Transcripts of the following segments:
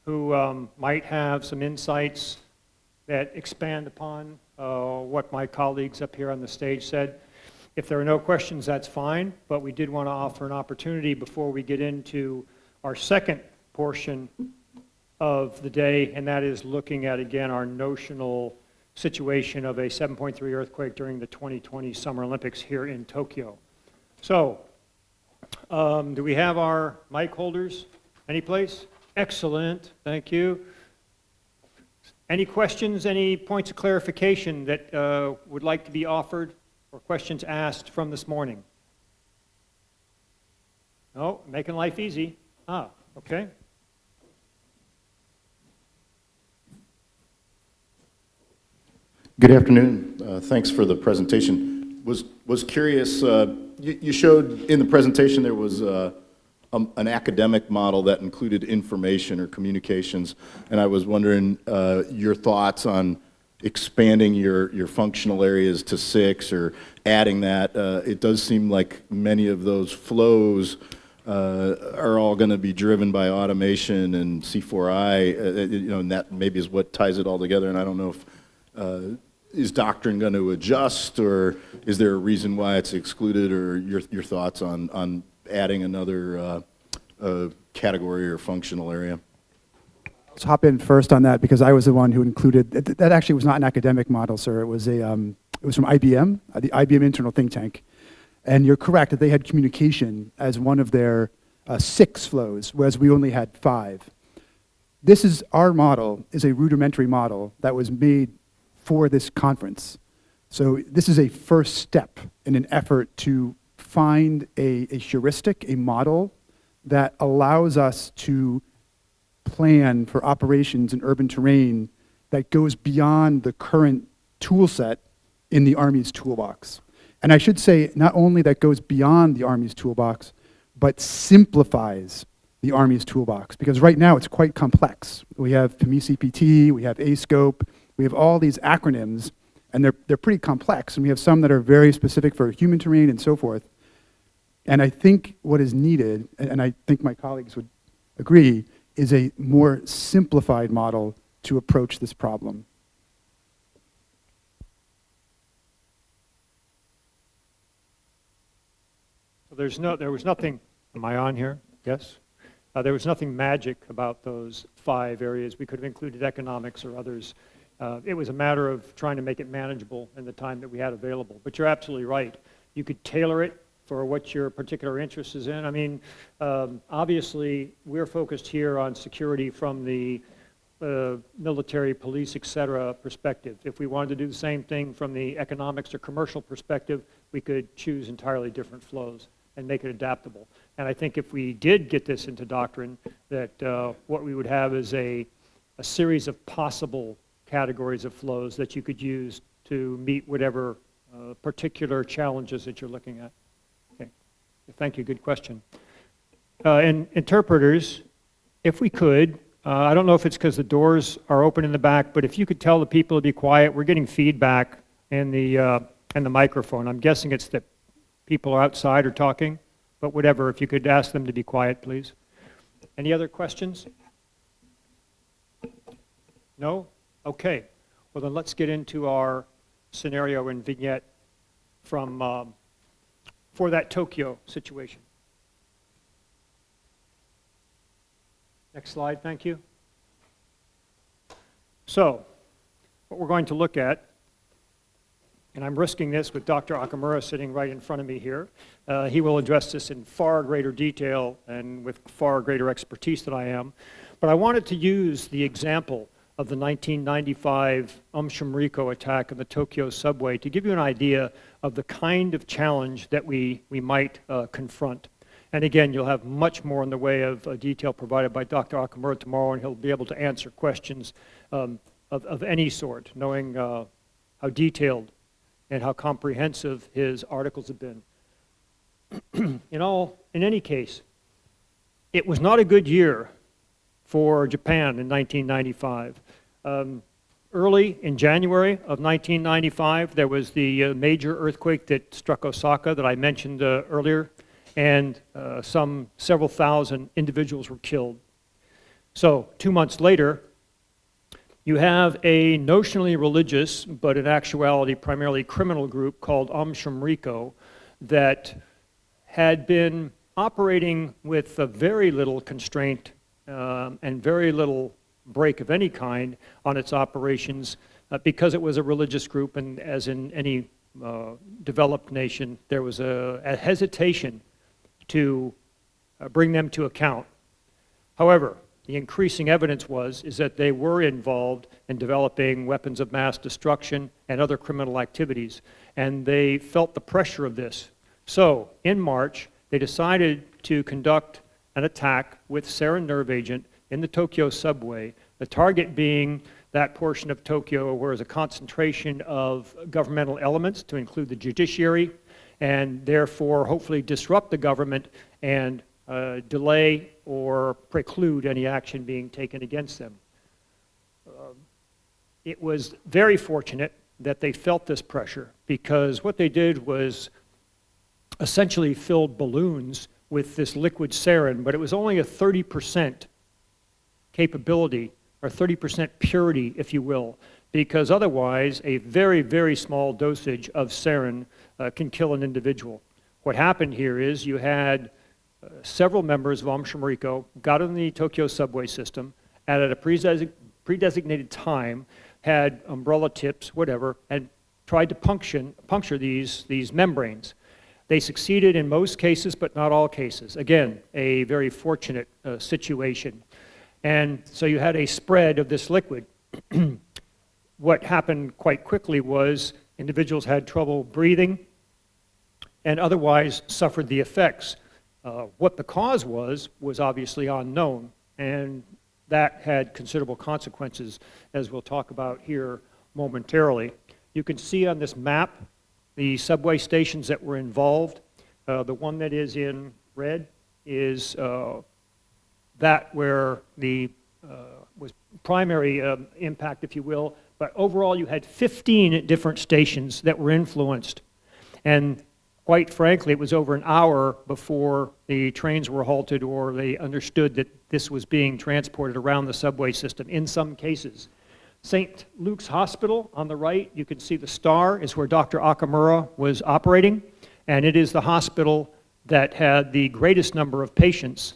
who might have some insights that expand upon what my colleagues up here on the stage said. If there are no questions, that's fine, but we did want to offer an opportunity before we get into our second portion of the day, and that is looking at, again, our notional situation of a 7.3 earthquake during the 2020 Summer Olympics here in Tokyo. So, do we have our mic holders? Any place? Excellent, thank you. Any questions, any points of clarification that would like to be offered or questions asked from this morning? No, making life easy. Okay. Good afternoon. Thanks for the presentation. Was curious, you showed in the presentation there was an academic model that included information or communications, and I was wondering your thoughts on expanding your functional areas to 6 or adding that. It does seem like many of those flows are all going to be driven by automation and C4I, you know, and that maybe is what ties it all together. And I don't know if is doctrine going to adjust, or is there a reason why it's excluded, or your thoughts on adding another category or functional area? Let's hop in first on that because I was the one who included that. Actually was not an academic model, sir. It was it was from IBM, the IBM internal think tank. And you're correct that they had communication as one of their 6 flows, whereas we only had 5. This is our model, is a rudimentary model that was made for this conference. So this is a first step in an effort to find a heuristic, a model that allows us to plan for operations in urban terrain that goes beyond the current tool set in the Army's toolbox. And I should say, not only that goes beyond the Army's toolbox, but simplifies the Army's toolbox. Because right now it's quite complex. We have PME-CPT, we have ASCOPE, we have all these acronyms, and they're pretty complex. And we have some that are very specific for human terrain and so forth. And I think what is needed, and I think my colleagues would agree, is a more simplified model to approach this problem. So there was nothing, am I on here? Yes? There was nothing magic about those 5 areas. We could have included economics or others. It was a matter of trying to make it manageable in the time that we had available. But you're absolutely right. You could tailor it for what your particular interest is in. I mean, obviously, we're focused here on security from the military, police, et cetera, perspective. If we wanted to do the same thing from the economics or commercial perspective, we could choose entirely different flows and make it adaptable. And I think if we did get this into doctrine, that what we would have is a series of possible categories of flows that you could use to meet whatever particular challenges that you're looking at. Okay, thank you, good question. And interpreters, if we could, I don't know if it's because the doors are open in the back, but if you could tell the people to be quiet, we're getting feedback in the microphone. I'm guessing it's that people are outside or talking, but whatever, if you could ask them to be quiet, please. Any other questions? No? Okay. Well, then let's get into our scenario and vignette from for that Tokyo situation. Next slide, thank you. So, what we're going to look at, and I'm risking this with Dr. Akamura sitting right in front of me here. He will address this in far greater detail and with far greater expertise than I am. But I wanted to use the example of the 1995 Shimriko attack on the Tokyo subway to give you an idea of the kind of challenge that we might confront. And again, you'll have much more in the way of detail provided by Dr. Akamura tomorrow, and he'll be able to answer questions of any sort, knowing how detailed and how comprehensive his articles have been. In any case, it was not a good year for Japan in 1995. Early in January of 1995, there was the major earthquake that struck Osaka that I mentioned earlier, and several thousand individuals were killed. So 2 months later, you have a notionally religious, but in actuality primarily criminal group called Shamriko that had been operating with very little constraint and very little break of any kind on its operations because it was a religious group, and as in any developed nation, there was a hesitation to bring them to account. However, the increasing evidence is that they were involved in developing weapons of mass destruction and other criminal activities, and they felt the pressure of this. So, in March, they decided to conduct an attack with sarin nerve agent in the Tokyo subway, the target being that portion of Tokyo where there's a concentration of governmental elements to include the judiciary, and therefore hopefully disrupt the government and delay or preclude any action being taken against them. It was very fortunate that they felt this pressure, because what they did was essentially filled balloons with this liquid sarin, but it was only a 30% capability, or 30% purity, if you will, because otherwise a very, very small dosage of sarin can kill an individual. What happened here is you had several members of Shamriko got on the Tokyo subway system at a pre-designated time, had umbrella tips, whatever, and tried to puncture these membranes. They succeeded in most cases, but not all cases. Again, a very fortunate situation. And so you had a spread of this liquid. What happened quite quickly was individuals had trouble breathing and otherwise suffered the effects. What the cause was obviously unknown, and that had considerable consequences, as we'll talk about here momentarily. You can see on this map the subway stations that were involved. The one that is in red is that where the was primary impact, if you will, but overall you had 15 different stations that were influenced. And quite frankly, it was over an hour before the trains were halted or they understood that this was being transported around the subway system in some cases. St. Luke's Hospital on the right, you can see the star, is where Dr. Okamura was operating, and it is the hospital that had the greatest number of patients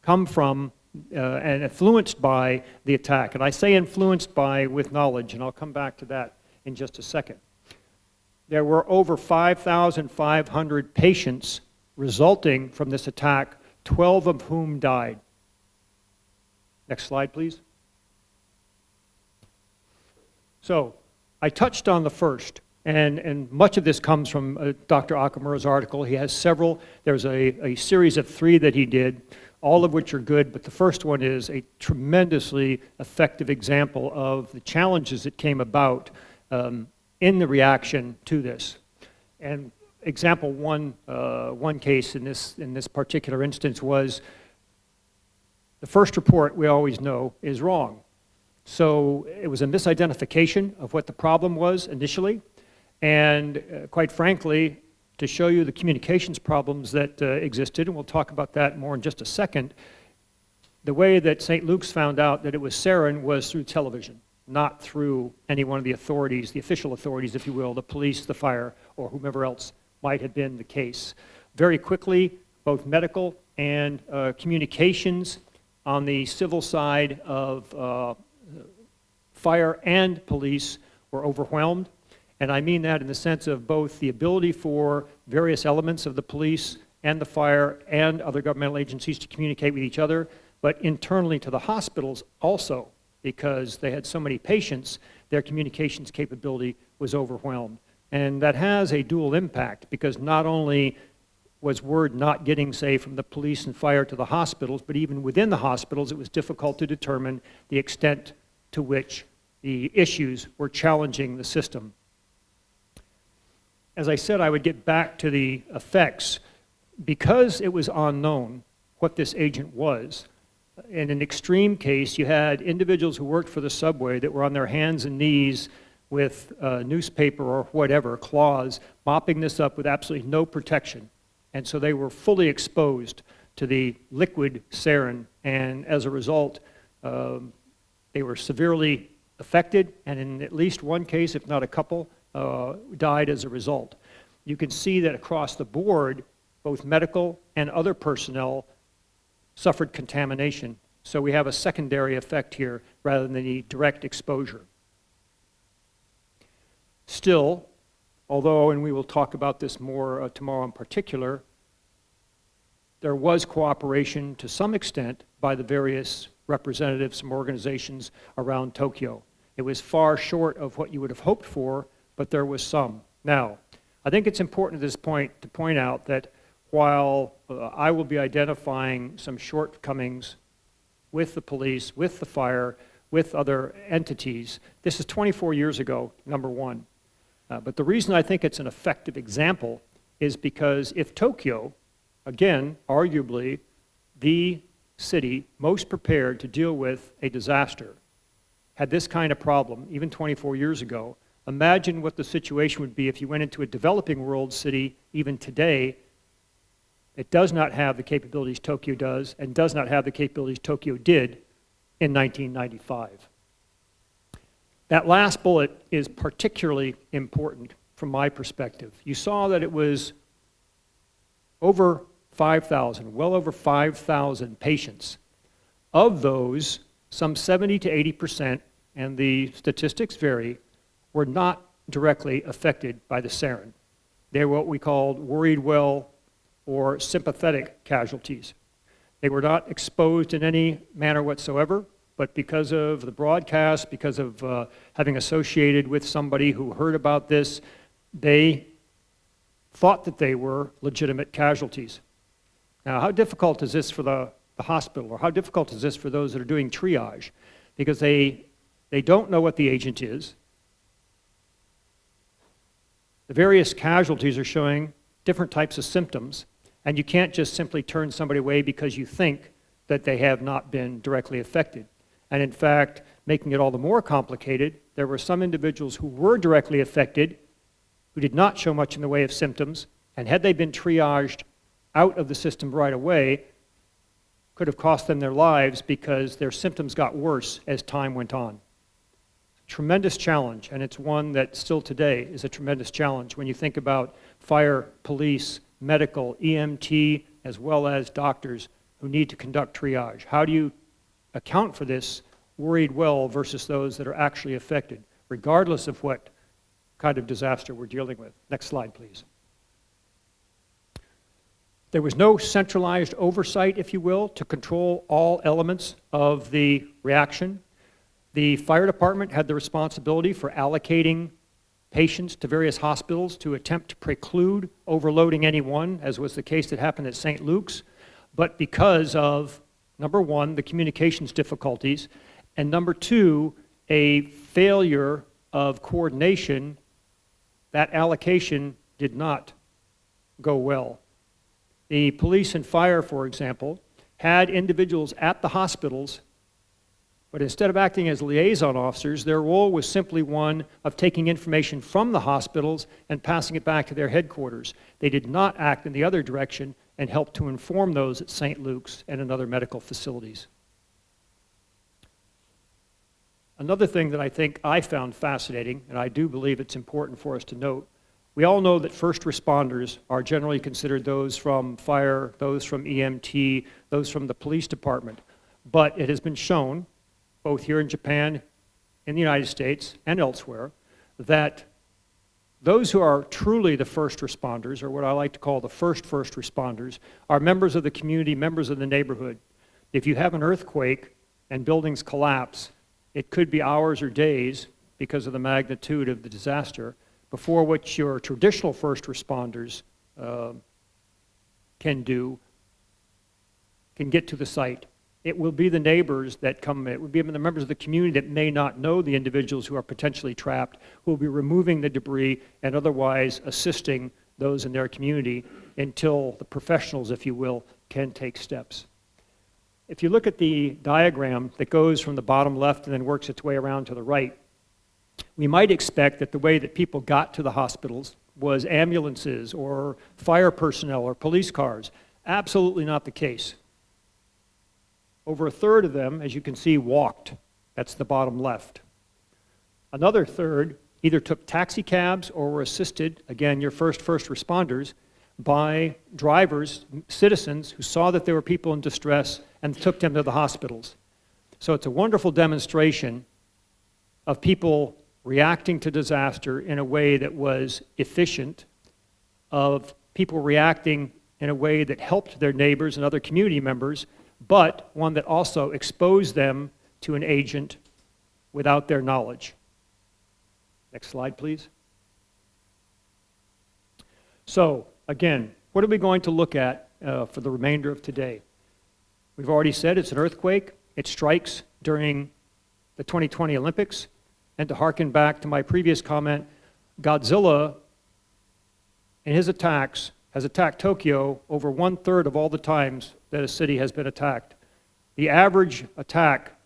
come from and influenced by the attack. And I say influenced by with knowledge, and I'll come back to that in just a second. There were over 5,500 patients resulting from this attack, 12 of whom died. Next slide, please. So, I touched on the first, and much of this comes from Dr. Okamura's article. He has several. There's a series of 3 that he did, all of which are good, but the first one is a tremendously effective example of the challenges that came about in the reaction to this. And example one case in this particular instance was the first report, we always know, is wrong. So it was a misidentification of what the problem was initially, and quite frankly, to show you the communications problems that existed, and we'll talk about that more in just a second, the way that St. Luke's found out that it was sarin was through television, not through any one of the authorities, the official authorities, if you will, the police, the fire, or whomever else might have been the case. Very quickly, both medical and communications on the civil side of fire and police were overwhelmed. And I mean that in the sense of both the ability for various elements of the police and the fire and other governmental agencies to communicate with each other, but internally to the hospitals also, because they had so many patients, their communications capability was overwhelmed. And that has a dual impact, because not only was word not getting, say, from the police and fire to the hospitals, but even within the hospitals, it was difficult to determine the extent to which the issues were challenging the system. As I said, I would get back to the effects. Because it was unknown what this agent was, in an extreme case, you had individuals who worked for the subway that were on their hands and knees with newspaper or whatever, claws, mopping this up with absolutely no protection. And so they were fully exposed to the liquid sarin, and as a result, they were severely affected, and in at least one case, if not a couple, died as a result. You can see that across the board, both medical and other personnel suffered contamination. So we have a secondary effect here rather than the direct exposure. Still, although, and we will talk about this more tomorrow in particular, there was cooperation to some extent by the various representatives from organizations around Tokyo. It was far short of what you would have hoped for, but there was some. Now, I think it's important at this point to point out that while I will be identifying some shortcomings with the police, with the fire, with other entities, this is 24 years ago, number one. But the reason I think it's an effective example is because if Tokyo, again, arguably the city most prepared to deal with a disaster, had this kind of problem, even 24 years ago, imagine what the situation would be if you went into a developing world city, even today. It does not have the capabilities Tokyo does, and does not have the capabilities Tokyo did in 1995. That last bullet is particularly important from my perspective. You saw that it was over 5,000, well over 5,000 patients. Of those, some 70 to 80%, and the statistics vary, were not directly affected by the sarin. They were what we called worried well or sympathetic casualties. They were not exposed in any manner whatsoever, but because of the broadcast, because of having associated with somebody who heard about this, they thought that they were legitimate casualties. Now, how difficult is this for the hospital, or how difficult is this for those that are doing triage? Because they don't know what the agent is. The various casualties are showing different types of symptoms, and you can't just simply turn somebody away because you think that they have not been directly affected. And in fact, making it all the more complicated, there were some individuals who were directly affected who did not show much in the way of symptoms, and had they been triaged out of the system right away, could have cost them their lives because their symptoms got worse as time went on. Tremendous challenge, and it's one that still today is a tremendous challenge when you think about fire, police, medical, EMT, as well as doctors who need to conduct triage. How do you account for this worried well versus those that are actually affected, regardless of what kind of disaster we're dealing with? Next slide, please. There was no centralized oversight, if you will, to control all elements of the reaction. The fire department had the responsibility for allocating patients to various hospitals to attempt to preclude overloading anyone, as was the case that happened at St. Luke's. But because of, number one, the communications difficulties, and number two, a failure of coordination, that allocation did not go well. The police and fire, for example, had individuals at the hospitals, but instead of acting as liaison officers, their role was simply one of taking information from the hospitals and passing it back to their headquarters. They did not act in the other direction and help to inform those at St. Luke's and in other medical facilities. Another thing that I think I found fascinating, and I do believe it's important for us to note, we all know that first responders are generally considered those from fire, those from EMT, those from the police department. But it has been shown, both here in Japan, in the United States, and elsewhere, that those who are truly the first responders, or what I like to call the first responders, are members of the community, members of the neighborhood. If you have an earthquake and buildings collapse, it could be hours or days, because of the magnitude of the disaster, before what your traditional first responders can get to the site. It will be the neighbors that come, it will be the members of the community that may not know the individuals who are potentially trapped, who will be removing the debris and otherwise assisting those in their community until the professionals, if you will, can take steps. If you look at the diagram that goes from the bottom left and then works its way around to the right, we might expect that the way that people got to the hospitals was ambulances or fire personnel or police cars. Absolutely not the case. Over a third of them, as you can see, walked. That's the bottom left. Another third either took taxi cabs or were assisted, again, your first responders, by drivers, citizens who saw that there were people in distress and took them to the hospitals. So it's a wonderful demonstration of people reacting to disaster in a way that was efficient, of people reacting in a way that helped their neighbors and other community members, but one that also exposed them to an agent without their knowledge. Next slide, please. So, again, what are we going to look at for the remainder of today? We've already said it's an earthquake. It strikes during the 2020 Olympics. And to hearken back to my previous comment, Godzilla, in his attacks, has attacked Tokyo over 1/3 of all the times that a city has been attacked. The average attack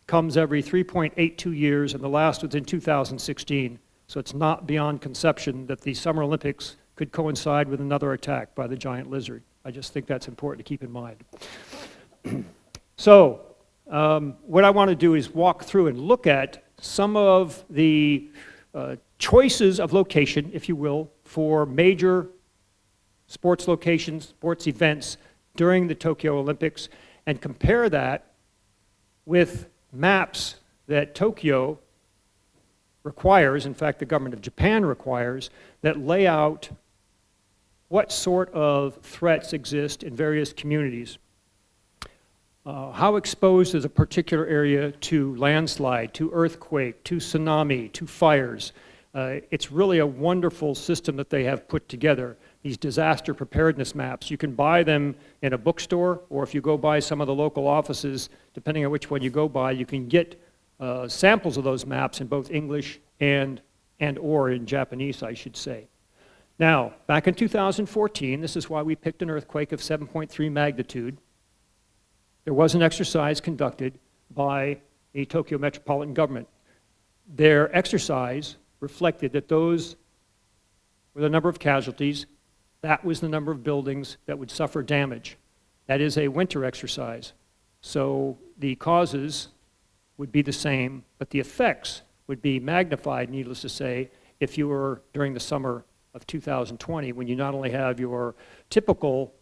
comes every 3.82 years, and the last was in 2016. So it's not beyond conception that the Summer Olympics could coincide with another attack by the giant lizard. I just think that's important to keep in mind. So what I want to do is walk through and look at some of the choices of location, if you will, for major sports locations, sports events during the Tokyo Olympics, and compare that with maps that Tokyo requires, in fact the government of Japan requires, that lay out what sort of threats exist in various communities. How exposed is a particular area to landslide, to earthquake, to tsunami, to fires? It's really a wonderful system that they have put together, these disaster preparedness maps. You can buy them in a bookstore, or if you go by some of the local offices, depending on which one you go by, you can get samples of those maps in both English and or in Japanese, I should say. Now, back in 2014, this is why we picked an earthquake of 7.3 magnitude. There was an exercise conducted by the Tokyo Metropolitan Government. Their exercise reflected that those were the number of casualties, that was the number of buildings that would suffer damage. That is a winter exercise. So the causes would be the same, but the effects would be magnified, needless to say, if you were during the summer of 2020, when you not only have your typical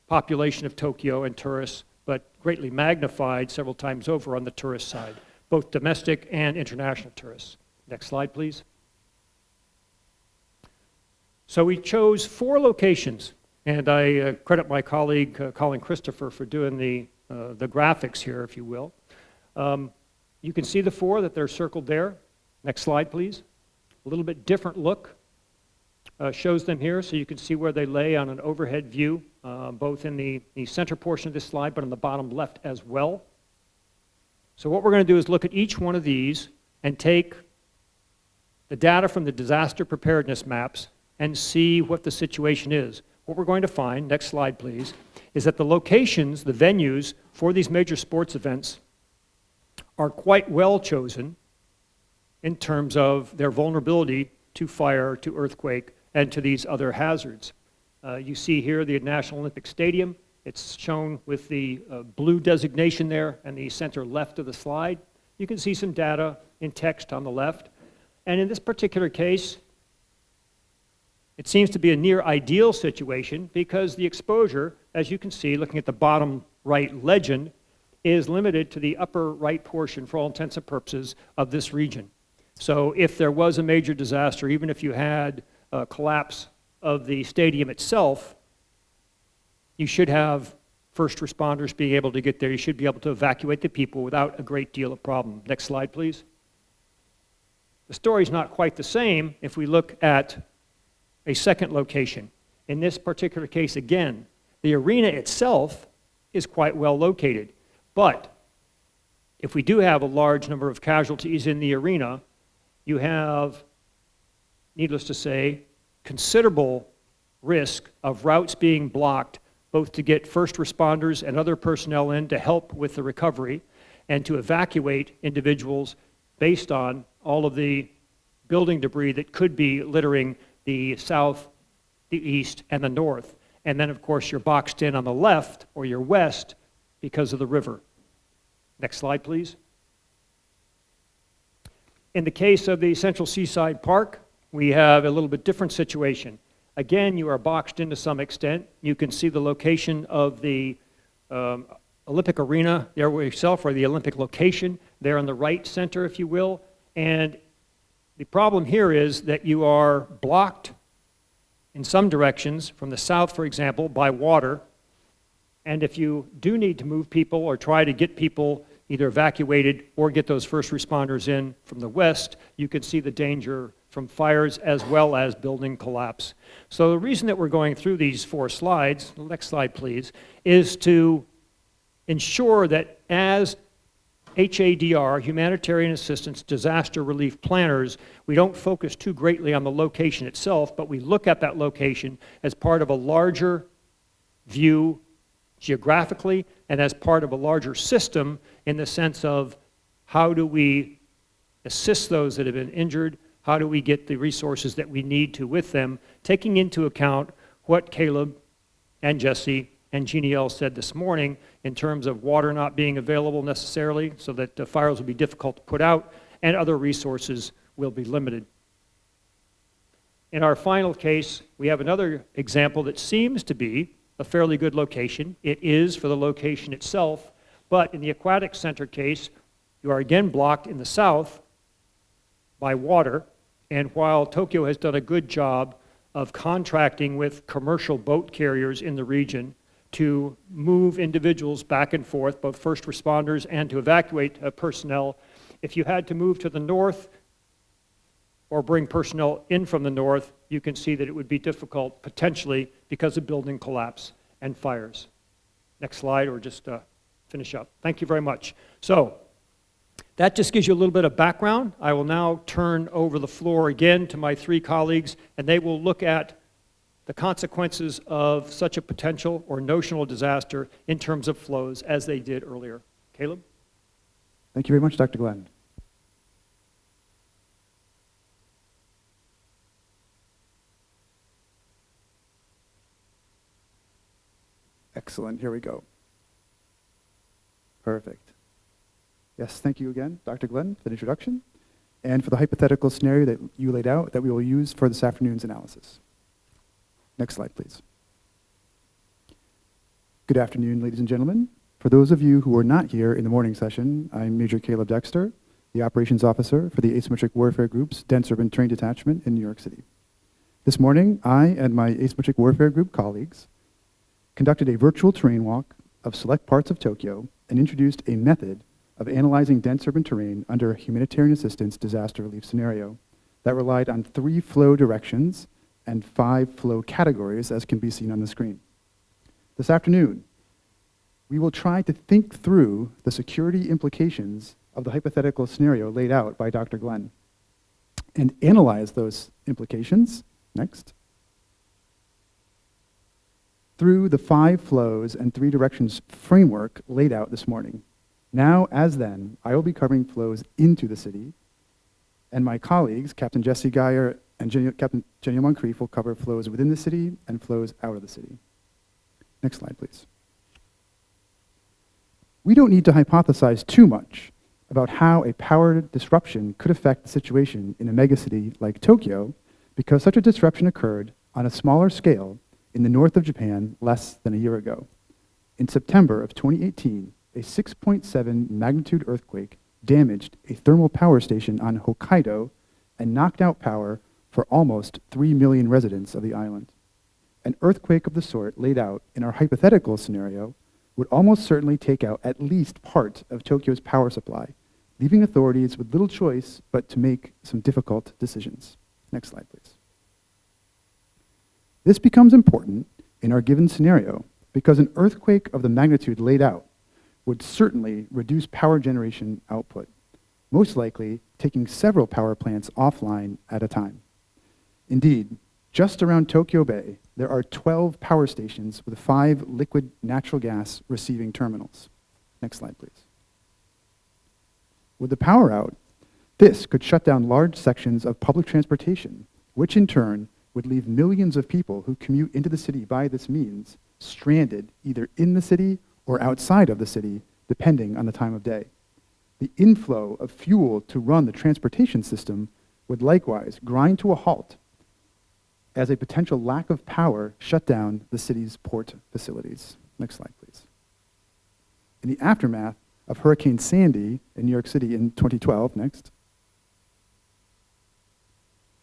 population of Tokyo and tourists, but greatly magnified several times over on the tourist side, both domestic and international tourists. Next slide, please. So we chose 4 locations, and I credit my colleague, Colin Christopher, for doing the graphics here, if you will. You can see the 4 that they're circled there. Next slide, please. A little bit different look. Shows them here, so you can see where they lay on an overhead view, both in the center portion of this slide, but on the bottom left as well. So what we're going to do is look at each one of these and take the data from the disaster preparedness maps and see what the situation is. What we're going to find, next slide please, is that the locations, the venues for these major sports events are quite well chosen in terms of their vulnerability to fire, to earthquake, and to these other hazards. You see here the National Olympic Stadium. It's shown with the blue designation there and the center left of the slide. You can see some data in text on the left. And in this particular case, it seems to be a near ideal situation because the exposure, as you can see, looking at the bottom right legend, is limited to the upper right portion for all intents and purposes of this region. So if there was a major disaster, even if you had a collapse of the stadium itself, you should have first responders being able to get there. You should be able to evacuate the people without a great deal of problem. Next slide, please. The story's not quite the same if we look at a second location. In this particular case, again, the arena itself is quite well located. But if we do have a large number of casualties in the arena, you have, needless to say, considerable risk of routes being blocked, both to get first responders and other personnel in to help with the recovery and to evacuate individuals based on all of the building debris that could be littering the south, the east, and the north. And then, of course, you're boxed in on the left or your west because of the river. Next slide, please. In the case of the Central Seaside Park, we have a little bit different situation. Again, you are boxed in to some extent. You can see the location of the Olympic Arena there itself, or the Olympic location there in the right center, if you will. And the problem here is that you are blocked in some directions, from the south, for example, by water. And if you do need to move people or try to get people either evacuated or get those first responders in from the west, you can see the danger from fires as well as building collapse. So the reason that we're going through these 4 slides, next slide please, is to ensure that as HADR, humanitarian assistance, disaster relief planners, we don't focus too greatly on the location itself, but we look at that location as part of a larger view geographically and as part of a larger system in the sense of how do we assist those that have been injured, how do we get the resources that we need to with them, taking into account what Caleb and Jesse and Jeannie L said this morning in terms of water not being available necessarily, so that the fires will be difficult to put out, and other resources will be limited. In our final case, we have another example that seems to be a fairly good location. It is for the location itself, but in the Aquatic Center case, you are again blocked in the south by water, and while Tokyo has done a good job of contracting with commercial boat carriers in the region to move individuals back and forth, both first responders and to evacuate personnel, if you had to move to the north or bring personnel in from the north, you can see that it would be difficult potentially because of building collapse and fires. Next slide, or just finish up. Thank you very much. So that just gives you a little bit of background. I will now turn over the floor again to my 3 colleagues, and they will look at the consequences of such a potential or notional disaster in terms of flows as they did earlier. Caleb? Thank you very much, Dr. Glenn. Excellent, here we go. Perfect. Yes, thank you again, Dr. Glenn, for the introduction and for the hypothetical scenario that you laid out that we will use for this afternoon's analysis. Next slide, please. Good afternoon, ladies and gentlemen. For those of you who are not here in the morning session, I'm Major Caleb Dexter, the Operations Officer for the Asymmetric Warfare Group's Dense Urban Terrain Detachment in New York City. This morning, I and my Asymmetric Warfare Group colleagues conducted a virtual terrain walk of select parts of Tokyo and introduced a method of analyzing dense urban terrain under a humanitarian assistance disaster relief scenario that relied on 3 flow directions and 5 flow categories, as can be seen on the screen. This afternoon, we will try to think through the security implications of the hypothetical scenario laid out by Dr. Glenn and analyze those implications, next, through the 5 flows and 3 directions framework laid out this morning. Now, as then, I will be covering flows into the city, and my colleagues, Captain Jesse Geyer and Captain Jenny Moncrief, will cover flows within the city and flows out of the city. Next slide, please. We don't need to hypothesize too much about how a power disruption could affect the situation in a megacity like Tokyo, because such a disruption occurred on a smaller scale in the north of Japan less than a year ago. In September of 2018, a 6.7 magnitude earthquake damaged a thermal power station on Hokkaido and knocked out power for almost 3 million residents of the island. An earthquake of the sort laid out in our hypothetical scenario would almost certainly take out at least part of Tokyo's power supply, leaving authorities with little choice but to make some difficult decisions. Next slide, please. This becomes important in our given scenario because an earthquake of the magnitude laid out would certainly reduce power generation output, most likely taking several power plants offline at a time. Indeed, just around Tokyo Bay, there are 12 power stations with 5 liquid natural gas receiving terminals. Next slide, please. With the power out, this could shut down large sections of public transportation, which in turn would leave millions of people who commute into the city by this means stranded either in the city or outside of the city, depending on the time of day. The inflow of fuel to run the transportation system would likewise grind to a halt as a potential lack of power shut down the city's port facilities. Next slide, please. In the aftermath of Hurricane Sandy in New York City in 2012, next.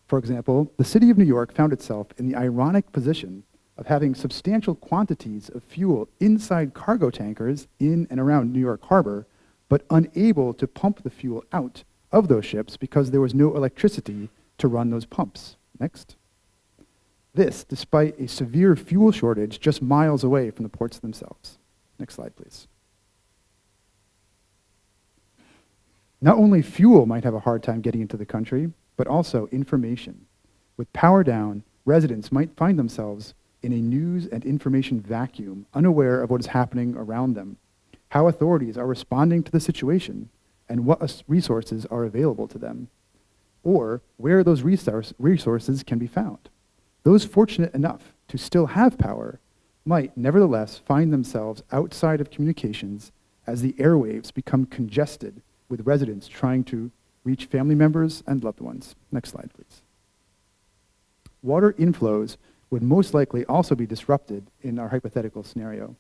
For example, the city of New York found itself in the ironic position of having substantial quantities of fuel inside cargo tankers in and around New York Harbor, but unable to pump the fuel out of those ships because there was no electricity to run those pumps. Next. This, despite a severe fuel shortage just miles away from the ports themselves. Next slide, please. Not only fuel might have a hard time getting into the country, but also information. With power down, residents might find themselves in a news and information vacuum, unaware of what is happening around them, how authorities are responding to the situation, and what resources are available to them, or where those resources can be found. Those fortunate enough to still have power might nevertheless find themselves outside of communications as the airwaves become congested with residents trying to reach family members and loved ones. Next slide, please. Water inflows would most likely also be disrupted in our hypothetical scenario.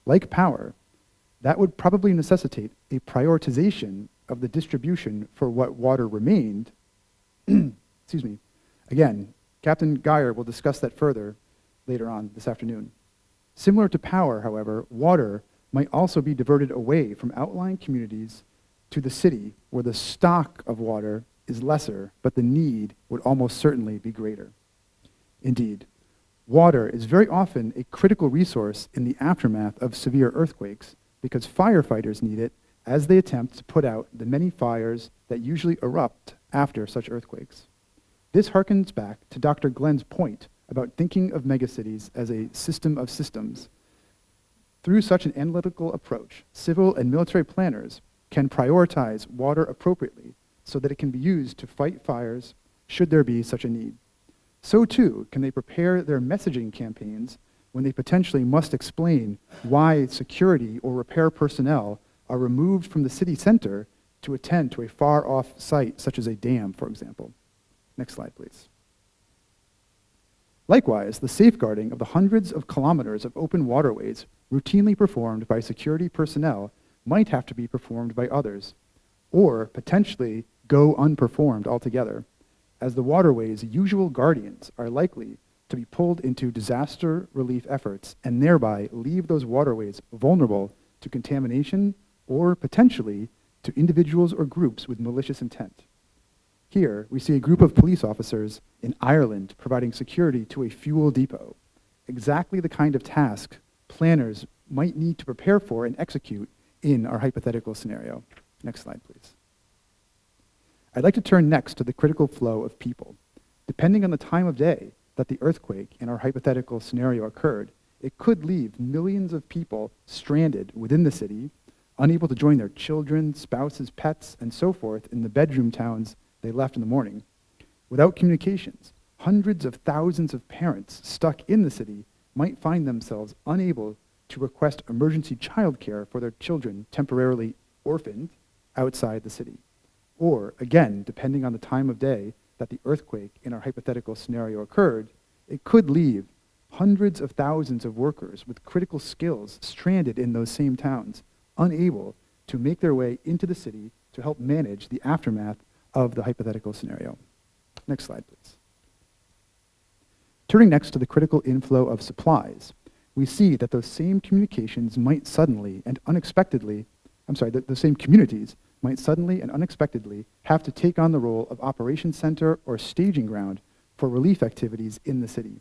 Like power, that would probably necessitate a prioritization of the distribution for what water remained. Excuse me. Again, Captain Geyer will discuss that further later on this afternoon. Similar to power, however, water might also be diverted away from outlying communities to the city where the stock of water is lesser, but the need would almost certainly be greater. Indeed, water is very often a critical resource in the aftermath of severe earthquakes because firefighters need it as they attempt to put out the many fires that usually erupt after such earthquakes. This harkens back to Dr. Glenn's point about thinking of megacities as a system of systems. Through such an analytical approach, civil and military planners can prioritize water appropriately so that it can be used to fight fires should there be such a need. So too can they prepare their messaging campaigns when they potentially must explain why security or repair personnel are removed from the city center to attend to a far-off site such as a dam, for example. Next slide, please. Likewise, the safeguarding of the hundreds of kilometers of open waterways routinely performed by security personnel might have to be performed by others, or potentially go unperformed altogether, as the waterways' usual guardians are likely to be pulled into disaster relief efforts and thereby leave those waterways vulnerable to contamination or potentially to individuals or groups with malicious intent. Here, we see a group of police officers in Ireland providing security to a fuel depot, exactly the kind of task planners might need to prepare for and execute in our hypothetical scenario. Next slide, please. I'd like to turn next to the critical flow of people. Depending on the time of day that the earthquake in our hypothetical scenario occurred, it could leave millions of people stranded within the city, unable to join their children, spouses, pets, and so forth in the bedroom towns they left in the morning. Without communications, hundreds of thousands of parents stuck in the city might find themselves unable to request emergency childcare for their children temporarily orphaned outside the city. Or, again, depending on the time of day that the earthquake in our hypothetical scenario occurred, it could leave hundreds of thousands of workers with critical skills stranded in those same towns, unable to make their way into the city to help manage the aftermath of the hypothetical scenario. Next slide, please. Turning next to the critical inflow of supplies, we see that those same communications might suddenly and unexpectedly, the same communities might suddenly and unexpectedly have to take on the role of operations center or staging ground for relief activities in the city.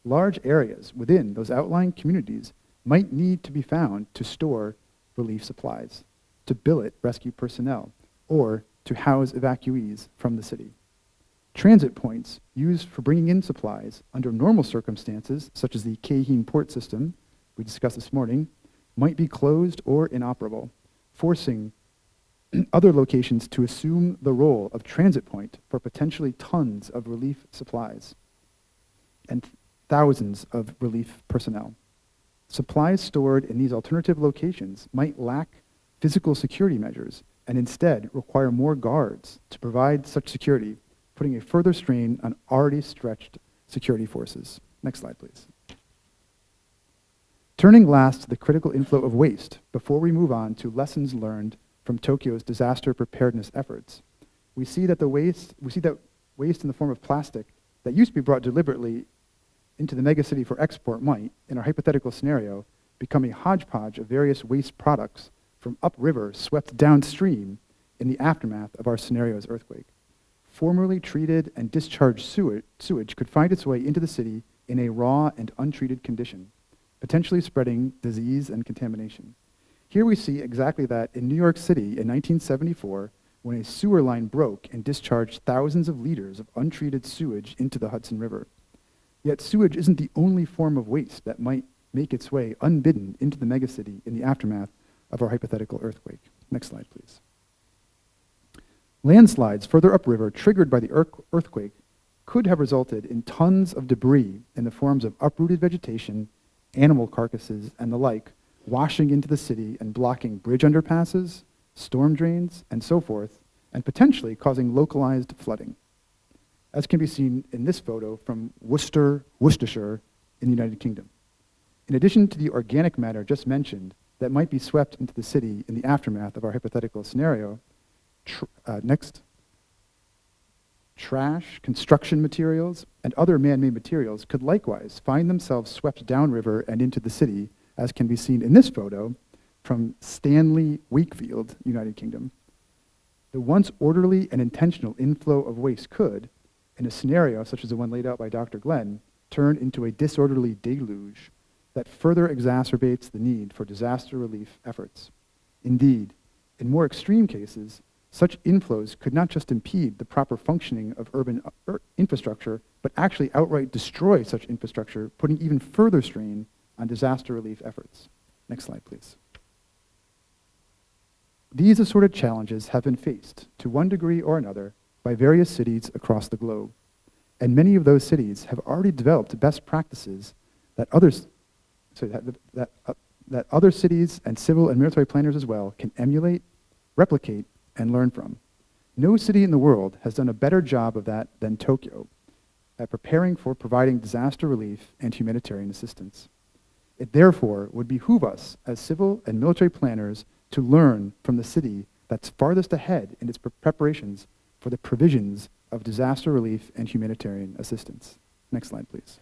Large areas within those outlying communities might need to be found to store relief supplies, to billet rescue personnel, or to house evacuees from the city. Transit points used for bringing in supplies under normal circumstances, such as the Herein port system we discussed this morning, might be closed or inoperable, forcing other locations to assume the role of transit point for potentially tons of relief supplies. and thousands of relief personnel. Supplies stored in these alternative locations might lack physical security measures and instead require more guards to provide such security, putting a further strain on already stretched security forces. Next slide, please. Turning last to the critical inflow of waste before we move on to lessons learned from Tokyo's disaster preparedness efforts, we see that waste in the form of plastic that used to be brought deliberately into the megacity for export might, in our hypothetical scenario, become a hodgepodge of various waste products from upriver swept downstream in the aftermath of our scenario's earthquake. Formerly treated and discharged sewage could find its way into the city in a raw and untreated condition, potentially spreading disease and contamination. Here we see exactly that in New York City in 1974, when a sewer line broke and discharged thousands of liters of untreated sewage into the Hudson River. Yet sewage isn't the only form of waste that might make its way unbidden into the megacity in the aftermath of our hypothetical earthquake. Next slide, please. Landslides further upriver triggered by the earthquake could have resulted in tons of debris in the forms of uprooted vegetation, animal carcasses, and the like, washing into the city and blocking bridge underpasses, storm drains, and so forth, and potentially causing localized flooding, as can be seen in this photo from Worcestershire in the United Kingdom. In addition to the organic matter just mentioned that might be swept into the city in the aftermath of our hypothetical scenario, trash, construction materials, and other man-made materials could likewise find themselves swept downriver and into the city, as can be seen in this photo from Stanley, Wakefield, United Kingdom. The once orderly and intentional inflow of waste could, in a scenario such as the one laid out by Dr. Glenn, turn into a disorderly deluge that further exacerbates the need for disaster relief efforts. Indeed, in more extreme cases, such inflows could not just impede the proper functioning of urban infrastructure, but actually outright destroy such infrastructure, putting even further strain on disaster relief efforts. Next slide, please. These assorted challenges have been faced, to one degree or another, by various cities across the globe. And many of those cities have already developed best practices that other cities and civil and military planners as well can emulate, replicate, and learn from. No city in the world has done a better job of that than Tokyo at preparing for providing disaster relief and humanitarian assistance. It therefore would behoove us as civil and military planners to learn from the city that's farthest ahead in its preparations for the provisions of disaster relief and humanitarian assistance. Next slide, please.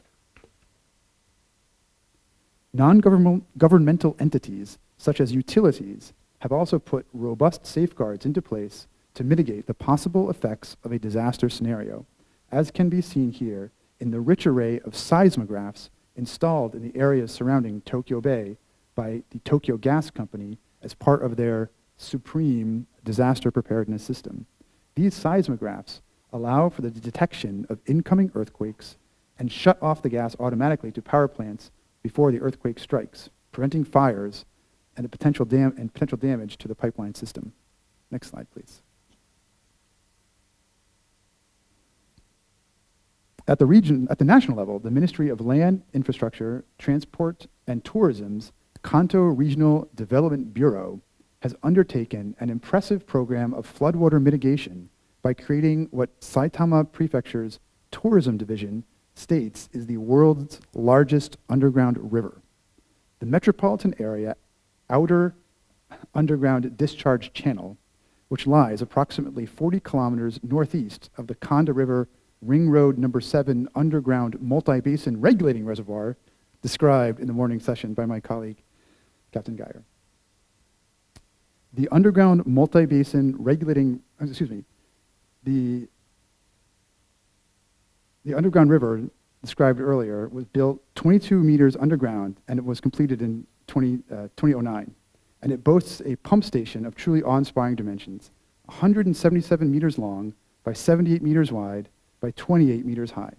Non-governmental entities, such as utilities, have also put robust safeguards into place to mitigate the possible effects of a disaster scenario, as can be seen here in the rich array of seismographs installed in the areas surrounding Tokyo Bay by the Tokyo Gas Company as part of their supreme disaster preparedness system. These seismographs allow for the detection of incoming earthquakes and shut off the gas automatically to power plants before the earthquake strikes, preventing fires and potential damage to the pipeline system. Next slide, please. At the national level, the Ministry of Land, Infrastructure, Transport, and Tourism's Kanto Regional Development Bureau has undertaken an impressive program of floodwater mitigation by creating what Saitama Prefecture's Tourism Division states is the world's largest underground river. The metropolitan area outer underground discharge channel, which lies approximately 40 kilometers northeast of the Konda River Ring Road number 7 underground multi-basin regulating reservoir, described in the morning session by my colleague, Captain Geyer. The underground multi-basin regulating, the underground river described earlier was built 22 meters underground, and it was completed in 2009. And it boasts a pump station of truly awe-inspiring dimensions, 177 meters long by 78 meters wide by 28 meters high.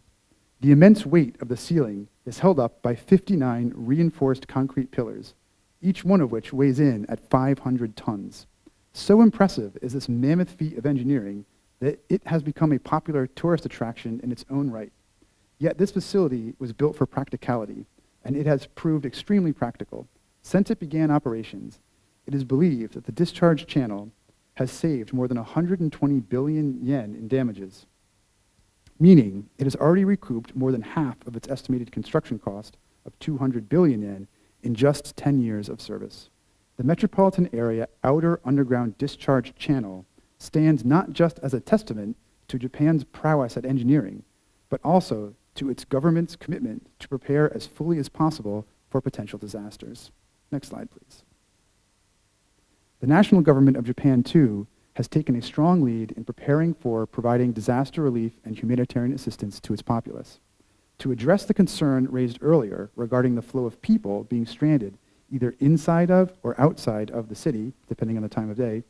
The immense weight of the ceiling is held up by 59 reinforced concrete pillars, each one of which weighs in at 500 tons. So impressive is this mammoth feat of engineering that it has become a popular tourist attraction in its own right. Yet this facility was built for practicality, and it has proved extremely practical. Since it began operations, it is believed that the discharge channel has saved more than 120 billion yen in damages, meaning it has already recouped more than half of its estimated construction cost of 200 billion yen in just 10 years of service. The metropolitan area outer underground discharge channel stands not just as a testament to Japan's prowess at engineering, but also to its government's commitment to prepare as fully as possible for potential disasters. Next slide, please. The national government of Japan, too, has taken a strong lead in preparing for providing disaster relief and humanitarian assistance to its populace. To address the concern raised earlier regarding the flow of people being stranded either inside of or outside of the city, depending on the time of day,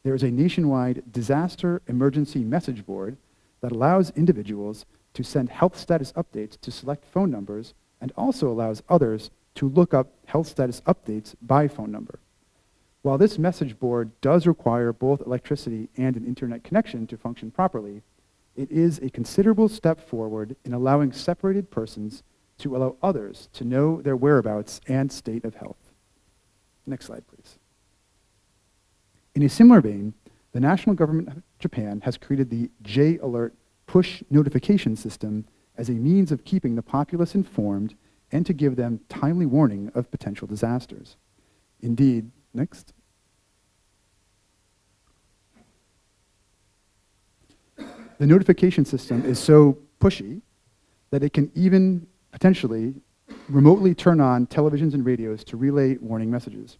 there is a nationwide disaster emergency message board that allows individuals to send health status updates to select phone numbers and also allows others to look up health status updates by phone number. While this message board does require both electricity and an internet connection to function properly, it is a considerable step forward in allowing separated persons to allow others to know their whereabouts and state of health. Next slide, please. In a similar vein, the national government of Japan has created the J-Alert push notification system as a means of keeping the populace informed and to give them timely warning of potential disasters. Indeed, next. The notification system is so pushy that it can even potentially remotely turn on televisions and radios to relay warning messages.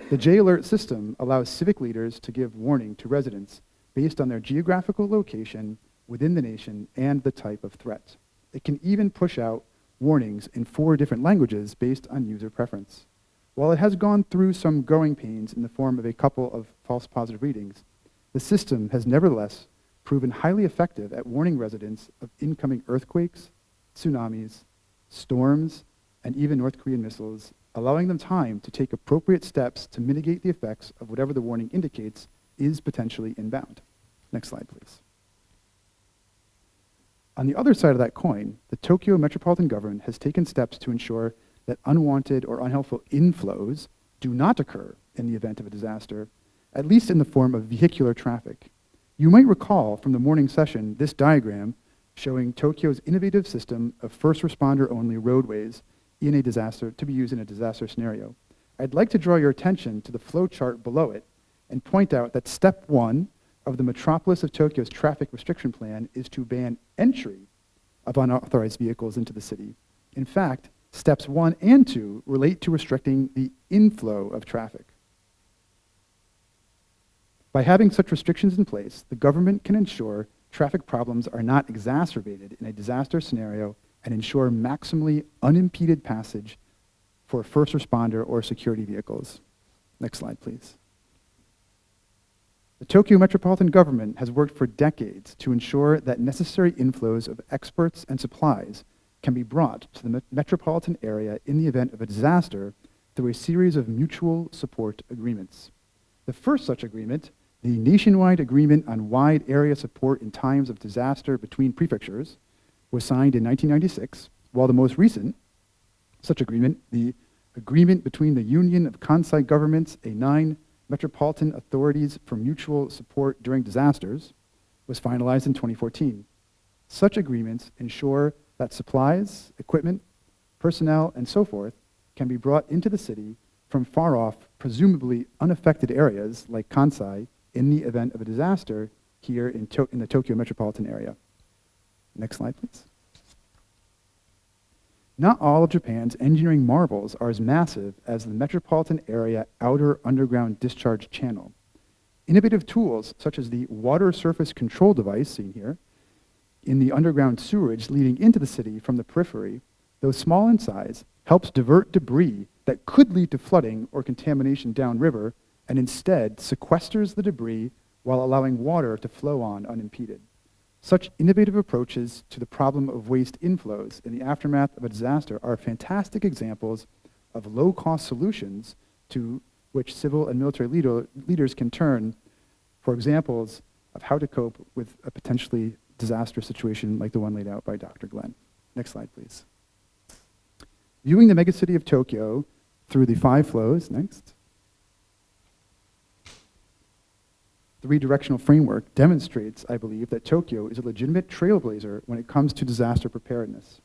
The J-Alert system allows civic leaders to give warning to residents based on their geographical location within the nation and the type of threat. It can even push out warnings in 4 different languages based on user preference. While it has gone through some growing pains in the form of a couple of false positive readings, the system has nevertheless proven highly effective at warning residents of incoming earthquakes, tsunamis, storms, and even North Korean missiles, allowing them time to take appropriate steps to mitigate the effects of whatever the warning indicates is potentially inbound. Next slide, please. On the other side of that coin, the Tokyo metropolitan government has taken steps to ensure that unwanted or unhelpful inflows do not occur in the event of a disaster, at least in the form of vehicular traffic. You might recall from the morning session this diagram showing Tokyo's innovative system of first responder-only roadways in a disaster, to be used in a disaster scenario. I'd like to draw your attention to the flow chart below it and point out that step 1 of the metropolis of Tokyo's traffic restriction plan is to ban entry of unauthorized vehicles into the city. In fact, steps 1 and 2 relate to restricting the inflow of traffic. By having such restrictions in place, the government can ensure traffic problems are not exacerbated in a disaster scenario and ensure maximally unimpeded passage for first responder or security vehicles. Next slide, please. The Tokyo metropolitan government has worked for decades to ensure that necessary inflows of experts and supplies can be brought to the metropolitan area in the event of a disaster through a series of mutual support agreements. The first such agreement, the Nationwide Agreement on Wide Area Support in Times of Disaster between Prefectures, was signed in 1996, while the most recent such agreement, the Agreement between the Union of Kansai Governments, a 9 metropolitan authorities for mutual support during disasters, was finalized in 2014. Such agreements ensure that supplies, equipment, personnel, and so forth can be brought into the city from far off, presumably unaffected areas like Kansai in the event of a disaster here in the Tokyo metropolitan area. Next slide, please. Not all of Japan's engineering marvels are as massive as the metropolitan area outer underground discharge channel. Innovative tools such as the water surface control device seen here in the underground sewerage leading into the city from the periphery, though small in size, helps divert debris that could lead to flooding or contamination downriver and instead sequesters the debris while allowing water to flow on unimpeded. Such innovative approaches to the problem of waste inflows in the aftermath of a disaster are fantastic examples of low-cost solutions to which civil and military leaders can turn for examples of how to cope with a potentially disastrous situation like the one laid out by Dr. Glenn. Next slide, please. Viewing the megacity of Tokyo through the 5 flows, next. Three-directional framework demonstrates, I believe, that Tokyo is a legitimate trailblazer when it comes to disaster preparedness,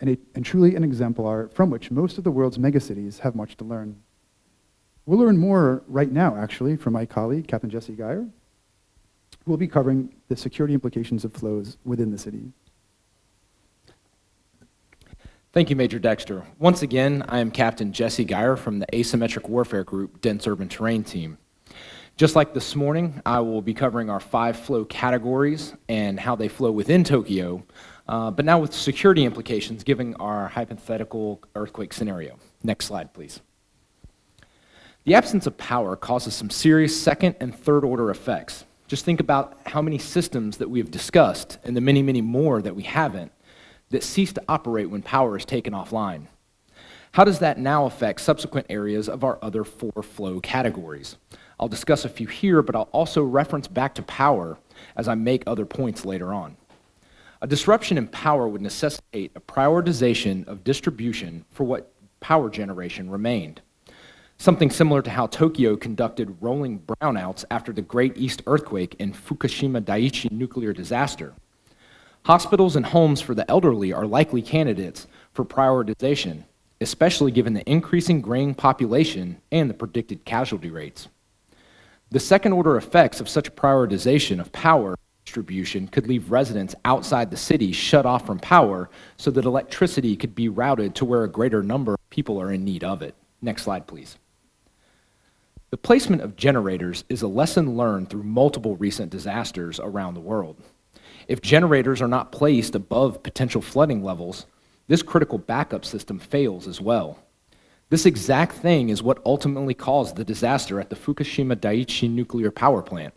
and truly an exemplar from which most of the world's megacities have much to learn. We'll learn more right now, actually, from my colleague, Captain Jesse Geyer, who will be covering the security implications of flows within the city. Thank you, Major Dexter. Once again, I am Captain Jesse Geyer from the Asymmetric Warfare Group Dense Urban Terrain Team. Just like this morning, I will be covering our 5 flow categories and how they flow within Tokyo, but now with security implications, given our hypothetical earthquake scenario. Next slide, please. The absence of power causes some serious second and third order effects. Just think about how many systems that we have discussed and the many, many more that we haven't that cease to operate when power is taken offline. How does that now affect subsequent areas of our other 4 flow categories? I'll discuss a few here, but I'll also reference back to power as I make other points later on. A disruption in power would necessitate a prioritization of distribution for what power generation remained. Something similar to how Tokyo conducted rolling brownouts after the Great East Earthquake and Fukushima Daiichi nuclear disaster. Hospitals and homes for the elderly are likely candidates for prioritization, especially given the increasing graying population and the predicted casualty rates. The second-order effects of such prioritization of power distribution could leave residents outside the city shut off from power so that electricity could be routed to where a greater number of people are in need of it. Next slide, please. The placement of generators is a lesson learned through multiple recent disasters around the world. If generators are not placed above potential flooding levels, this critical backup system fails as well. This exact thing is what ultimately caused the disaster at the Fukushima Daiichi nuclear power plant.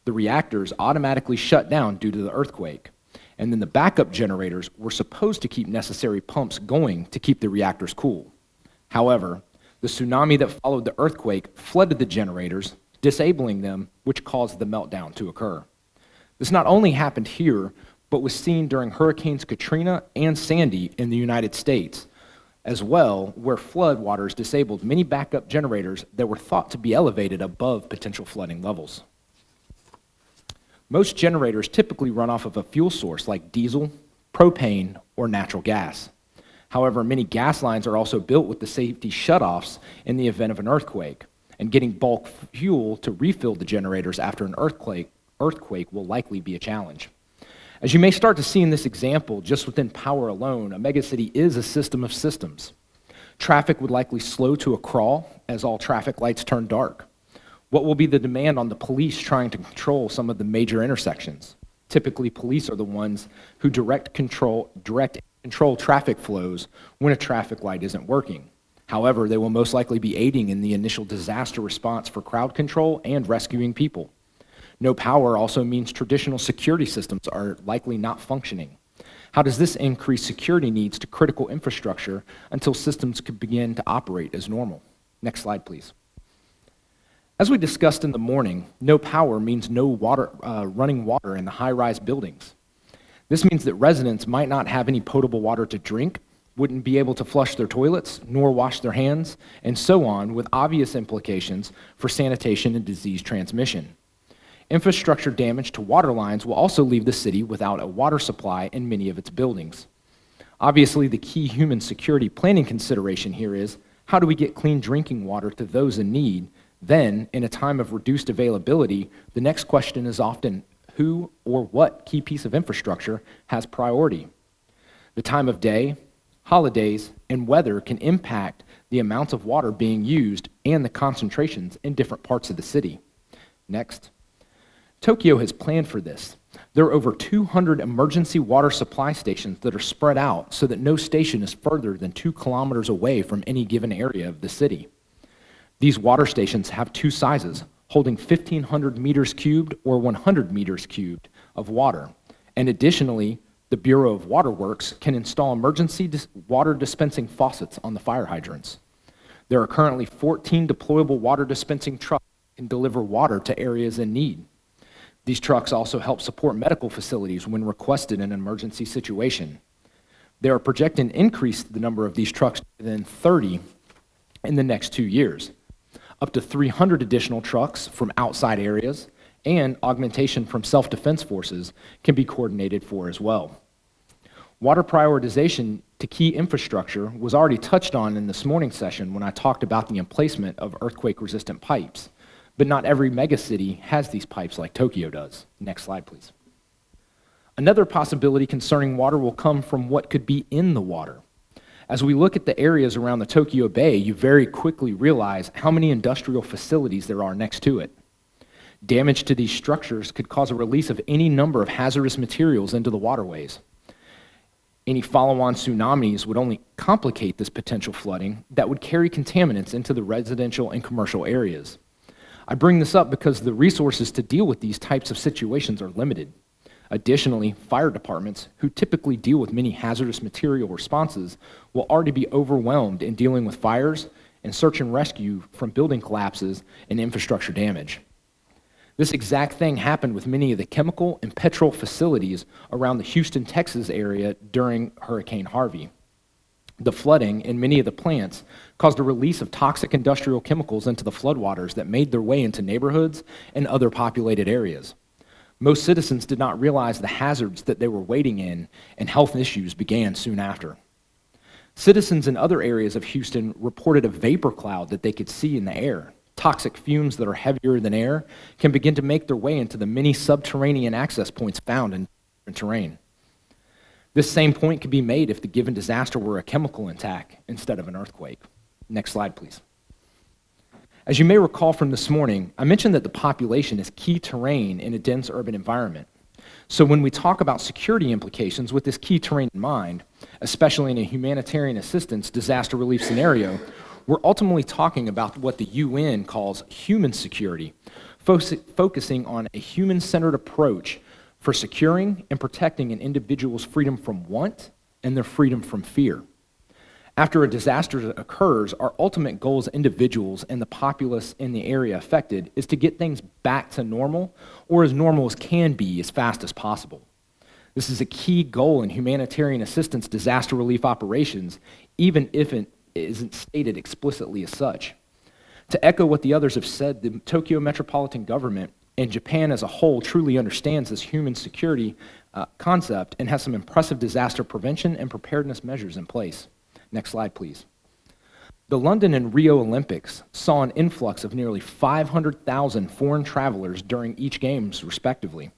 The reactors automatically shut down due to the earthquake, and then the backup generators were supposed to keep necessary pumps going to keep the reactors cool. However, the tsunami that followed the earthquake flooded the generators, disabling them, which caused the meltdown to occur. This not only happened here, but was seen during Hurricanes Katrina and Sandy in the United States, as well, where flood waters disabled many backup generators that were thought to be elevated above potential flooding levels. Most generators typically run off of a fuel source like diesel, propane, or natural gas. However, many gas lines are also built with the safety shutoffs in the event of an earthquake, and getting bulk fuel to refill the generators after an earthquake will likely be a challenge. As you may start to see in this example, just within power alone, a megacity is a system of systems. Traffic would likely slow to a crawl as all traffic lights turn dark. What will be the demand on the police trying to control some of the major intersections? Typically, police are the ones who direct control traffic flows when a traffic light isn't working. However, they will most likely be aiding in the initial disaster response for crowd control and rescuing people. No power also means traditional security systems are likely not functioning. How does this increase security needs to critical infrastructure until systems could begin to operate as normal? Next slide, please. As we discussed in the morning, no power means no running water in the high-rise buildings. This means that residents might not have any potable water to drink, wouldn't be able to flush their toilets, nor wash their hands, and so on, with obvious implications for sanitation and disease transmission. Infrastructure damage to water lines will also leave the city without a water supply in many of its buildings. Obviously, the key human security planning consideration here is, how do we get clean drinking water to those in need? Then, in a time of reduced availability, the next question is often, who or what key piece of infrastructure has priority? The time of day, holidays, and weather can impact the amounts of water being used and the concentrations in different parts of the city. Next. Tokyo has planned for this. There are over 200 emergency water supply stations that are spread out so that no station is further than 2 kilometers away from any given area of the city. These water stations have 2 sizes, holding 1,500 meters cubed or 100 meters cubed of water. And additionally, the Bureau of Water Works can install emergency water dispensing faucets on the fire hydrants. There are currently 14 deployable water dispensing trucks that can deliver water to areas in need. These trucks also help support medical facilities when requested in an emergency situation. They are projecting to increase the number of these trucks to within 30 in the next 2 years. Up to 300 additional trucks from outside areas and augmentation from self-defense forces can be coordinated for as well. Water prioritization to key infrastructure was already touched on in this morning's session when I talked about the emplacement of earthquake-resistant pipes, but not every megacity has these pipes like Tokyo does. Next slide, please. Another possibility concerning water will come from what could be in the water. As we look at the areas around the Tokyo Bay, you very quickly realize how many industrial facilities there are next to it. Damage to these structures could cause a release of any number of hazardous materials into the waterways. Any follow-on tsunamis would only complicate this potential flooding that would carry contaminants into the residential and commercial areas. I bring this up because the resources to deal with these types of situations are limited. Additionally, fire departments, who typically deal with many hazardous material responses, will already be overwhelmed in dealing with fires and search and rescue from building collapses and infrastructure damage. This exact thing happened with many of the chemical and petrol facilities around the Houston, Texas area during Hurricane Harvey. The flooding in many of the plants caused a release of toxic industrial chemicals into the floodwaters that made their way into neighborhoods and other populated areas. Most citizens did not realize the hazards that they were wading in, and health issues began soon after. Citizens in other areas of Houston reported a vapor cloud that they could see in the air. Toxic fumes that are heavier than air can begin to make their way into the many subterranean access points found in terrain. This same point could be made if the given disaster were a chemical attack instead of an earthquake. Next slide, please. As you may recall from this morning, I mentioned that the population is key terrain in a dense urban environment. So when we talk about security implications with this key terrain in mind, especially in a humanitarian assistance disaster relief scenario, we're ultimately talking about what the UN calls human security, focusing on a human-centered approach for securing and protecting an individual's freedom from want and their freedom from fear. After a disaster occurs, our ultimate goal as individuals and the populace in the area affected is to get things back to normal, or as normal as can be, as fast as possible. This is a key goal in humanitarian assistance disaster relief operations, even if it isn't stated explicitly as such. To echo what the others have said, the Tokyo metropolitan government and Japan as a whole truly understands this human security concept and has some impressive disaster prevention and preparedness measures in place. Next slide, please. The London and Rio Olympics saw an influx of nearly 500,000 foreign travelers during each games, respectively,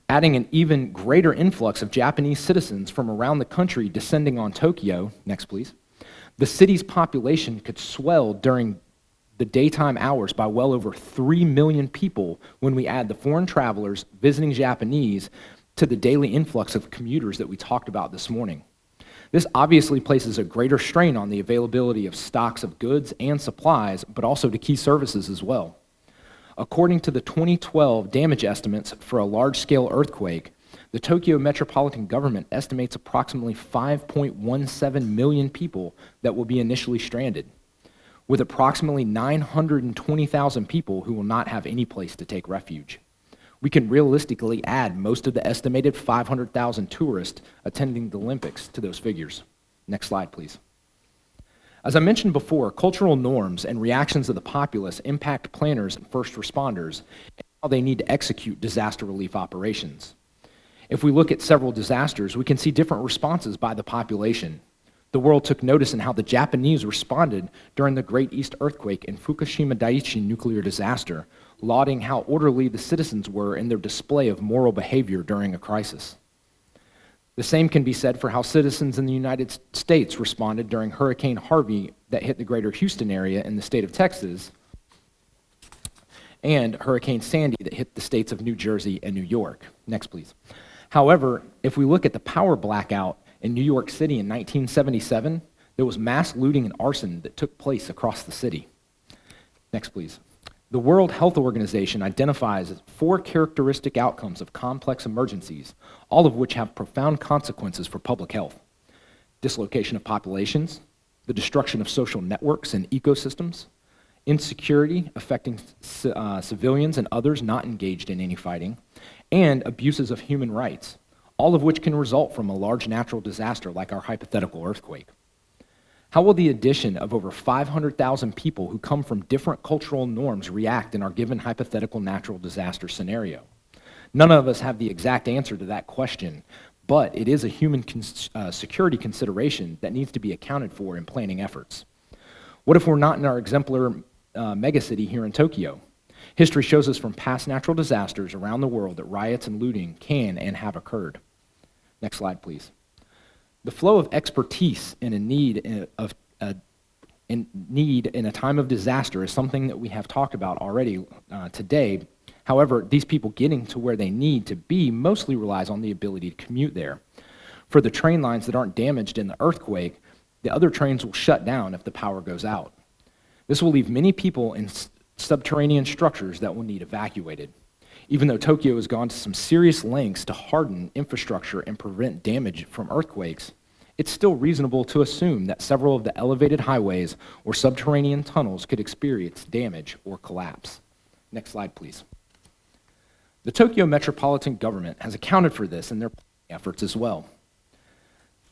adding an even greater influx of Japanese citizens from around the country descending on Tokyo. Next, please. The city's population could swell during the daytime hours by well over 3 million people when we add the foreign travelers visiting Japanese to the daily influx of commuters that we talked about this morning. This obviously places a greater strain on the availability of stocks of goods and supplies, but also to key services as well. According to the 2012 damage estimates for a large-scale earthquake, the Tokyo metropolitan government estimates approximately 5.17 million people that will be initially stranded, with approximately 920,000 people who will not have any place to take refuge. We can realistically add most of the estimated 500,000 tourists attending the Olympics to those figures. Next slide, please. As I mentioned before, cultural norms and reactions of the populace impact planners and first responders and how they need to execute disaster relief operations. If we look at several disasters, we can see different responses by the population. The world took notice in how the Japanese responded during the Great East Earthquake and Fukushima Daiichi nuclear disaster, lauding how orderly the citizens were in their display of moral behavior during a crisis. The same can be said for how citizens in the United States responded during Hurricane Harvey that hit the greater Houston area in the state of Texas, and Hurricane Sandy that hit the states of New Jersey and New York. Next, please. However, if we look at the power blackout in New York City in 1977, there was mass looting and arson that took place across the city. Next, please. The World Health Organization identifies 4 characteristic outcomes of complex emergencies, all of which have profound consequences for public health: dislocation of populations, the destruction of social networks and ecosystems, insecurity affecting civilians and others not engaged in any fighting, and abuses of human rights, all of which can result from a large natural disaster like our hypothetical earthquake. How will the addition of over 500,000 people who come from different cultural norms react in our given hypothetical natural disaster scenario? None of us have the exact answer to that question, but it is a human security consideration that needs to be accounted for in planning efforts. What if we're not in our exemplar megacity here in Tokyo? History shows us from past natural disasters around the world that riots and looting can and have occurred. Next slide, please. The flow of expertise in a need in a time of disaster is something that we have talked about already today. However, these people getting to where they need to be mostly relies on the ability to commute there. For the train lines that aren't damaged in the earthquake, the other trains will shut down if the power goes out. This will leave many people in subterranean structures that will need evacuated. Even though Tokyo has gone to some serious lengths to harden infrastructure and prevent damage from earthquakes, it's still reasonable to assume that several of the elevated highways or subterranean tunnels could experience damage or collapse. Next slide, please. The Tokyo Metropolitan Government has accounted for this in their efforts as well.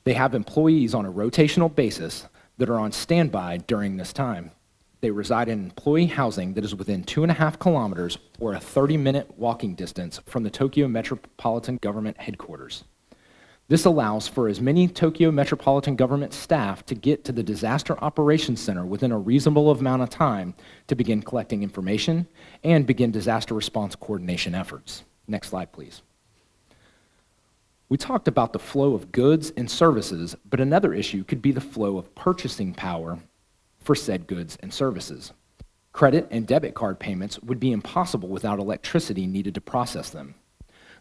They have employees on a rotational basis that are on standby during this time. They reside in employee housing that is within 2.5 kilometers or a 30-minute walking distance from the Tokyo Metropolitan Government headquarters. This allows for as many Tokyo Metropolitan Government staff to get to the Disaster Operations Center within a reasonable amount of time to begin collecting information and begin disaster response coordination efforts. Next slide, please. We talked about the flow of goods and services, but another issue could be the flow of purchasing power for said goods and services. Credit and debit card payments would be impossible without electricity needed to process them.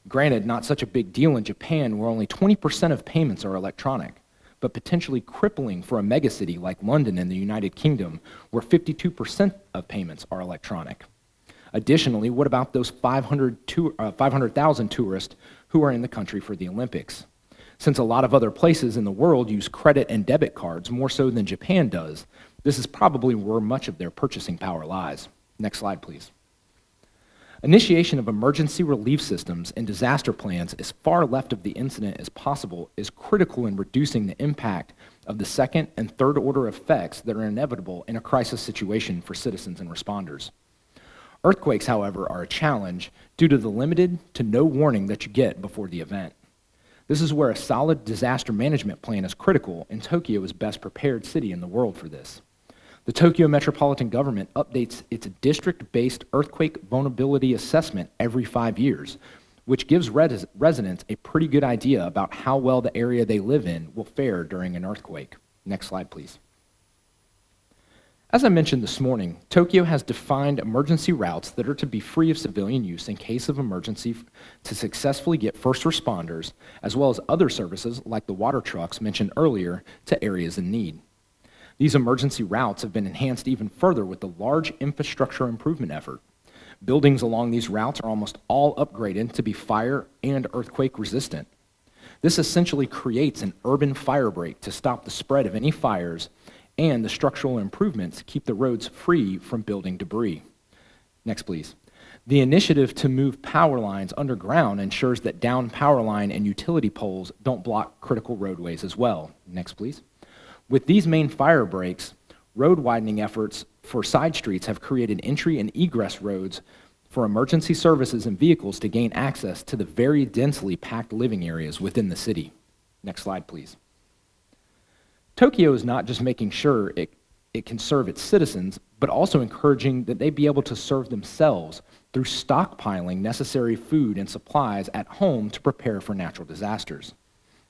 Granted, not such a big deal in Japan where only 20% of payments are electronic, but potentially crippling for a megacity like London in the United Kingdom where 52% of payments are electronic. Additionally, what about those 500,000 tourists who are in the country for the Olympics? Since a lot of other places in the world use credit and debit cards more so than Japan does, this is probably where much of their purchasing power lies. Next slide, please. Initiation of emergency relief systems and disaster plans as far left of the incident as possible is critical in reducing the impact of the second and third order effects that are inevitable in a crisis situation for citizens and responders. Earthquakes, however, are a challenge due to the limited to no warning that you get before the event. This is where a solid disaster management plan is critical, and Tokyo is best prepared city in the world for this. The Tokyo Metropolitan Government updates its district-based earthquake vulnerability assessment every 5 years, which gives residents a pretty good idea about how well the area they live in will fare during an earthquake. Next slide, please. As I mentioned this morning, Tokyo has defined emergency routes that are to be free of civilian use in case of emergency to successfully get first responders, as well as other services like the water trucks mentioned earlier, to areas in need. These emergency routes have been enhanced even further with the large infrastructure improvement effort. Buildings along these routes are almost all upgraded to be fire and earthquake resistant. This essentially creates an urban fire break to stop the spread of any fires, and the structural improvements keep the roads free from building debris. Next, please. The initiative to move power lines underground ensures that downed power line and utility poles don't block critical roadways as well. Next, please. With these main fire breaks, road widening efforts for side streets have created entry and egress roads for emergency services and vehicles to gain access to the very densely packed living areas within the city. Next slide, please. Tokyo is not just making sure it can serve its citizens, but also encouraging that they be able to serve themselves through stockpiling necessary food and supplies at home to prepare for natural disasters.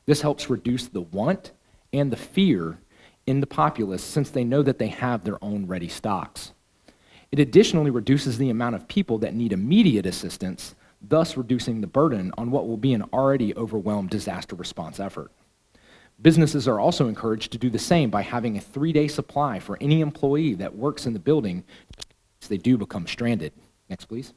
This helps reduce the want and the fear in the populace since they know that they have their own ready stocks. It additionally reduces the amount of people that need immediate assistance, thus reducing the burden on what will be an already overwhelmed disaster response effort. Businesses are also encouraged to do the same by having a 3-day supply for any employee that works in the building if they do become stranded. Next, please.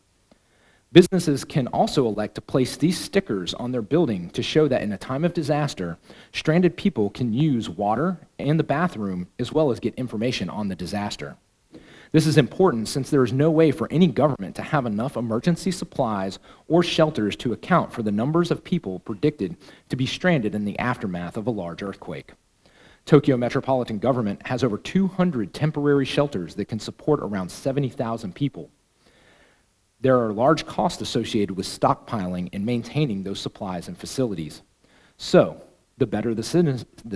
Businesses can also elect to place these stickers on their building to show that in a time of disaster, stranded people can use water and the bathroom as well as get information on the disaster. This is important since there is no way for any government to have enough emergency supplies or shelters to account for the numbers of people predicted to be stranded in the aftermath of a large earthquake. Tokyo Metropolitan Government has over 200 temporary shelters that can support around 70,000 people. There are large costs associated with stockpiling and maintaining those supplies and facilities. So, the better the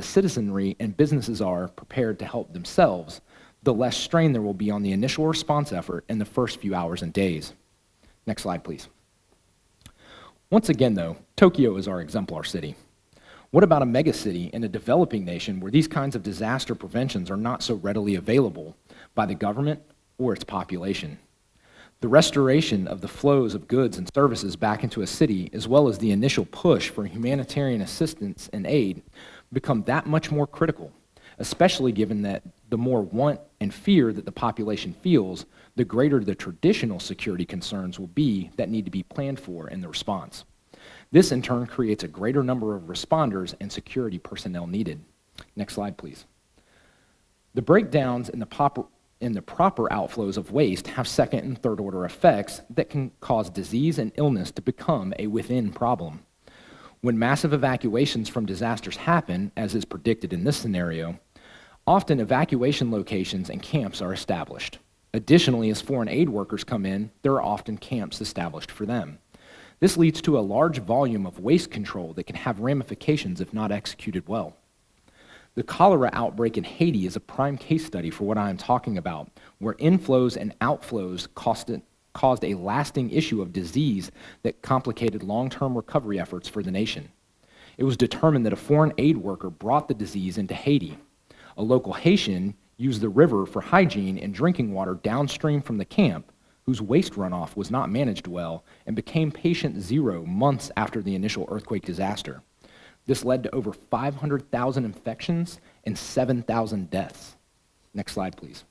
citizenry and businesses are prepared to help themselves, the less strain there will be on the initial response effort in the first few hours and days. Next slide, please. Once again, though, Tokyo is our exemplar city. What about a megacity in a developing nation where these kinds of disaster preventions are not so readily available by the government or its population? The restoration of the flows of goods and services back into a city, as well as the initial push for humanitarian assistance and aid, become that much more critical, especially given that the more want and fear that the population feels, the greater the traditional security concerns will be that need to be planned for in the response. This, in turn, creates a greater number of responders and security personnel needed. Next slide, please. The breakdowns in the proper outflows of waste have second and third order effects that can cause disease and illness to become a within problem. When massive evacuations from disasters happen, as is predicted in this scenario, often evacuation locations and camps are established. Additionally, as foreign aid workers come in, there are often camps established for them. This leads to a large volume of waste control that can have ramifications if not executed well. The cholera outbreak in Haiti is a prime case study for what I am talking about, where inflows and outflows caused a lasting issue of disease that complicated long-term recovery efforts for the nation. It was determined that a foreign aid worker brought the disease into Haiti. A local Haitian used the river for hygiene and drinking water downstream from the camp, whose waste runoff was not managed well and became patient zero months after the initial earthquake disaster. This led to over 500,000 infections and 7,000 deaths. Next slide, please.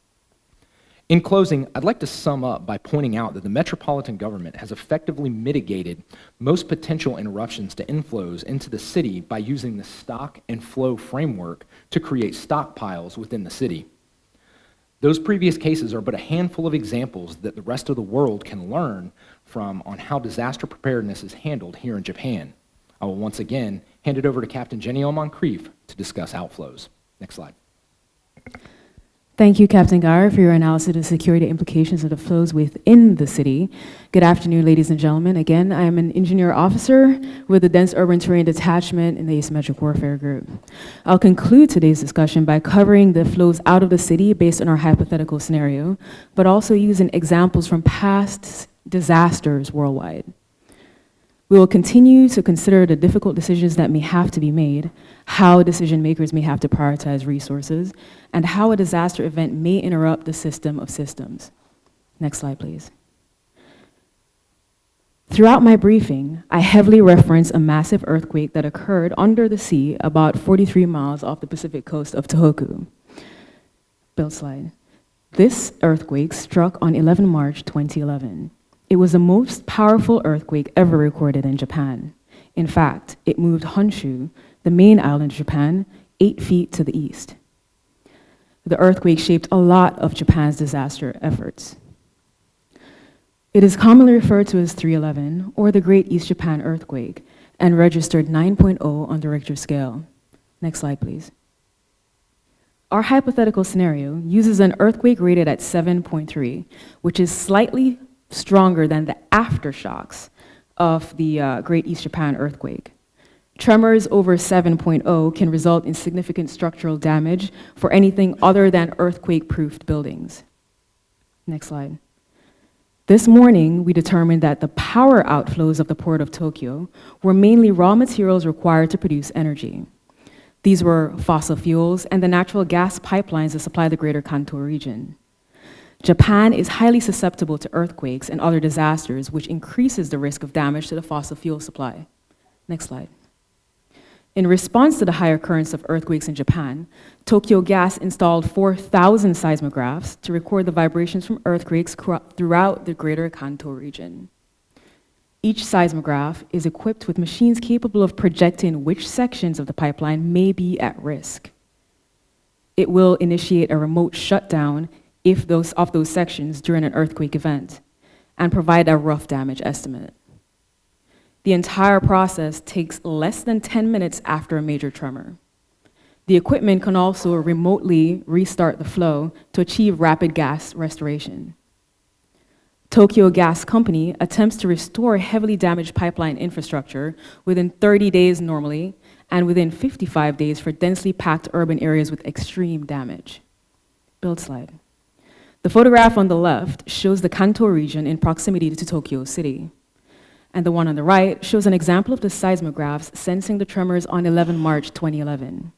In closing, I'd like to sum up by pointing out that the metropolitan government has effectively mitigated most potential interruptions to inflows into the city by using the stock and flow framework to create stockpiles within the city. Those previous cases are but a handful of examples that the rest of the world can learn from on how disaster preparedness is handled here in Japan. I will once again hand it over to Captain Jenny Moncrief to discuss outflows. Next slide. Thank you, Captain Geyer, for your analysis of the security implications of the flows within the city. Good afternoon, ladies and gentlemen. Again, I am an engineer officer with the Dense Urban Terrain Detachment in the Asymmetric Warfare Group. I'll conclude today's discussion by covering the flows out of the city based on our hypothetical scenario, but also using examples from past disasters worldwide. We will continue to consider the difficult decisions that may have to be made, how decision makers may have to prioritize resources, and how a disaster event may interrupt the system of systems. Next slide, please. Throughout my briefing, I heavily reference a massive earthquake that occurred under the sea about 43 miles off the Pacific coast of Tohoku. Build slide. This earthquake struck on 11 March 2011. It was the most powerful earthquake ever recorded in Japan. In fact, it moved Honshu, the main island of Japan, 8 feet to the east. The earthquake shaped a lot of Japan's disaster efforts. It is commonly referred to as 311, or the Great East Japan Earthquake, and registered 9.0 on the Richter scale. Next slide, please. Our hypothetical scenario uses an earthquake rated at 7.3, which is slightly stronger than the aftershocks of the Great East Japan earthquake. Tremors over 7.0 can result in significant structural damage for anything other than earthquake-proofed buildings. Next slide. This morning, we determined that the power outflows of the Port of Tokyo were mainly raw materials required to produce energy. These were fossil fuels and the natural gas pipelines that supply the greater Kanto region. Japan is highly susceptible to earthquakes and other disasters, which increases the risk of damage to the fossil fuel supply. Next slide. In response to the high occurrence of earthquakes in Japan, Tokyo Gas installed 4,000 seismographs to record the vibrations from earthquakes throughout the greater Kanto region. Each seismograph is equipped with machines capable of projecting which sections of the pipeline may be at risk. It will initiate a remote shutdown of those sections during an earthquake event and provide a rough damage estimate. The entire process takes less than 10 minutes after a major tremor. The equipment can also remotely restart the flow to achieve rapid gas restoration. Tokyo Gas Company attempts to restore heavily damaged pipeline infrastructure within 30 days normally, and within 55 days for densely packed urban areas with extreme damage. Build slide. The photograph on the left shows the Kanto region in proximity to Tokyo City. And the one on the right shows an example of the seismographs sensing the tremors on 11 March 2011.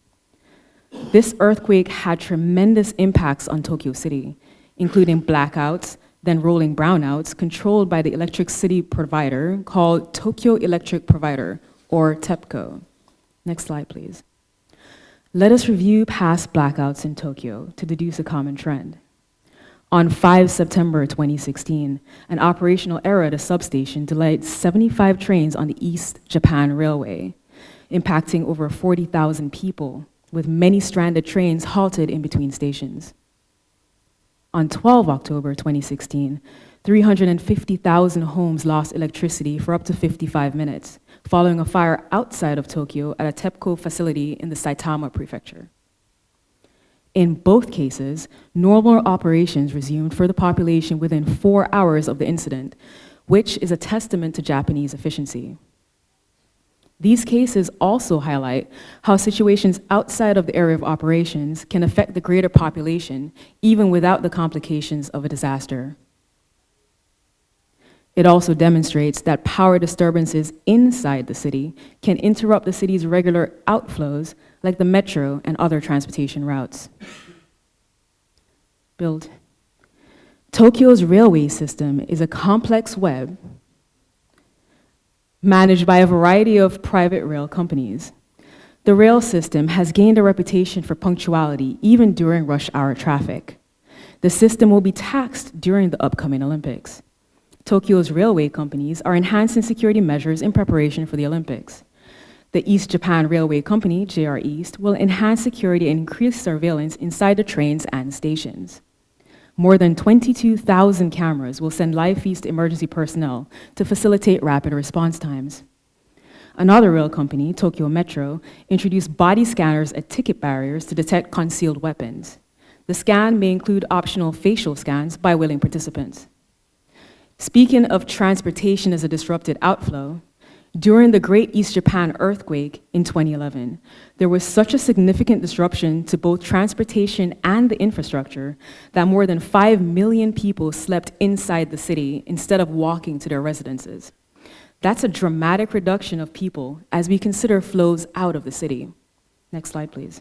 This earthquake had tremendous impacts on Tokyo City, including blackouts, then rolling brownouts controlled by the electricity provider called Tokyo Electric Provider, or TEPCO. Next slide, please. Let us review past blackouts in Tokyo to deduce a common trend. On 5 September 2016, an operational error at a substation delayed 75 trains on the East Japan Railway, impacting over 40,000 people, with many stranded trains halted in between stations. On 12 October 2016, 350,000 homes lost electricity for up to 55 minutes, following a fire outside of Tokyo at a TEPCO facility in the Saitama prefecture. In both cases, normal operations resumed for the population within 4 hours of the incident, which is a testament to Japanese efficiency. These cases also highlight how situations outside of the area of operations can affect the greater population, even without the complications of a disaster. It also demonstrates that power disturbances inside the city can interrupt the city's regular outflows, like the metro and other transportation routes. Build. Tokyo's railway system is a complex web managed by a variety of private rail companies. The rail system has gained a reputation for punctuality even during rush hour traffic. The system will be taxed during the upcoming Olympics. Tokyo's railway companies are enhancing security measures in preparation for the Olympics. The East Japan Railway Company, JR East, will enhance security and increase surveillance inside the trains and stations. More than 22,000 cameras will send live-feed emergency personnel to facilitate rapid response times. Another rail company, Tokyo Metro, introduced body scanners at ticket barriers to detect concealed weapons. The scan may include optional facial scans by willing participants. Speaking of transportation as a disrupted outflow, during the Great East Japan earthquake in 2011, there was such a significant disruption to both transportation and the infrastructure that more than 5 million people slept inside the city instead of walking to their residences. That's a dramatic reduction of people as we consider flows out of the city. Next slide, please.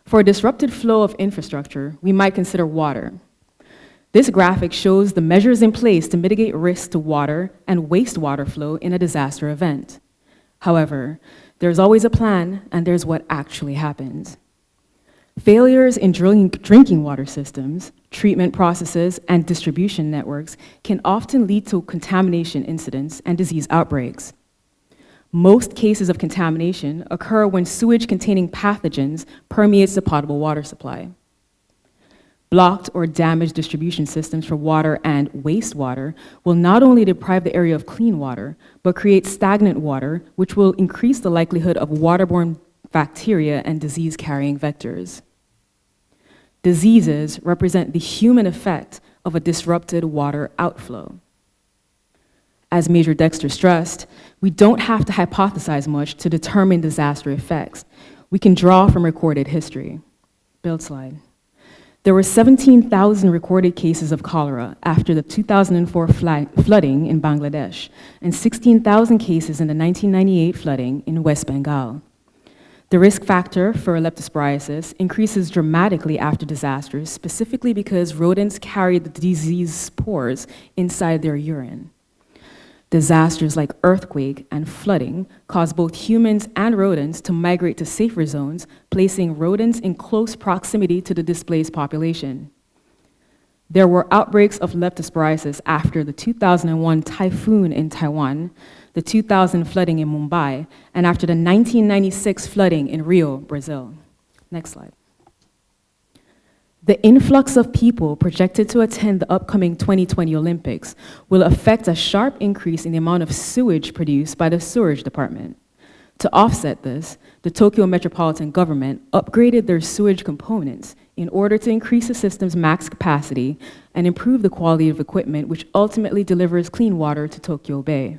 For a disrupted flow of infrastructure, we might consider water. This graphic shows the measures in place to mitigate risks to water and wastewater flow in a disaster event. However, there's always a plan, and there's what actually happens. Failures in drinking water systems, treatment processes, and distribution networks can often lead to contamination incidents and disease outbreaks. Most cases of contamination occur when sewage containing pathogens permeates the potable water supply. Blocked or damaged distribution systems for water and wastewater will not only deprive the area of clean water, but create stagnant water, which will increase the likelihood of waterborne bacteria and disease-carrying vectors. Diseases represent the human effect of a disrupted water outflow. As Major Dexter stressed, we don't have to hypothesize much to determine disaster effects. We can draw from recorded history. Build slide. There were 17,000 recorded cases of cholera after the 2004 flooding in Bangladesh, and 16,000 cases in the 1998 flooding in West Bengal. The risk factor for leptospirosis increases dramatically after disasters, specifically because rodents carry the disease spores inside their urine. Disasters like earthquake and flooding cause both humans and rodents to migrate to safer zones, placing rodents in close proximity to the displaced population. There were outbreaks of leptospirosis after the 2001 typhoon in Taiwan, the 2000 flooding in Mumbai, and after the 1996 flooding in Rio, Brazil. Next slide. The influx of people projected to attend the upcoming 2020 Olympics will affect a sharp increase in the amount of sewage produced by the sewerage department. To offset this, the Tokyo Metropolitan Government upgraded their sewage components in order to increase the system's max capacity and improve the quality of equipment, which ultimately delivers clean water to Tokyo Bay.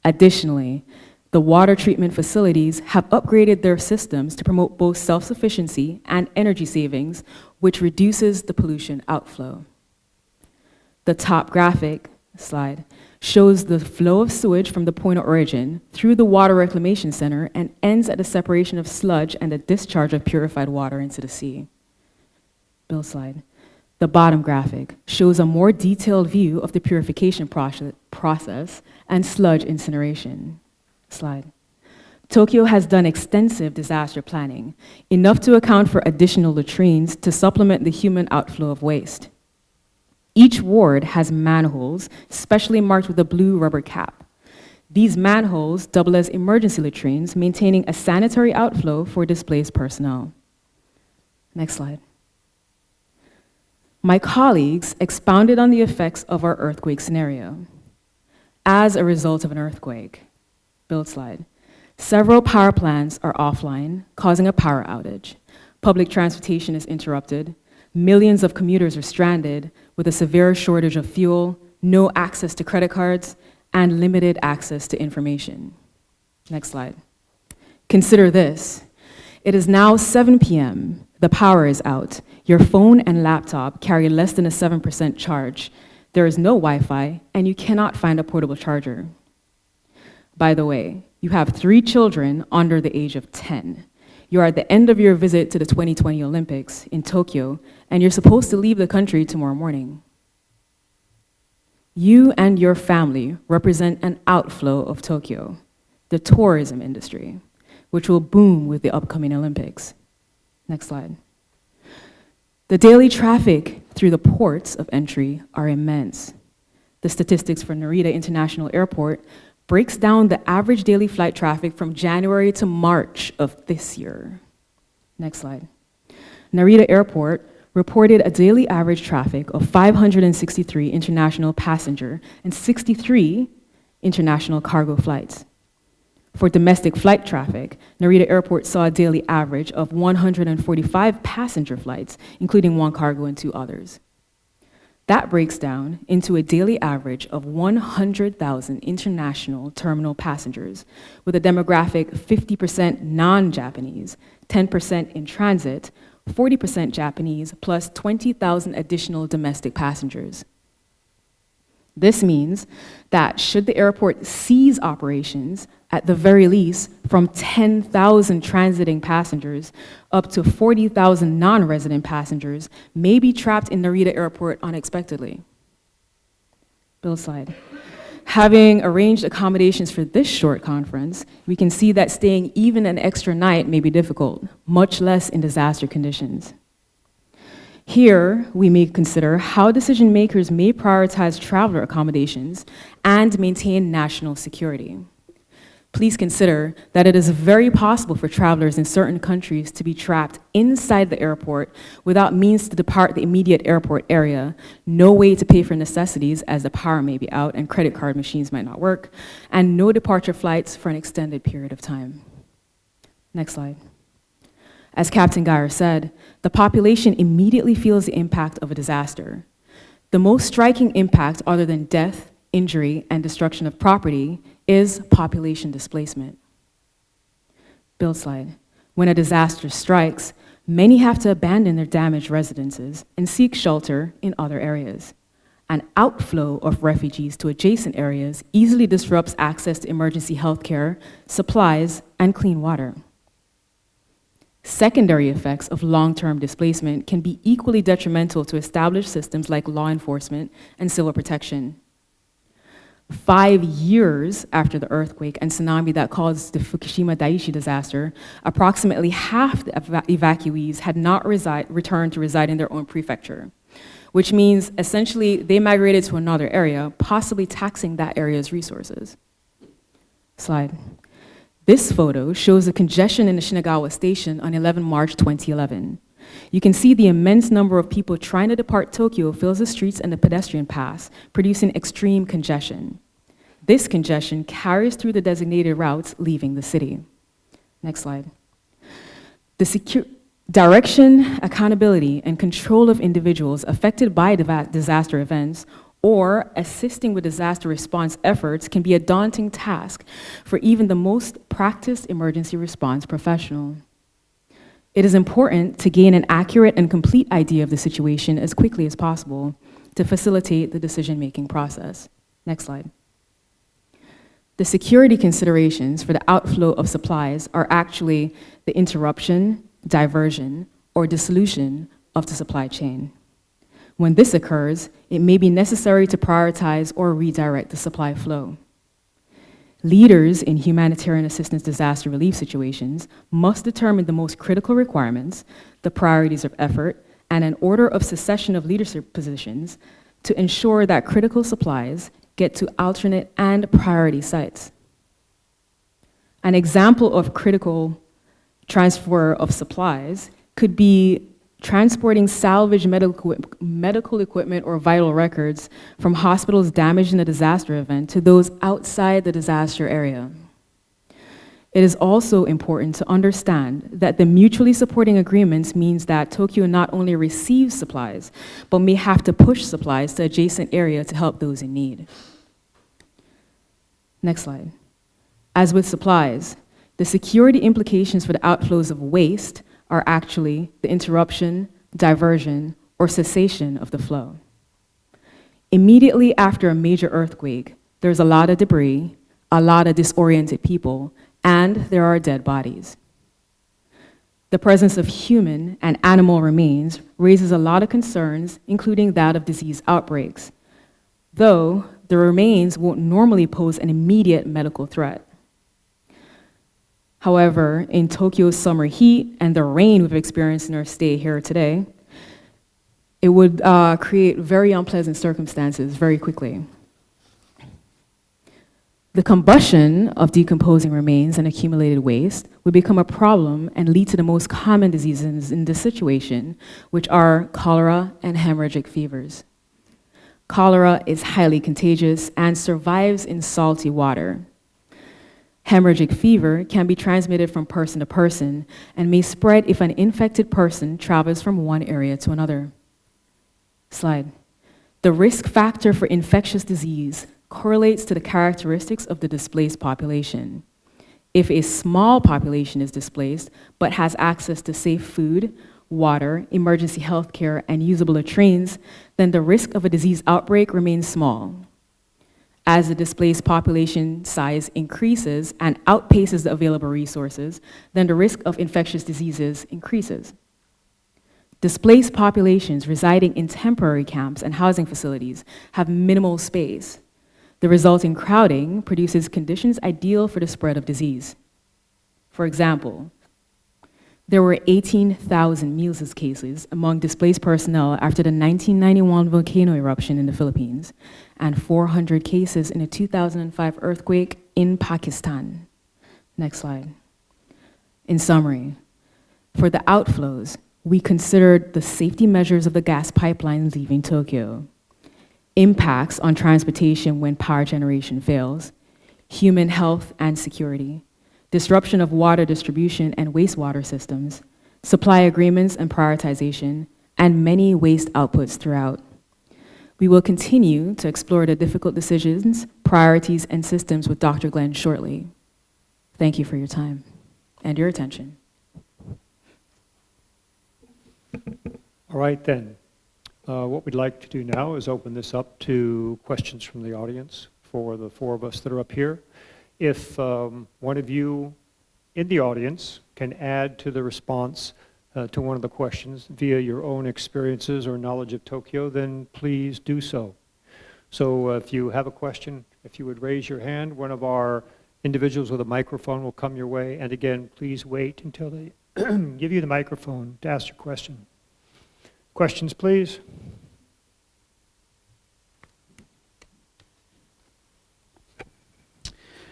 Additionally, the water treatment facilities have upgraded their systems to promote both self-sufficiency and energy savings, which reduces the pollution outflow. The top graphic slide shows the flow of sewage from the point of origin through the water reclamation center and ends at the separation of sludge and the discharge of purified water into the sea. Bill slide. The bottom graphic shows a more detailed view of the purification process and sludge incineration. Slide. Tokyo has done extensive disaster planning, enough to account for additional latrines to supplement the human outflow of waste. Each ward has manholes, specially marked with a blue rubber cap. These manholes double as emergency latrines, maintaining a sanitary outflow for displaced personnel. Next slide. My colleagues expounded on the effects of our earthquake scenario. As a result of an earthquake, build slide, several power plants are offline, causing a power outage. Public transportation is interrupted. Millions of commuters are stranded with a severe shortage of fuel, no access to credit cards, and limited access to information. Next slide. Consider this. It is now 7 p.m. The power is out. Your phone and laptop carry less than a 7% charge. There is no Wi-Fi, and you cannot find a portable charger. By the way, you have 3 children under the age of 10. You are at the end of your visit to the 2020 Olympics in Tokyo, and you're supposed to leave the country tomorrow morning. You and your family represent an outflow of Tokyo, the tourism industry, which will boom with the upcoming Olympics. Next slide. The daily traffic through the ports of entry are immense. The statistics for Narita International Airport breaks down the average daily flight traffic from January to March of this year. Next slide. Narita Airport reported a daily average traffic of 563 international passenger and 63 international cargo flights. For domestic flight traffic, Narita Airport saw a daily average of 145 passenger flights, including 1 cargo and 2 others. That breaks down into a daily average of 100,000 international terminal passengers, with a demographic 50% non-Japanese, 10% in transit, 40% Japanese, plus 20,000 additional domestic passengers. This means that should the airport cease operations, at the very least, from 10,000 transiting passengers up to 40,000 non-resident passengers may be trapped in Narita Airport unexpectedly. Build slide. Having arranged accommodations for this short conference, we can see that staying even an extra night may be difficult, much less in disaster conditions. Here, we may consider how decision makers may prioritize traveler accommodations and maintain national security. Please consider that it is very possible for travelers in certain countries to be trapped inside the airport without means to depart the immediate airport area, no way to pay for necessities as the power may be out and credit card machines might not work, and no departure flights for an extended period of time. Next slide. As Captain Geyer said, the population immediately feels the impact of a disaster. The most striking impact, other than death, injury, and destruction of property, is population displacement. Build slide. When a disaster strikes, many have to abandon their damaged residences and seek shelter in other areas. An outflow of refugees to adjacent areas easily disrupts access to emergency health care, supplies, and clean water. Secondary effects of long-term displacement can be equally detrimental to established systems like law enforcement and civil protection. 5 years after the earthquake and tsunami that caused the Fukushima Daiichi disaster, approximately half the evacuees had not returned to reside in their own prefecture, which means essentially they migrated to another area, possibly taxing that area's resources. Slide. This photo shows the congestion in the Shinagawa station on 11 March 2011. You can see the immense number of people trying to depart Tokyo fills the streets and the pedestrian paths, producing extreme congestion. This congestion carries through the designated routes leaving the city. Next slide. The direction, accountability, and control of individuals affected by disaster events or assisting with disaster response efforts can be a daunting task for even the most practiced emergency response professional. It is important to gain an accurate and complete idea of the situation as quickly as possible to facilitate the decision-making process. Next slide. The security considerations for the outflow of supplies are actually the interruption, diversion, or dissolution of the supply chain. When this occurs, it may be necessary to prioritize or redirect the supply flow. Leaders in humanitarian assistance disaster relief situations must determine the most critical requirements, the priorities of effort, and an order of succession of leadership positions to ensure that critical supplies get to alternate and priority sites. An example of critical transfer of supplies could be transporting salvaged medical equipment or vital records from hospitals damaged in a disaster event to those outside the disaster area. It is also important to understand that the mutually supporting agreements means that Tokyo not only receives supplies, but may have to push supplies to adjacent area to help those in need. Next slide. As with supplies, the security implications for the outflows of waste are actually the interruption, diversion, or cessation of the flow. Immediately after a major earthquake, there's a lot of debris, a lot of disoriented people, and there are dead bodies. The presence of human and animal remains raises a lot of concerns, including that of disease outbreaks, though the remains won't normally pose an immediate medical threat. However, in Tokyo's summer heat and the rain we've experienced in our stay here today, it would create very unpleasant circumstances very quickly. The combustion of decomposing remains and accumulated waste would become a problem and lead to the most common diseases in this situation, which are cholera and hemorrhagic fevers. Cholera is highly contagious and survives in salty water. Hemorrhagic fever can be transmitted from person to person and may spread if an infected person travels from one area to another. Slide. The risk factor for infectious disease correlates to the characteristics of the displaced population. If a small population is displaced but has access to safe food, water, emergency health care, and usable latrines, then the risk of a disease outbreak remains small. As the displaced population size increases and outpaces the available resources, then the risk of infectious diseases increases. Displaced populations residing in temporary camps and housing facilities have minimal space. The resulting crowding produces conditions ideal for the spread of disease. For example, there were 18,000 measles cases among displaced personnel after the 1991 volcano eruption in the Philippines, and 400 cases in a 2005 earthquake in Pakistan. Next slide. In summary, for the outflows, we considered the safety measures of the gas pipeline leaving Tokyo, impacts on transportation when power generation fails, human health and security, disruption of water distribution and wastewater systems, supply agreements and prioritization, and many waste outputs throughout. We will continue to explore the difficult decisions, priorities, and systems with Dr. Glenn shortly. Thank you for your time and your attention. All right, then. What we'd like to do now is open this up to questions from the audience for the four of us that are up here. If one of you in the audience can add to the response to one of the questions via your own experiences or knowledge of Tokyo, then please do so. So if you have a question, if you would raise your hand, one of our individuals with a microphone will come your way. And again, please wait until they give you the microphone to ask your question. Questions, please.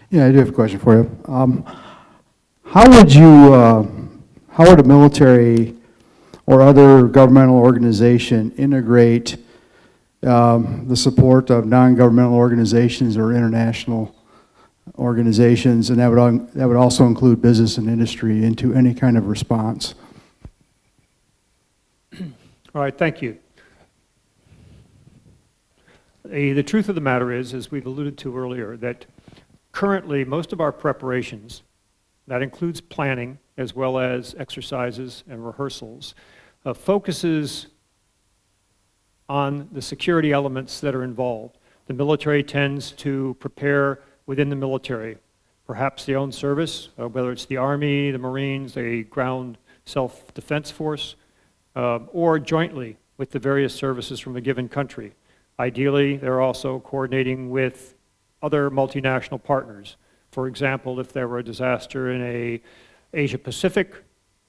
Yeah, I do have a question for you. How would the military or other governmental organization integrate the support of non-governmental organizations or international organizations, and that would also include business and industry into any kind of response. All right, thank you. The truth of the matter is, as we've alluded to earlier, that currently most of our preparations, that includes planning as well as exercises and rehearsals, focuses on the security elements that are involved. The military tends to prepare within the military, perhaps their own service, whether it's the Army, the Marines, a ground self-defense force, or jointly with the various services from a given country. Ideally, they're also coordinating with other multinational partners. For example, if there were a disaster in a Asia-Pacific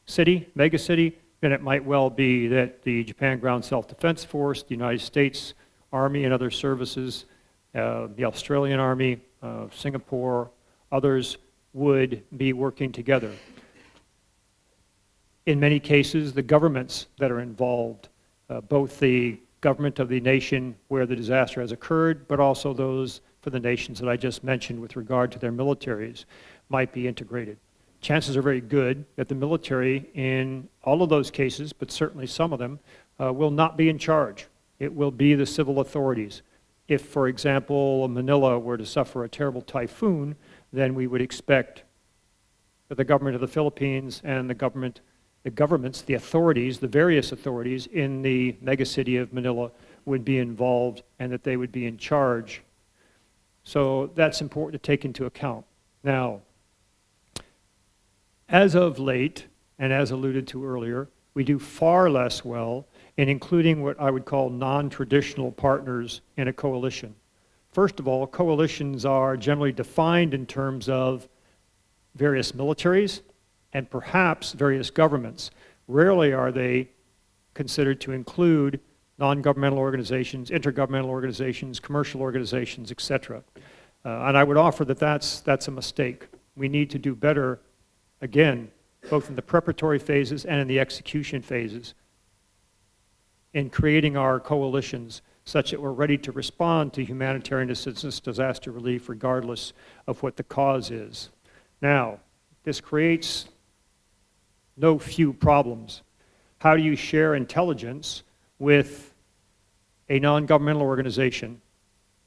city, megacity, then it might well be that the Japan Ground Self-Defense Force, the United States Army and other services, the Australian Army, Singapore, others would be working together. In many cases, the governments that are involved, both the government of the nation where the disaster has occurred, but also those for the nations that I just mentioned with regard to their militaries, might be integrated. Chances are very good that the military in all of those cases, but certainly some of them, will not be in charge. It will be the civil authorities. If, for example, Manila were to suffer a terrible typhoon, then we would expect that the government of the Philippines and the governments, the authorities, the various authorities in the megacity of Manila would be involved and that they would be in charge. So that's important to take into account. Now, as of late, and as alluded to earlier, we do far less well in including what I would call non-traditional partners in a coalition. First of all, coalitions are generally defined in terms of various militaries and perhaps various governments. Rarely are they considered to include non-governmental organizations, intergovernmental organizations, commercial organizations, etc. And I would offer that that's a mistake. We need to do better, again, both in the preparatory phases and in the execution phases, in creating our coalitions such that we're ready to respond to humanitarian assistance, disaster relief, regardless of what the cause is. Now, this creates no few problems. How do you share intelligence with a non-governmental organization?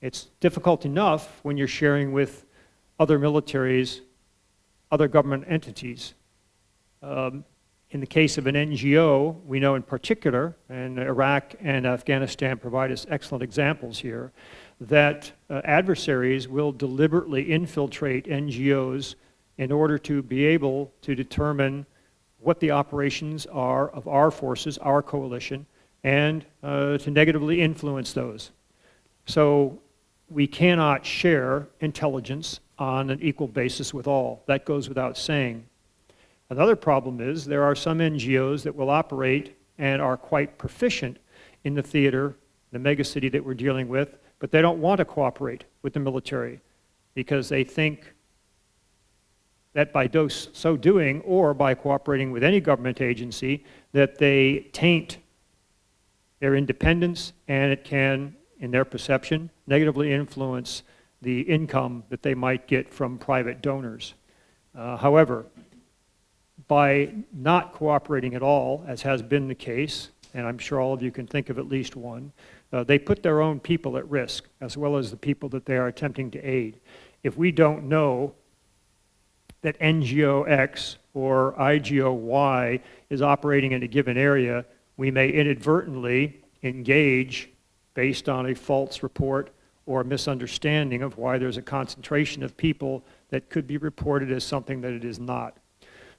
It's difficult enough when you're sharing with other militaries, other government entities. In the case of an NGO, we know in particular, and Iraq and Afghanistan provide us excellent examples here, that adversaries will deliberately infiltrate NGOs in order to be able to determine what the operations are of our forces, our coalition, and to negatively influence those. So we cannot share intelligence on an equal basis with all. That goes without saying. Another problem is there are some NGOs that will operate and are quite proficient in the theater, the megacity that we're dealing with, but they don't want to cooperate with the military because they think that by so doing, or by cooperating with any government agency, that they taint their independence, and it can, in their perception, negatively influence the income that they might get from private donors. However, by not cooperating at all, as has been the case, and I'm sure all of you can think of at least one, they put their own people at risk, as well as the people that they are attempting to aid. If we don't know that NGO X or IGO Y is operating in a given area, we may inadvertently engage based on a false report or a misunderstanding of why there's a concentration of people that could be reported as something that it is not.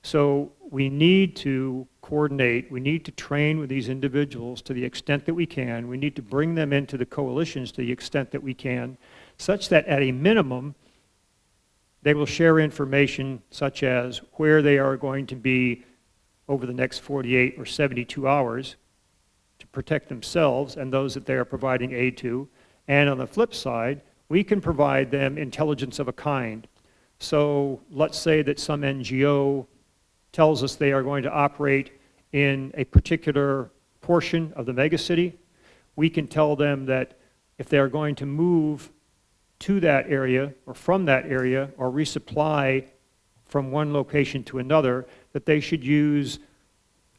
So we need to coordinate, we need to train with these individuals to the extent that we can, we need to bring them into the coalitions to the extent that we can, such that at a minimum, they will share information such as where they are going to be over the next 48 or 72 hours to protect themselves and those that they are providing aid to. And on the flip side, we can provide them intelligence of a kind. So let's say that some NGO tells us they are going to operate in a particular portion of the megacity, we can tell them that if they're going to move to that area or from that area or resupply from one location to another, that they should use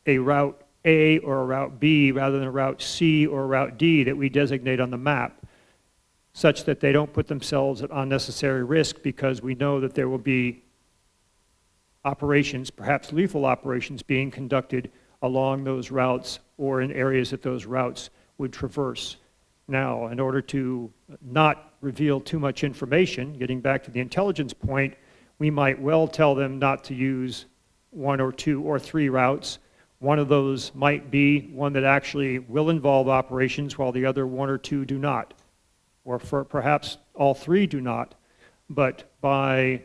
a route A or a route B rather than a route C or a route D that we designate on the map, such that they don't put themselves at unnecessary risk, because we know that there will be operations, perhaps lethal operations, being conducted along those routes or in areas that those routes would traverse. Now, in order to not reveal too much information, getting back to the intelligence point, we might well tell them not to use 1 or 2 or 3 routes. One of those might be one that actually will involve operations, while the other 1 or 2 do not, or perhaps all 3 do not. But by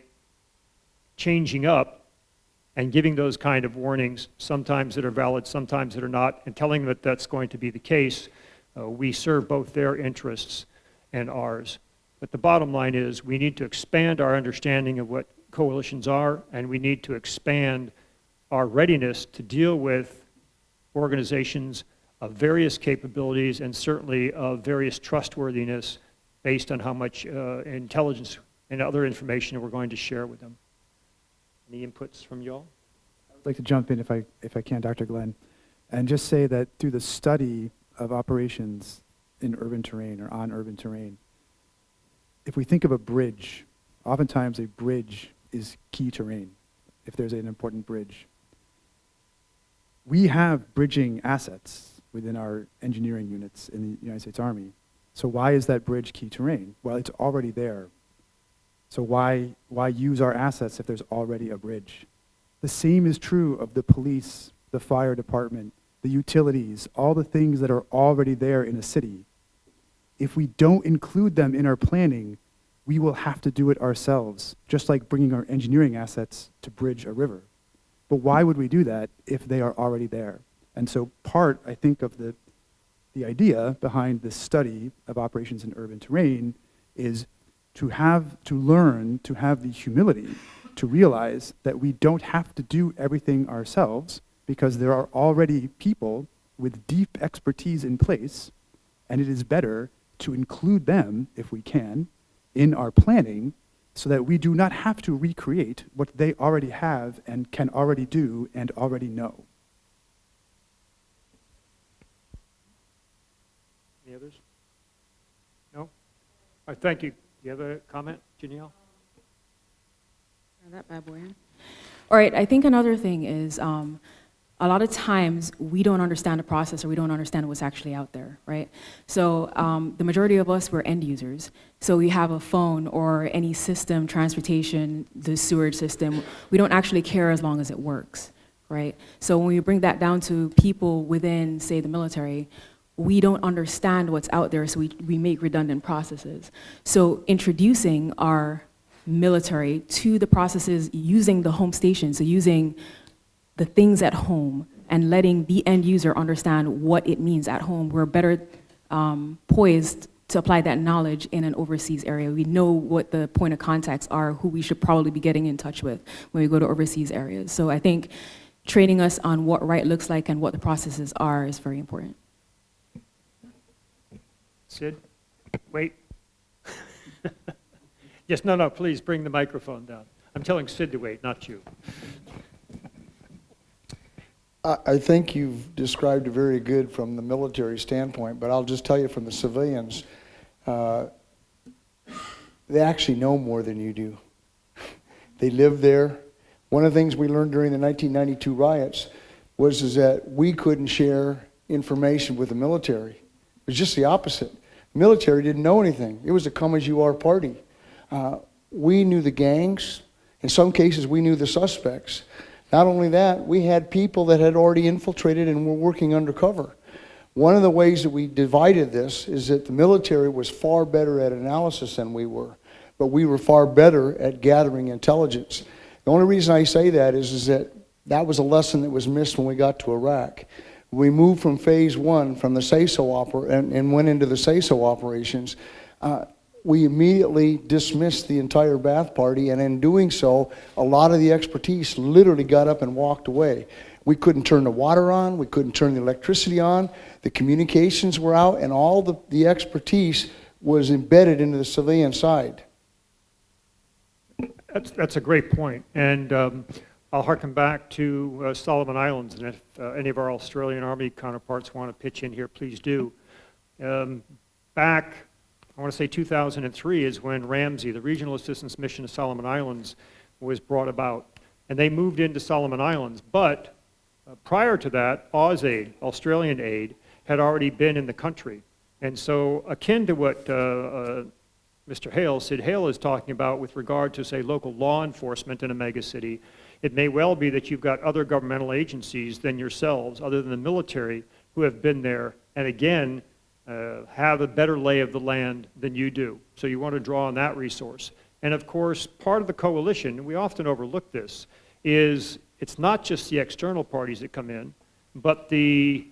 changing up and giving those kind of warnings, sometimes that are valid, sometimes that are not, and telling them that that's going to be the case, we serve both their interests and ours. But the bottom line is we need to expand our understanding of what coalitions are, and we need to expand our readiness to deal with organizations of various capabilities and certainly of various trustworthiness based on how much intelligence and other information we're going to share with them. Any inputs from you all? I'd like to jump in if I can, Dr. Glenn, and just say that through the study of operations in urban terrain or on urban terrain, if we think of a bridge, oftentimes a bridge is key terrain, if there's an important bridge. We have bridging assets within our engineering units in the United States Army. So why is that bridge key terrain? Well, it's already there. So why use our assets if there's already a bridge? The same is true of the police, the fire department, the utilities, all the things that are already there in a city. If we don't include them in our planning, we will have to do it ourselves, just like bringing our engineering assets to bridge a river. But why would we do that if they are already there? And so part, I think, of the idea behind this study of operations in urban terrain is to learn to have the humility to realize that we don't have to do everything ourselves, because there are already people with deep expertise in place, and it is better to include them, if we can, in our planning, so that we do not have to recreate what they already have and can already do and already know. Any others? No? All right, thank you. Do you have a comment, Janelle? Turn that bad boy in. All right, I think another thing is a lot of times we don't understand the process, or we don't understand what's actually out there, right? So the majority of us, we're end users. So we have a phone or any system, transportation, the sewerage system. We don't actually care as long as it works, right? So when we bring that down to people within, say, the military, we don't understand what's out there, so we make redundant processes. So introducing our military to the processes using the home station, so using the things at home and letting the end user understand what it means at home, we're better poised to apply that knowledge in an overseas area. We know what the point of contacts are, who we should probably be getting in touch with when we go to overseas areas. So I think training us on what right looks like and what the processes are is very important. Sid? Wait. Yes, no, please bring the microphone down. I'm telling Sid to wait, not you. I think you've described it very good from the military standpoint, but I'll just tell you from the civilians, they actually know more than you do. They live there. One of the things we learned during the 1992 riots was that we couldn't share information with the military. It was just the opposite. The military didn't know anything. It was a come-as-you-are party. We knew the gangs. In some cases, we knew the suspects. Not only that, we had people that had already infiltrated and were working undercover. One of the ways that we divided this is that the military was far better at analysis than we were, but we were far better at gathering intelligence. The only reason I say that is that that was a lesson that was missed when we got to Iraq. We moved from phase one, from the SASO and went into the SASO operations. We immediately dismissed the entire Ba'ath Party, and in doing so, a lot of the expertise literally got up and walked away. We couldn't turn the water on, we couldn't turn the electricity on, the communications were out, and all the expertise was embedded into the civilian side. That's a great point. And I'll harken back to Solomon Islands, and if any of our Australian Army counterparts want to pitch in here, please do. Back, I want to say 2003 is when Ramsey, the Regional Assistance Mission to Solomon Islands, was brought about. And they moved into Solomon Islands, but prior to that, AusAid, Australian aid, had already been in the country. And so akin to what Mr. Hale, Sid Hale, is talking about with regard to, say, local law enforcement in a megacity, it may well be that you've got other governmental agencies than yourselves, other than the military, who have been there and again have a better lay of the land than you do. So you want to draw on that resource. And of course, part of the coalition, and we often overlook this, is it's not just the external parties that come in, but the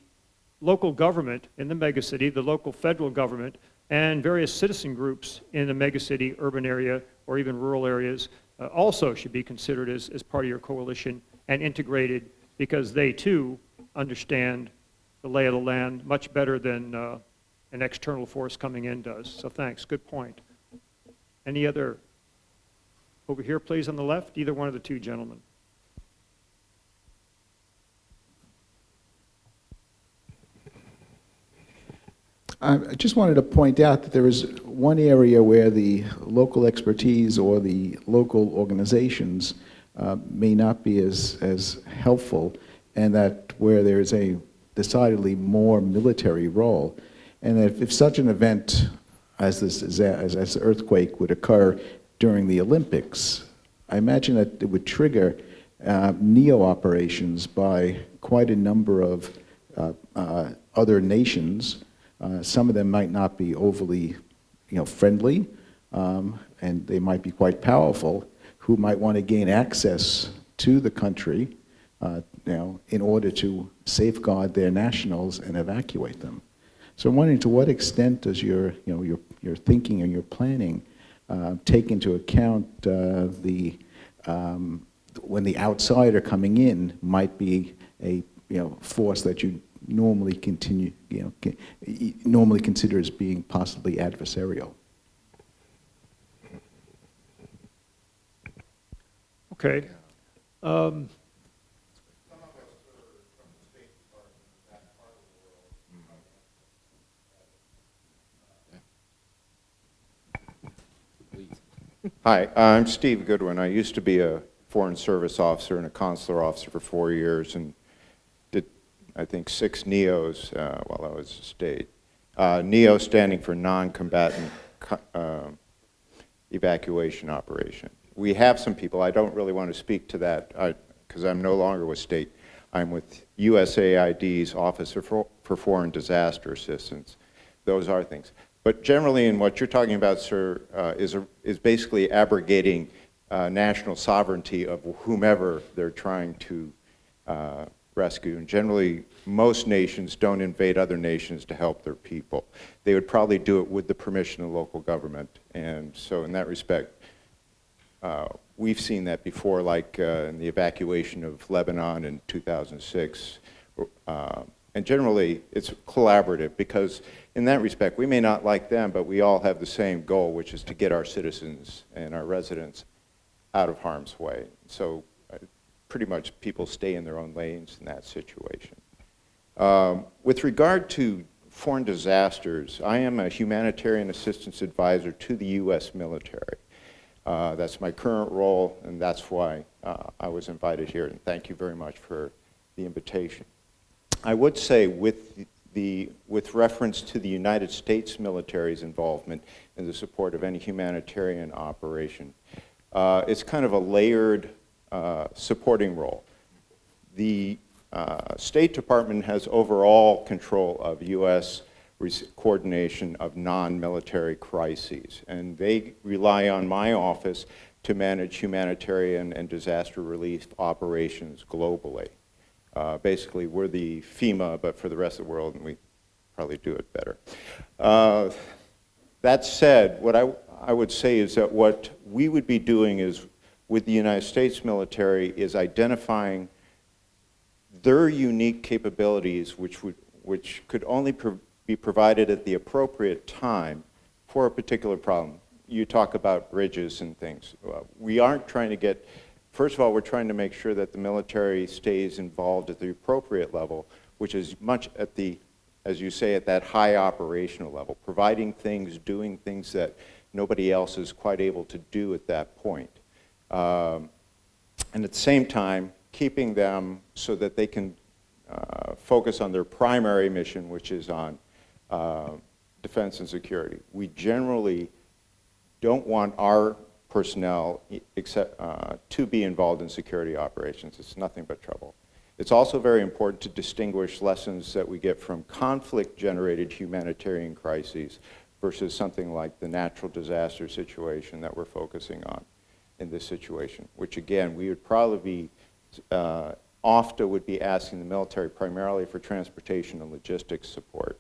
local government in the megacity, the local federal government, and various citizen groups in the megacity, urban area, or even rural areas also should be considered as part of your coalition and integrated, because they too understand the lay of the land much better than an external force coming in does. So thanks, good point. Any other? Over here, please, on the left, either one of the two gentlemen. I just wanted to point out that there is one area where the local expertise or the local organizations may not be as helpful, and that where there is a decidedly more military role. And that if such an event as this earthquake would occur during the Olympics, I imagine that it would trigger NEO operations by quite a number of other nations. Some of them might not be overly, friendly, and they might be quite powerful, who might want to gain access to the country, in order to safeguard their nationals and evacuate them. So I'm wondering, to what extent does your thinking and your planning take into account when the outsider coming in might be a force that you normally consider as being possibly adversarial? Okay. Hi, I'm Steve Goodwin. I used to be a Foreign Service officer and a consular officer for 4 years, and did, I think, 6 NEOs while I was state. NEO standing for non-combatant evacuation operation. We have some people. I don't really want to speak to that because I'm no longer with state. I'm with USAID's Office for Foreign Disaster Assistance. Those are things. But generally, in what you're talking about, sir, is basically abrogating national sovereignty of whomever they're trying to rescue. And generally, most nations don't invade other nations to help their people. They would probably do it with the permission of local government. And so in that respect, we've seen that before, like in the evacuation of Lebanon in 2006. And generally, it's collaborative, because in that respect, we may not like them, but we all have the same goal, which is to get our citizens and our residents out of harm's way. So pretty much people stay in their own lanes in that situation. With regard to foreign disasters, I am a humanitarian assistance advisor to the U.S. military. That's my current role, and that's why I was invited here, and thank you very much for the invitation. I would say with reference to the United States military's involvement in the support of any humanitarian operation, it's kind of a layered supporting role. The State Department has overall control of U.S. coordination of non-military crises, and they rely on my office to manage humanitarian and disaster relief operations globally. Basically, we're the FEMA, but for the rest of the world, and we probably do it better. That said, what I would say is that what we would be doing is, with the United States military, is identifying their unique capabilities, which could only be provided at the appropriate time for a particular problem. You talk about bridges and things. We aren't trying to get, first of all, we're trying to make sure that the military stays involved at the appropriate level, which is much at the, as you say, at that high operational level, providing things, doing things that nobody else is quite able to do at that point. And at the same time, keeping them so that they can focus on their primary mission, which is on defense and security. We generally don't want our personnel to be involved in security operations. It's nothing but trouble. It's also very important to distinguish lessons that we get from conflict-generated humanitarian crises versus something like the natural disaster situation that we're focusing on in this situation, which again, we would probably be, OFTA would be asking the military primarily for transportation and logistics support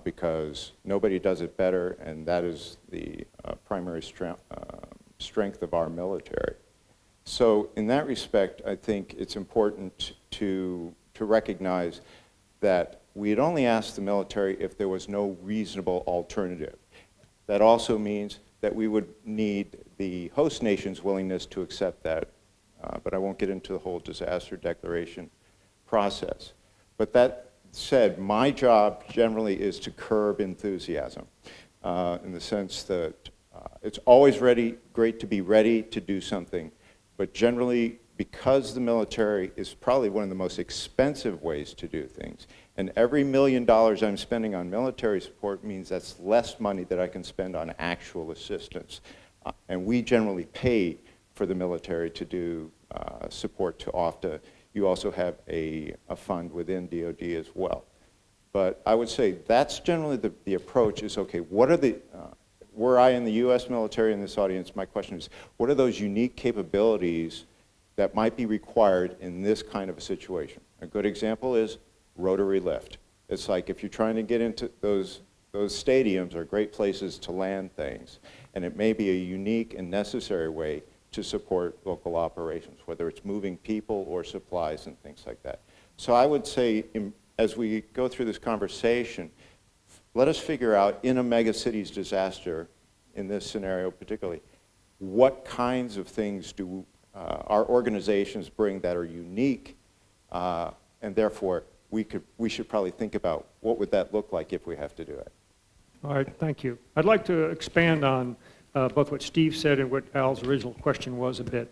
because nobody does it better, and that is the primary strength of our military. So in that respect, I think it's important to recognize that we'd only ask the military if there was no reasonable alternative. That also means that we would need the host nation's willingness to accept that, but I won't get into the whole disaster declaration process. But that said, my job generally is to curb enthusiasm in the sense that it's always great to be ready to do something, but generally, because the military is probably one of the most expensive ways to do things, and every $1 million I'm spending on military support means that's less money that I can spend on actual assistance. And we generally pay for the military to do support to OFTA. You also have a fund within DoD as well. But I would say that's generally the approach is, okay, what are the, were I in the US military in this audience, my question is, what are those unique capabilities that might be required in this kind of a situation? A good example is rotary lift. It's like if you're trying to get into those stadiums are great places to land things, and it may be a unique and necessary way to support local operations, whether it's moving people or supplies and things like that. So I would say, as we go through this conversation, let us figure out in a megacities disaster, in this scenario particularly, what kinds of things do our organizations bring that are unique, and therefore we should probably think about what would that look like if we have to do it. All right, thank you. I'd like to expand on both what Steve said and what Al's original question was a bit.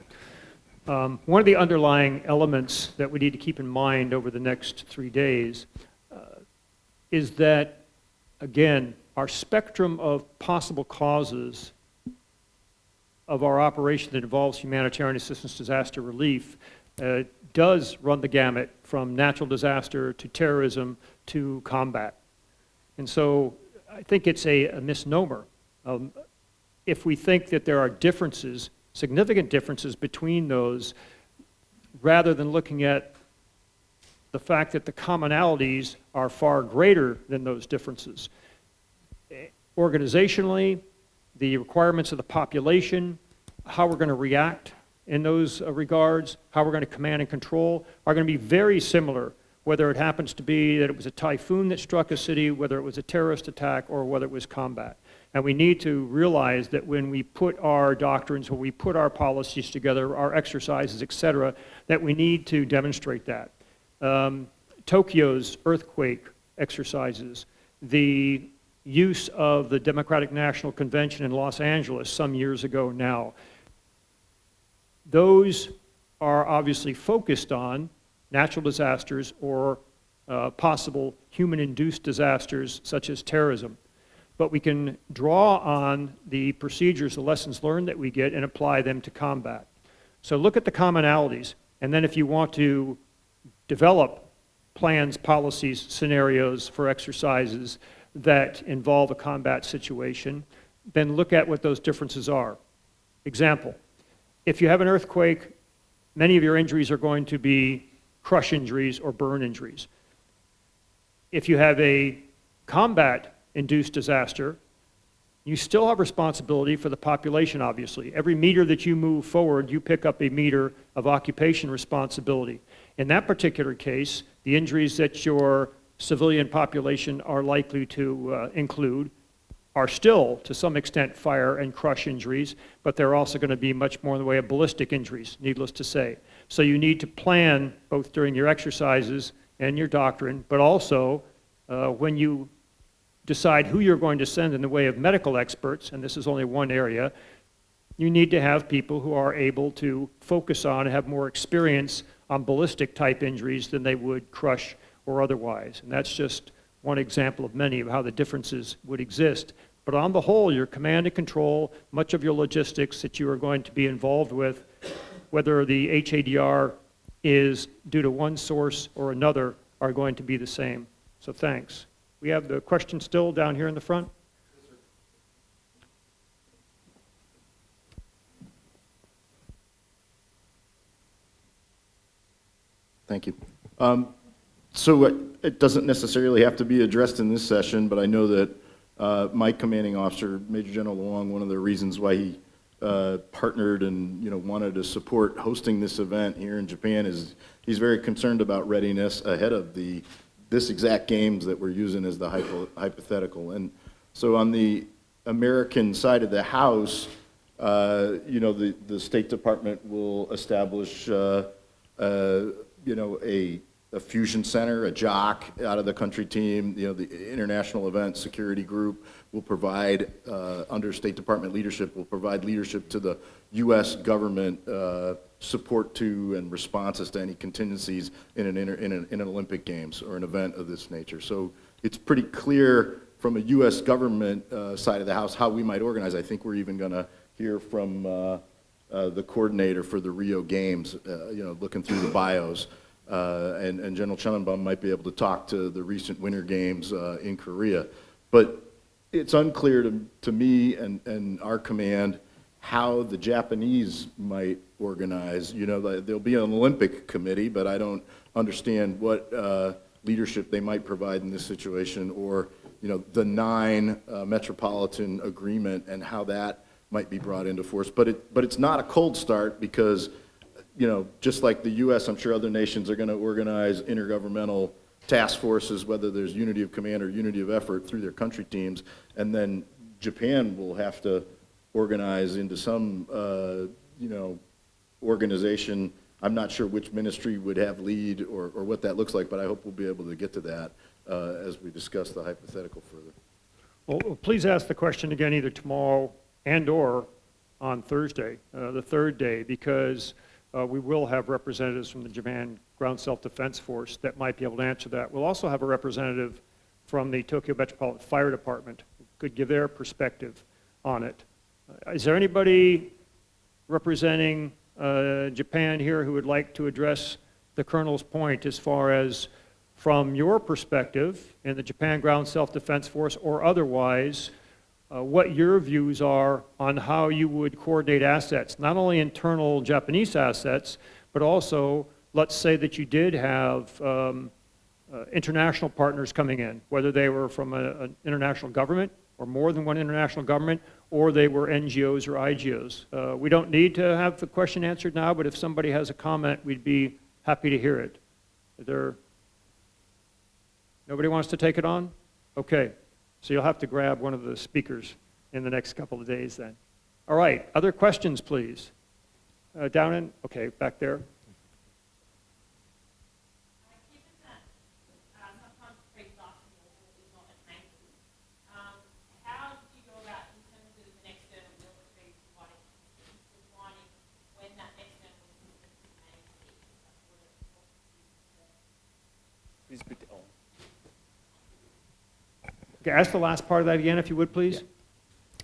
One of the underlying elements that we need to keep in mind over the next 3 days is that, again, our spectrum of possible causes of our operation that involves humanitarian assistance, disaster relief, does run the gamut from natural disaster to terrorism to combat. And so I think it's a misnomer. If we think that there are differences, significant differences between those, rather than looking at the fact that the commonalities are far greater than those differences. Organizationally, the requirements of the population, how we're going to react in those regards, how we're going to command and control, are going to be very similar, whether it happens to be that it was a typhoon that struck a city, whether it was a terrorist attack, or whether it was combat. And we need to realize that when we put our doctrines, when we put our policies together, our exercises, et cetera, that we need to demonstrate that. Tokyo's earthquake exercises, the use of the Democratic National Convention in Los Angeles some years ago now, those are obviously focused on natural disasters or possible human-induced disasters such as terrorism. But we can draw on the procedures, the lessons learned that we get, and apply them to combat. So look at the commonalities, and then if you want to develop plans, policies, scenarios for exercises that involve a combat situation, then look at what those differences are. Example, if you have an earthquake, many of your injuries are going to be crush injuries or burn injuries. If you have a combat-induced disaster, you still have responsibility for the population, obviously. Every meter that you move forward, you pick up a meter of occupation responsibility. In that particular case, the injuries that your civilian population are likely to include are still, to some extent, fire and crush injuries, but they're also going to be much more in the way of ballistic injuries, needless to say. So you need to plan, both during your exercises and your doctrine, but also when you decide who you're going to send in the way of medical experts, and this is only one area, you need to have people who are able to focus on and have more experience on ballistic type injuries than they would crush or otherwise. And that's just one example of many of how the differences would exist. But on the whole, your command and control, much of your logistics that you are going to be involved with, whether the HADR is due to one source or another, are going to be the same. So thanks. We have the question still down here in the front. Thank you. So it doesn't necessarily have to be addressed in this session, but I know that my commanding officer, Major General Long, one of the reasons why he partnered and wanted to support hosting this event here in Japan is he's very concerned about readiness ahead of this exact games that we're using as the hypothetical. And so on the American side of the house, the State Department will establish a fusion center, a JOC out of the country team. The International Event Security Group will provide, under State Department leadership, will provide leadership to the U.S. government support to and responses to any contingencies in an Olympic Games or an event of this nature. So it's pretty clear from a U.S. government side of the house how we might organize. I think we're even going to hear from the coordinator for the Rio Games, looking through the bios. And General Chenenbaum might be able to talk to the recent Winter Games in Korea. But it's unclear to me and our command how the Japanese might organize. There'll be an Olympic committee, but I don't understand what leadership they might provide in this situation, or the 9 metropolitan agreement and how that might be brought into force. But it's not a cold start because just like the U.S., I'm sure other nations are going to organize intergovernmental task forces, whether there's unity of command or unity of effort through their country teams, and then Japan will have to organize into some, organization. I'm not sure which ministry would have lead or what that looks like, but I hope we'll be able to get to that as we discuss the hypothetical further. Well, please ask the question again either tomorrow and or on Thursday, the third day, because we will have representatives from the Japan Ground Self-Defense Force that might be able to answer that. We'll also have a representative from the Tokyo Metropolitan Fire Department who could give their perspective on it. Is there anybody representing Japan here who would like to address the Colonel's point as far as, from your perspective in the Japan Ground Self-Defense Force or otherwise, what your views are on how you would coordinate assets, not only internal Japanese assets, but also, let's say that you did have international partners coming in, whether they were from an international government or more than one international government, or they were NGOs or IGOs. We don't need to have the question answered now, but if somebody has a comment, we'd be happy to hear it. Nobody wants to take it on? Okay. So you'll have to grab one of the speakers in the next couple of days then. All right, other questions, please. Okay, back there. Okay, ask the last part of that again, if you would, please.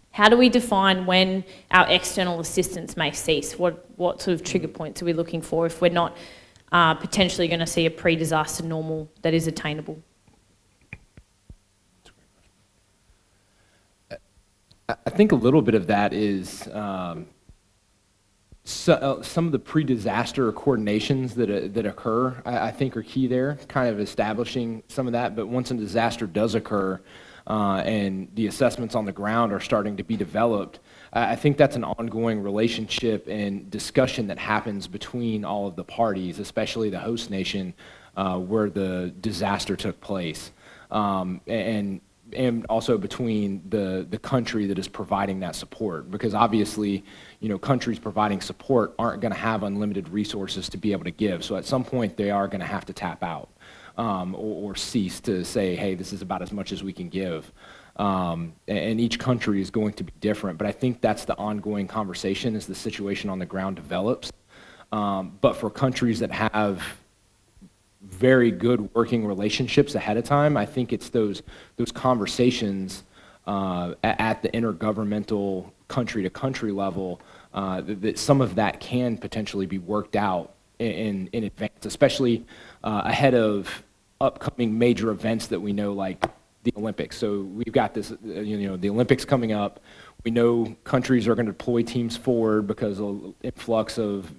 How do we define when our external assistance may cease? What sort of trigger points are we looking for if we're not potentially going to see a pre-disaster normal that is attainable? I think a little bit of that is some of the pre-disaster coordinations that occur, I think are key there, kind of establishing some of that. But once a disaster does occur, and the assessments on the ground are starting to be developed, I think that's an ongoing relationship and discussion that happens between all of the parties, especially the host nation where the disaster took place, and also between the country that is providing that support. Because obviously, countries providing support aren't going to have unlimited resources to be able to give. So at some point, they are going to have to tap out or cease to say, hey, this is about as much as we can give. And each country is going to be different. But I think that's the ongoing conversation as the situation on the ground develops. But for countries that have very good working relationships ahead of time, I think it's those conversations at the intergovernmental country-to-country level that some of that can potentially be worked out in advance, especially ahead of upcoming major events that we know, like the Olympics. So we've got this, the Olympics coming up. We know countries are going to deploy teams forward because of influx of,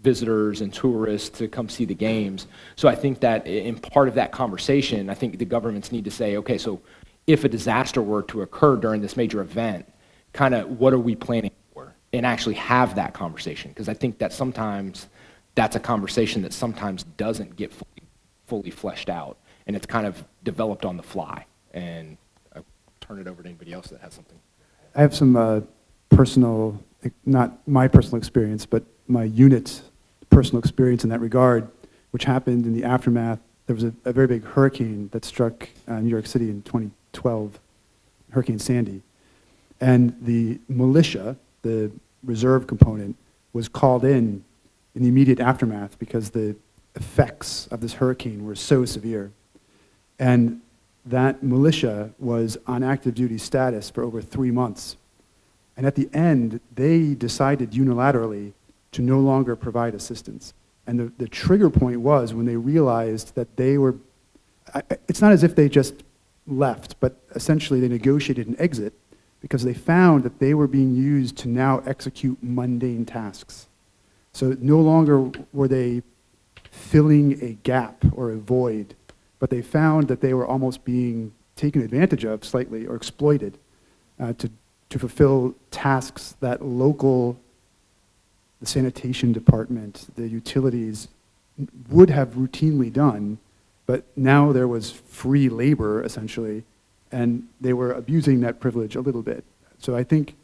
visitors and tourists to come see the games. So I think that in part of that conversation, I think the governments need to say, okay, so if a disaster were to occur during this major event, kind of what are we planning for? And actually have that conversation. Because I think that sometimes that's a conversation that sometimes doesn't get fully fleshed out. And it's kind of developed on the fly. And I'll turn it over to anybody else that has something. I have some personal, not my personal experience, but my unit's personal experience in that regard, which happened in the aftermath. There was a very big hurricane that struck New York City in 2012, Hurricane Sandy. And the militia, the reserve component, was called in the immediate aftermath because the effects of this hurricane were so severe. And that militia was on active duty status for over 3 months. And at the end, they decided unilaterally to no longer provide assistance. And the trigger point was when they realized that they were, it's not as if they just left, but essentially they negotiated an exit because they found that they were being used to now execute mundane tasks. So no longer were they filling a gap or a void, but they found that they were almost being taken advantage of slightly or exploited to fulfill tasks that the sanitation department, the utilities would have routinely done, but now there was free labor, essentially, and they were abusing that privilege a little bit. So I think,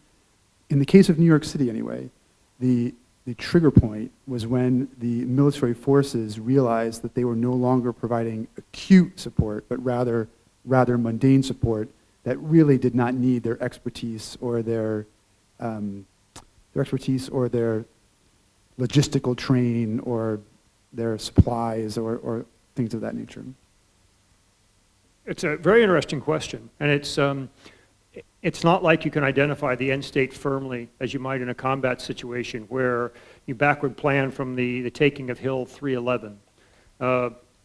in the case of New York City anyway, the trigger point was when the military forces realized that they were no longer providing acute support, but rather mundane support that really did not need their expertise or their logistical train or their supplies or things of that nature. It's a very interesting question, and it's not like you can identify the end state firmly as you might in a combat situation where you backward plan from the taking of Hill 311.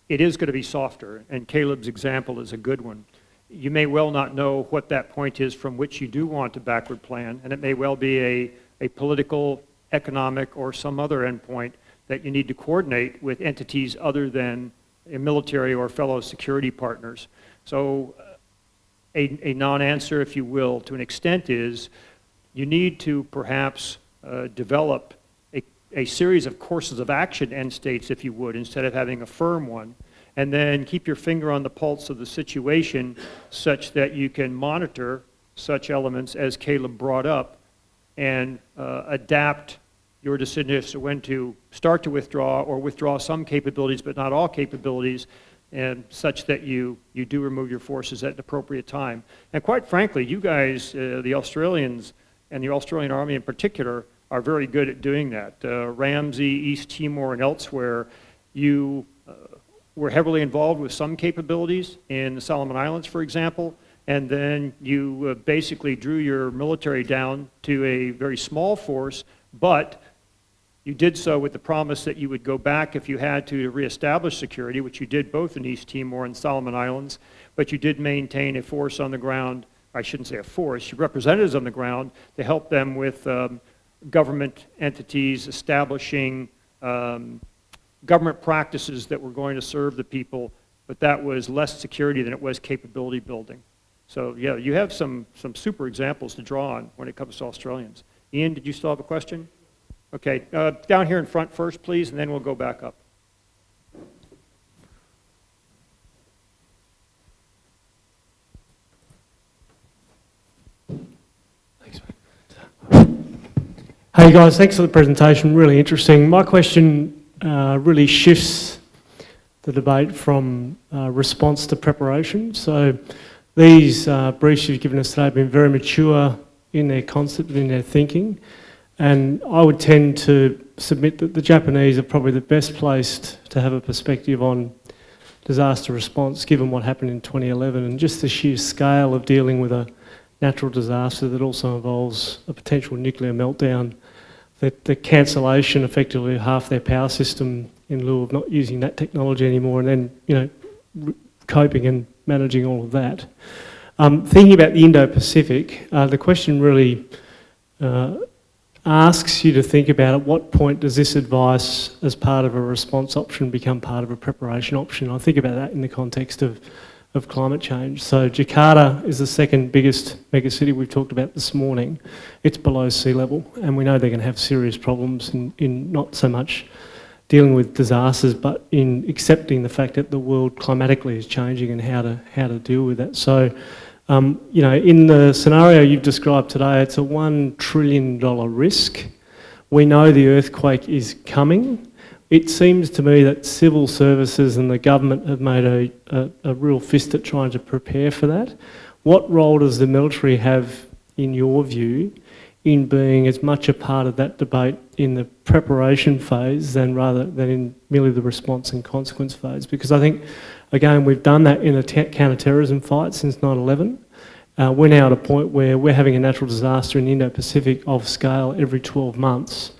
It is going to be softer, and Caleb's example is a good one. You may well not know what that point is from which you do want to backward plan, and it may well be a political, economic, or some other endpoint that you need to coordinate with entities other than a military or fellow security partners. So a non-answer, if you will, to an extent is you need to perhaps develop a series of courses of action end states, if you would, instead of having a firm one, and then keep your finger on the pulse of the situation such that you can monitor such elements as Caleb brought up and adapt your decision as to when to start to withdraw or withdraw some capabilities but not all capabilities, and such that you do remove your forces at an appropriate time. And quite frankly, you guys, the Australians and the Australian Army in particular, are very good at doing that. Ramsey, East Timor, and elsewhere, you were heavily involved with some capabilities in the Solomon Islands, for example, and then you basically drew your military down to a very small force, but you did so with the promise that you would go back if you had to reestablish security, which you did both in East Timor and Solomon Islands, but you did maintain a force on the ground. I shouldn't say a force, representatives on the ground to help them with government entities establishing government practices that were going to serve the people but that was less security than it was capability building. So yeah, you have some super examples to draw on when it comes to Australians. Ian, did you still have a question? Okay, down here in front first, please, and then we'll go back up. Hey guys, thanks for the presentation, really interesting. My question really shifts the debate from response to preparation. So these briefs you've given us today have been very mature in their concept, in their thinking, and I would tend to submit that the Japanese are probably the best placed to have a perspective on disaster response given what happened in 2011 and just the sheer scale of dealing with a natural disaster that also involves a potential nuclear meltdown, the cancellation effectively of half their power system in lieu of not using that technology anymore, and then coping and managing all of that. Thinking about the Indo-Pacific, the question really asks you to think about at what point does this advice as part of a response option become part of a preparation option. I think about that in the context of climate change. So Jakarta is the second biggest megacity we've talked about this morning. It's below sea level, and we know they're going to have serious problems in not so much dealing with disasters, but in accepting the fact that the world climatically is changing and how to deal with that. So, in the scenario you've described today, it's a $1 trillion risk. We know the earthquake is coming. It seems to me that civil services and the government have made a real fist at trying to prepare for that. What role does the military have, in your view, in being as much a part of that debate in the preparation phase than in merely the response and consequence phase? Because I think, again, we've done that in a counter-terrorism fight since 9/11. We're now at a point where we're having a natural disaster in the Indo-Pacific of scale every 12 months.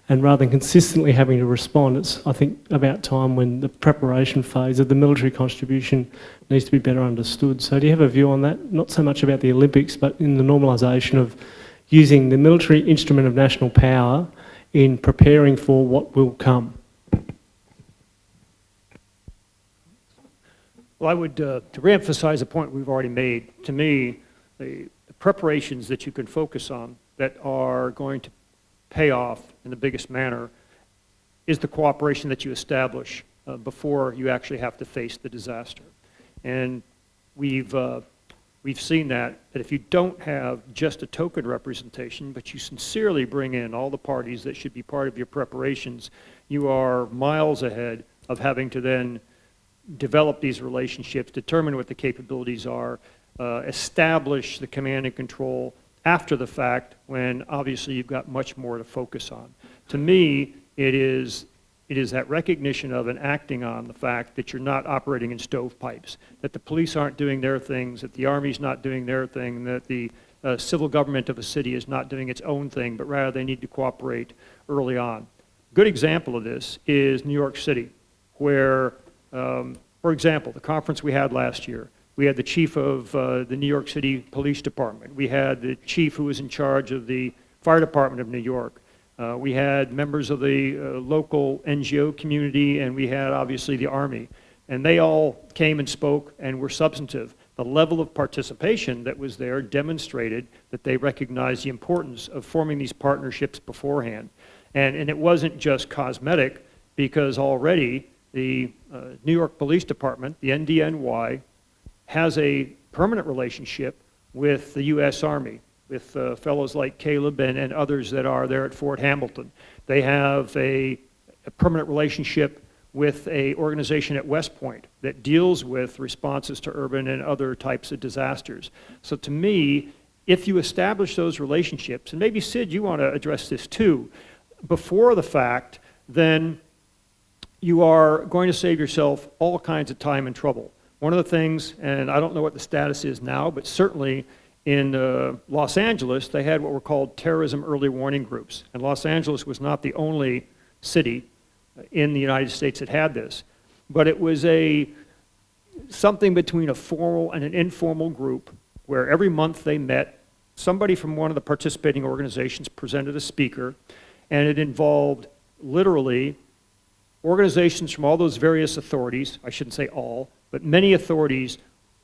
And rather than consistently having to respond, it's, I think, about time when the preparation phase of the military contribution needs to be better understood. So do you have a view on that? Not so much about the Olympics, but in the normalisation of using the military instrument of national power in preparing for what will come. Well, I would, to re-emphasize a point we've already made, to me, the preparations that you can focus on that are going to pay off in the biggest manner is the cooperation that you establish before you actually have to face the disaster. And we've seen that if you don't have just a token representation, but you sincerely bring in all the parties that should be part of your preparations, you are miles ahead of having to then develop these relationships, determine what the capabilities are, establish the command and control after the fact when obviously you've got much more to focus on. To me, it is that recognition of and acting on the fact that you're not operating in stovepipes, that the police aren't doing their things, that the Army's not doing their thing, that the civil government of a city is not doing its own thing, but rather they need to cooperate early on. A good example of this is New York City, where, for example, the conference we had last year, we had the chief of the New York City Police Department. We had the chief who was in charge of the Fire Department of New York. We had members of the local NGO community, and we had obviously the Army. And they all came and spoke and were substantive. The level of participation that was there demonstrated that they recognized the importance of forming these partnerships beforehand. And it wasn't just cosmetic, because already the New York Police Department, the NDNY, has a permanent relationship with the U.S. Army, with fellows like Caleb and others that are there at Fort Hamilton. They have a permanent relationship with an organization at West Point that deals with responses to urban and other types of disasters. So to me, if you establish those relationships, and maybe Sid, you want to address this too, before the fact, then you are going to save yourself all kinds of time and trouble. One of the things, and I don't know what the status is now, but certainly in Los Angeles, they had what were called terrorism early warning groups. And Los Angeles was not the only city in the United States that had this. But it was something between a formal and an informal group where every month they met, somebody from one of the participating organizations presented a speaker, and it involved literally organizations from all those various authorities, I shouldn't say all, but many authorities,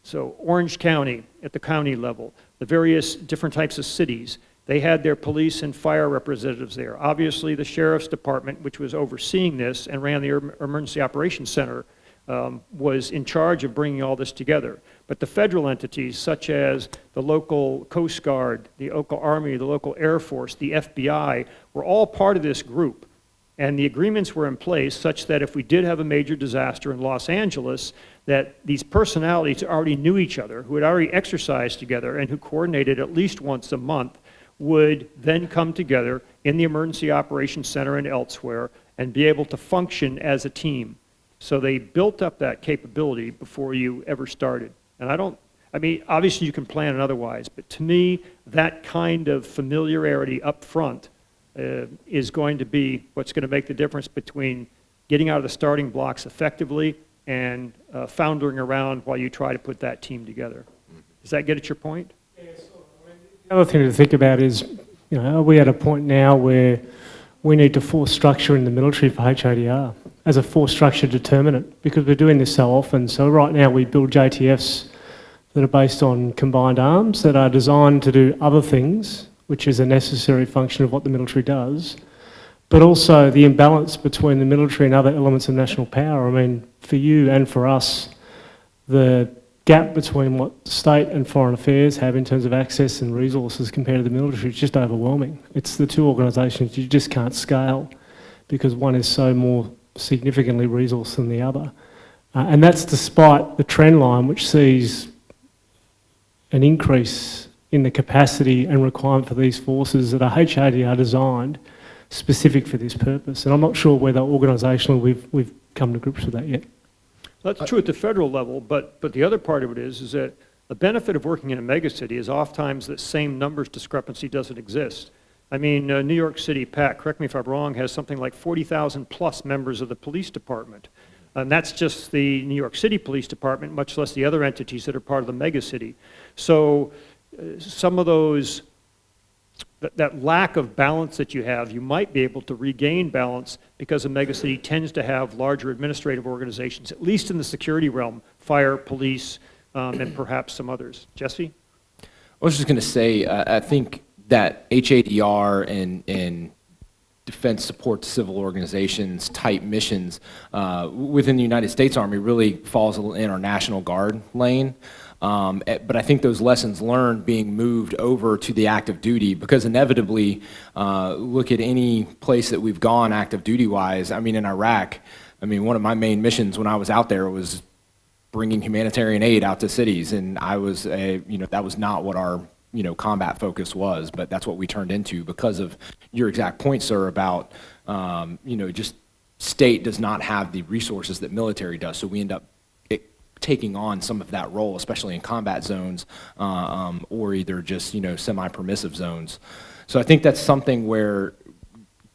so Orange County at the county level, the various different types of cities, they had their police and fire representatives there. Obviously, the sheriff's department, which was overseeing this and ran the emergency operations center, was in charge of bringing all this together. But the federal entities, such as the local Coast Guard, the local Army, the local Air Force, the FBI, were all part of this group. And the agreements were in place such that if we did have a major disaster in Los Angeles, that these personalities already knew each other, who had already exercised together, and who coordinated at least once a month, would then come together in the Emergency Operations Center and elsewhere and be able to function as a team. So they built up that capability before you ever started. And I mean, obviously you can plan it otherwise, but to me, that kind of familiarity up front is going to be what's going to make the difference between getting out of the starting blocks effectively and floundering around while you try to put that team together. Does that get at your point? The other thing to think about is, you know, are we at a point now where we need to force structure in the military for HADR as a force structure determinant? Because we're doing this so often. So right now we build JTFs that are based on combined arms that are designed to do other things, which is a necessary function of what the military does, but also the imbalance between the military and other elements of national power. I mean, for you and for us, the gap between what state and foreign affairs have in terms of access and resources compared to the military is just overwhelming. It's the two organisations you just can't scale because one is so more significantly resourced than the other. And that's despite the trend line which sees an increase in the capacity and requirement for these forces that are HADR designed specific for this purpose. And I'm not sure whether organisationally we've come to grips with that yet. That's true at the federal level, but the other part of it is that the benefit of working in a megacity is oftentimes that same numbers discrepancy doesn't exist. I mean, New York City, Pat, correct me if I'm wrong, has something like 40,000 plus members of the police department. And that's just the New York City Police Department, much less the other entities that are part of the megacity. So some of those, that lack of balance that you have, you might be able to regain balance because a megacity tends to have larger administrative organizations, at least in the security realm, fire, police, and perhaps some others. Jesse? I was just going to say, I think that HADR and defense support civil organizations type missions within the United States Army really falls in our National Guard lane. But I think those lessons learned being moved over to the active duty, because inevitably, look at any place that we've gone active duty wise. I mean, in Iraq, I mean, one of my main missions when I was out there was bringing humanitarian aid out to cities, and I was that was not what our combat focus was, but that's what we turned into because of your exact point, sir, about just state does not have the resources that military does, so we end up taking on some of that role, especially in combat zones, or either just semi-permissive zones. So I think that's something where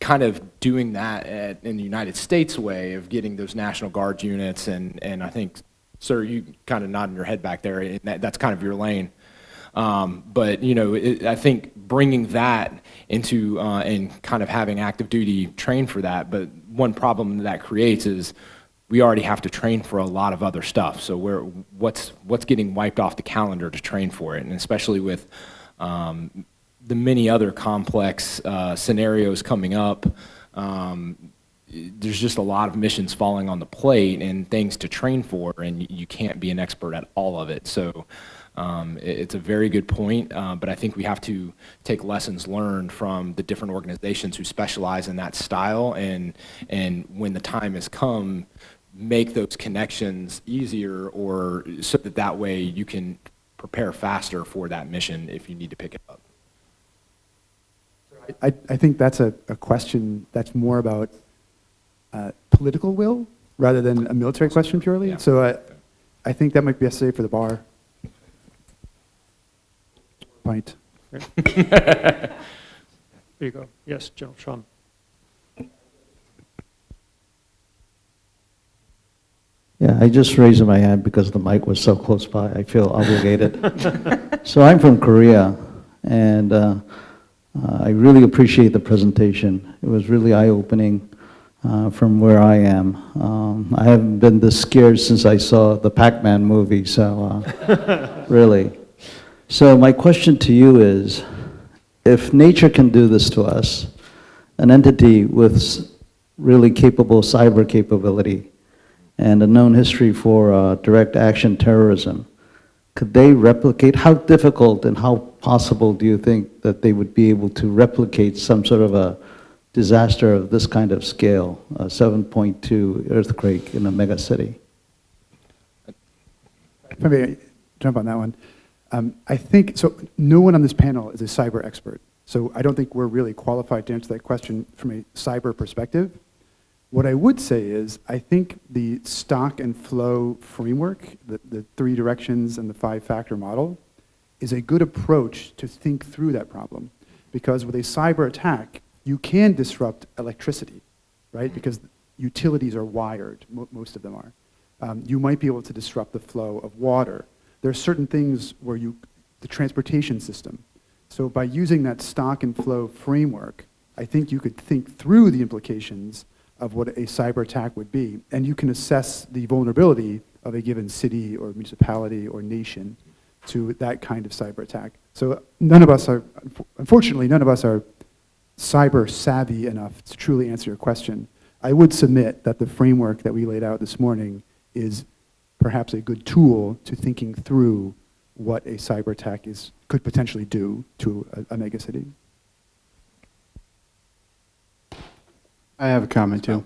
kind of doing that in the United States way of getting those National Guard units, and I think, sir, you kind of nodding your head back there, and that's kind of your lane. But I think bringing that into and kind of having active duty train for that. But one problem that creates is we already have to train for a lot of other stuff. So what's getting wiped off the calendar to train for it, and especially with the many other complex scenarios coming up. There's just a lot of missions falling on the plate and things to train for, and you can't be an expert at all of it. So it's a very good point, but I think we have to take lessons learned from the different organizations who specialize in that style, and when the time has come, make those connections easier, or so that way you can prepare faster for that mission if you need to pick it up. I think that's a question that's more about political will rather than a military question purely. Yeah. So I think that might be necessary for the bar. Point. There you go. Yes, General Sean. Yeah, I just raised my hand because the mic was so close by. I feel obligated. So I'm from Korea, and I really appreciate the presentation. It was really eye-opening. from where I am. I haven't been this scared since I saw the Pac-Man movie, so really. So my question to you is, if nature can do this to us, an entity with really capable cyber capability and a known history for direct action terrorism, could they replicate? How difficult and how possible do you think that they would be able to replicate some sort of a disaster of this kind of scale, a 7.2 earthquake in a mega city? If I may jump on that one. I think, so no one on this panel is a cyber expert. So I don't think we're really qualified to answer that question from a cyber perspective. What I would say is, I think the stock and flow framework, the 3 directions and the 5-factor model, is a good approach to think through that problem. Because with a cyber attack, you can disrupt electricity, right? Because utilities are wired, most of them are. You might be able to disrupt the flow of water. There are certain things where the transportation system. So by using that stock and flow framework, I think you could think through the implications of what a cyber attack would be, and you can assess the vulnerability of a given city or municipality or nation to that kind of cyber attack. So none of us are, unfortunately, none of us are cyber savvy enough to truly answer your question. I would submit that the framework that we laid out this morning is perhaps a good tool to thinking through what a cyber attack could potentially do to a megacity. I have a comment too.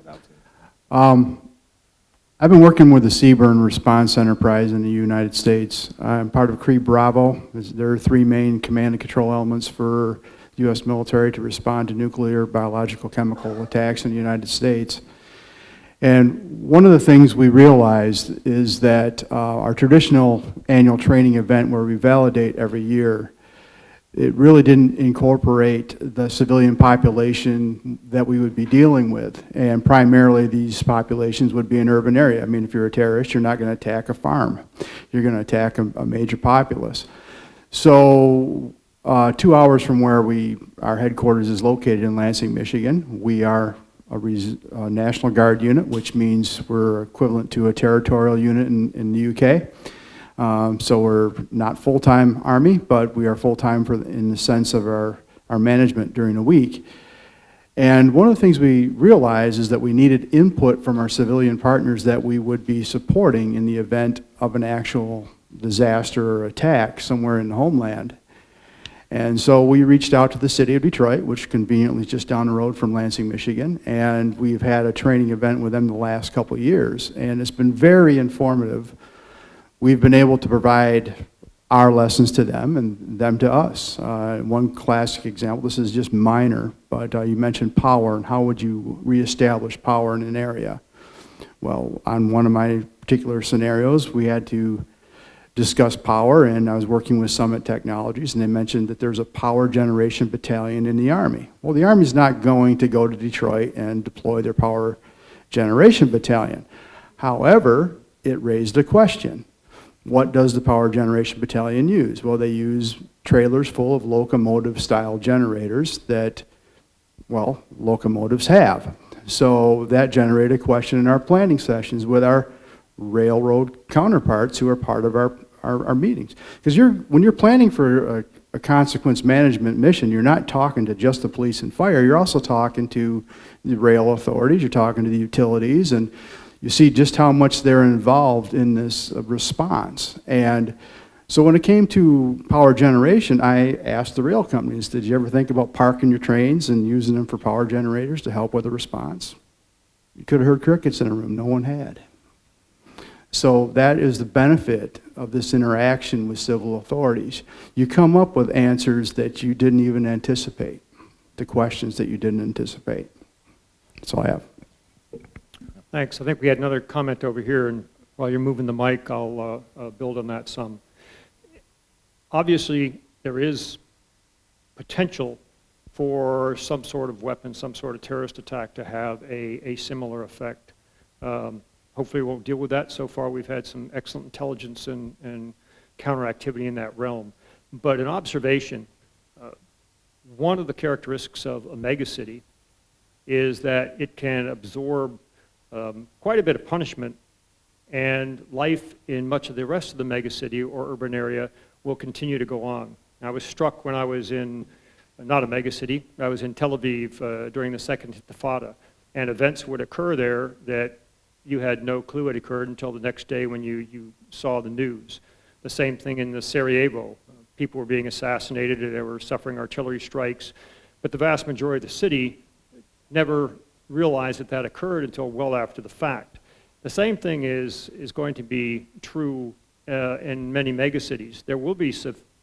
I've been working with the CBRN Response Enterprise in the United States. I'm part of CRE Bravo. There are 3 main command and control elements for the U.S. military to respond to nuclear, biological, chemical attacks in the United States. And one of the things we realized is that our traditional annual training event where we validate every year, it really didn't incorporate the civilian population that we would be dealing with. And primarily these populations would be in urban area. I mean, if you're a terrorist, you're not going to attack a farm. You're going to attack a major populace. So 2 hours from where our headquarters is located in Lansing, Michigan, we are a National Guard unit, which means we're equivalent to a territorial unit in the UK. So we're not full-time Army, but we are full-time in the sense of our management during a week. And one of the things we realized is that we needed input from our civilian partners that we would be supporting in the event of an actual disaster or attack somewhere in the homeland. And so we reached out to the city of Detroit, which conveniently is just down the road from Lansing, Michigan, and we've had a training event with them the last couple of years, and it's been very informative. We've been able to provide our lessons to them and them to us. One classic example, this is just minor, but you mentioned power and how would you reestablish power in an area. Well, on one of my particular scenarios, we had to discuss power, and I was working with Summit Technologies, and they mentioned that there's a power generation battalion in the Army. Well, the Army's not going to go to Detroit and deploy their power generation battalion. However, it raised a question. What does the power generation battalion use? Well, they use trailers full of locomotive-style generators that, well, locomotives have. So that generated a question in our planning sessions with our railroad counterparts who are part of our meetings. Because when you're planning for a consequence management mission, you're not talking to just the police and fire, you're also talking to the rail authorities, you're talking to the utilities, and you see just how much they're involved in this response. And so when it came to power generation, I asked the rail companies, did you ever think about parking your trains and using them for power generators to help with the response? You could have heard crickets in a room, no one had. So that is the benefit of this interaction with civil authorities. You come up with answers that you didn't even anticipate, the questions that you didn't anticipate. That's all I have. Thanks. I think we had another comment over here, and while you're moving the mic, I'll build on that some. Obviously, there is potential for some sort of weapon, some sort of terrorist attack to have a similar effect. Hopefully we won't deal with that. So far we've had some excellent intelligence and counter activity in that realm. But an observation, one of the characteristics of a megacity is that it can absorb quite a bit of punishment, and life in much of the rest of the megacity or urban area will continue to go on. I was struck when I was in, not a megacity, I was in Tel Aviv during the second Intifada, and events would occur there that you had no clue had occurred until the next day when you saw the news. The same thing in the Sarajevo. People were being assassinated, and they were suffering artillery strikes, but the vast majority of the city never realized that that occurred until well after the fact. The same thing is going to be true in many megacities. There will be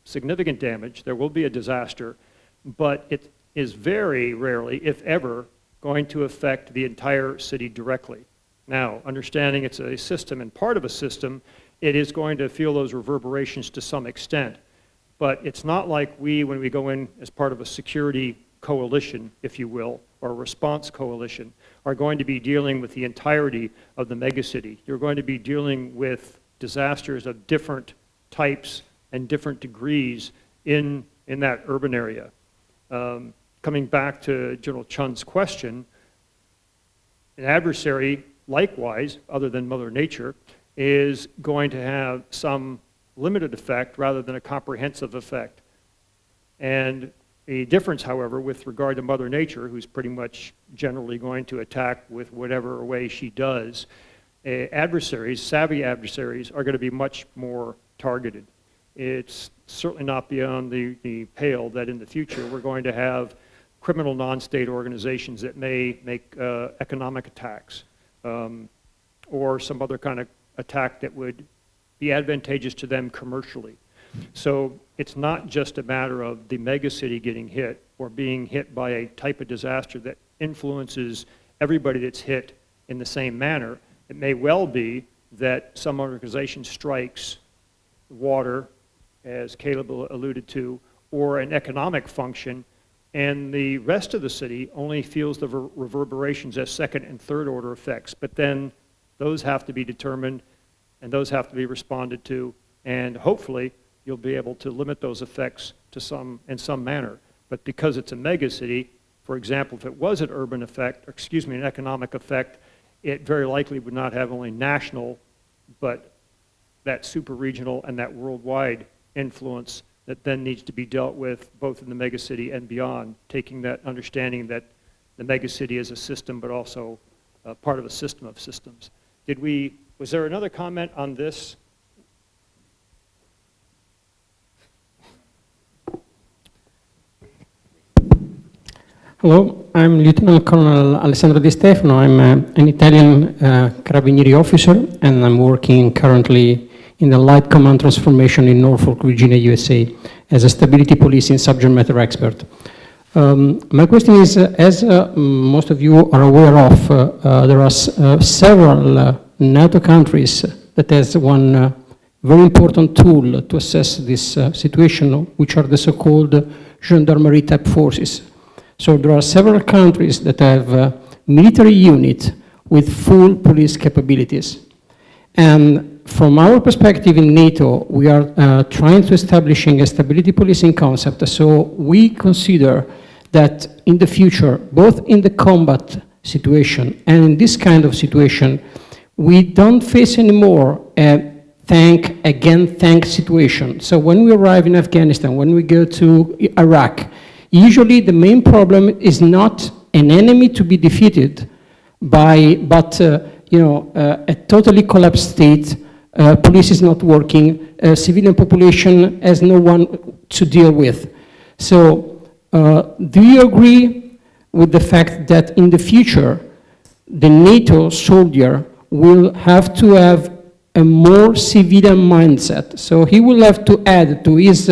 significant damage, there will be a disaster, but it is very rarely, if ever, going to affect the entire city directly. Now, understanding it's a system and part of a system, it is going to feel those reverberations to some extent. But it's not like when we go in as part of a security coalition, if you will, or a response coalition, are going to be dealing with the entirety of the megacity. You're going to be dealing with disasters of different types and different degrees in that urban area. Coming back to General Chun's question, an adversary, likewise, other than Mother Nature, is going to have some limited effect rather than a comprehensive effect. And the difference, however, with regard to Mother Nature, who's pretty much generally going to attack with whatever way she does, adversaries, savvy adversaries, are going to be much more targeted. It's certainly not beyond the pale that in the future we're going to have criminal non-state organizations that may make economic attacks or some other kind of attack that would be advantageous to them commercially. So it's not just a matter of the megacity getting hit or being hit by a type of disaster that influences everybody that's hit in the same manner. It may well be that some organization strikes water, as Caleb alluded to, or an economic function, and the rest of the city only feels the reverberations as second and third order effects. But then those have to be determined and those have to be responded to, and hopefully you'll be able to limit those effects to in some manner. But because it's a megacity, for example, if it was an urban effect, or excuse me, an economic effect, it very likely would not have only national, but that super regional and that worldwide influence that then needs to be dealt with both in the megacity and beyond, taking that understanding that the megacity is a system, but also part of a system of systems. Was there another comment on this? Hello, I'm Lieutenant Colonel Alessandro Di Stefano. I'm an Italian Carabinieri officer, and I'm working currently in the Light Command Transformation in Norfolk, Virginia, USA, as a stability policing subject matter expert. My question is, as most of you are aware of, there are several NATO countries that has one very important tool to assess this situation, which are the so-called gendarmerie type forces. So there are several countries that have military units with full police capabilities. And from our perspective in NATO, we are trying to establishing a stability policing concept. So we consider that in the future, both in the combat situation and in this kind of situation, we don't face anymore a tank against tank situation. So when we arrive in Afghanistan, when we go to Iraq, usually the main problem is not an enemy to be defeated but a totally collapsed state, police is not working, civilian population has no one to deal with. So do you agree with the fact that in the future, the NATO soldier will have to have a more civilian mindset? So he will have to add to his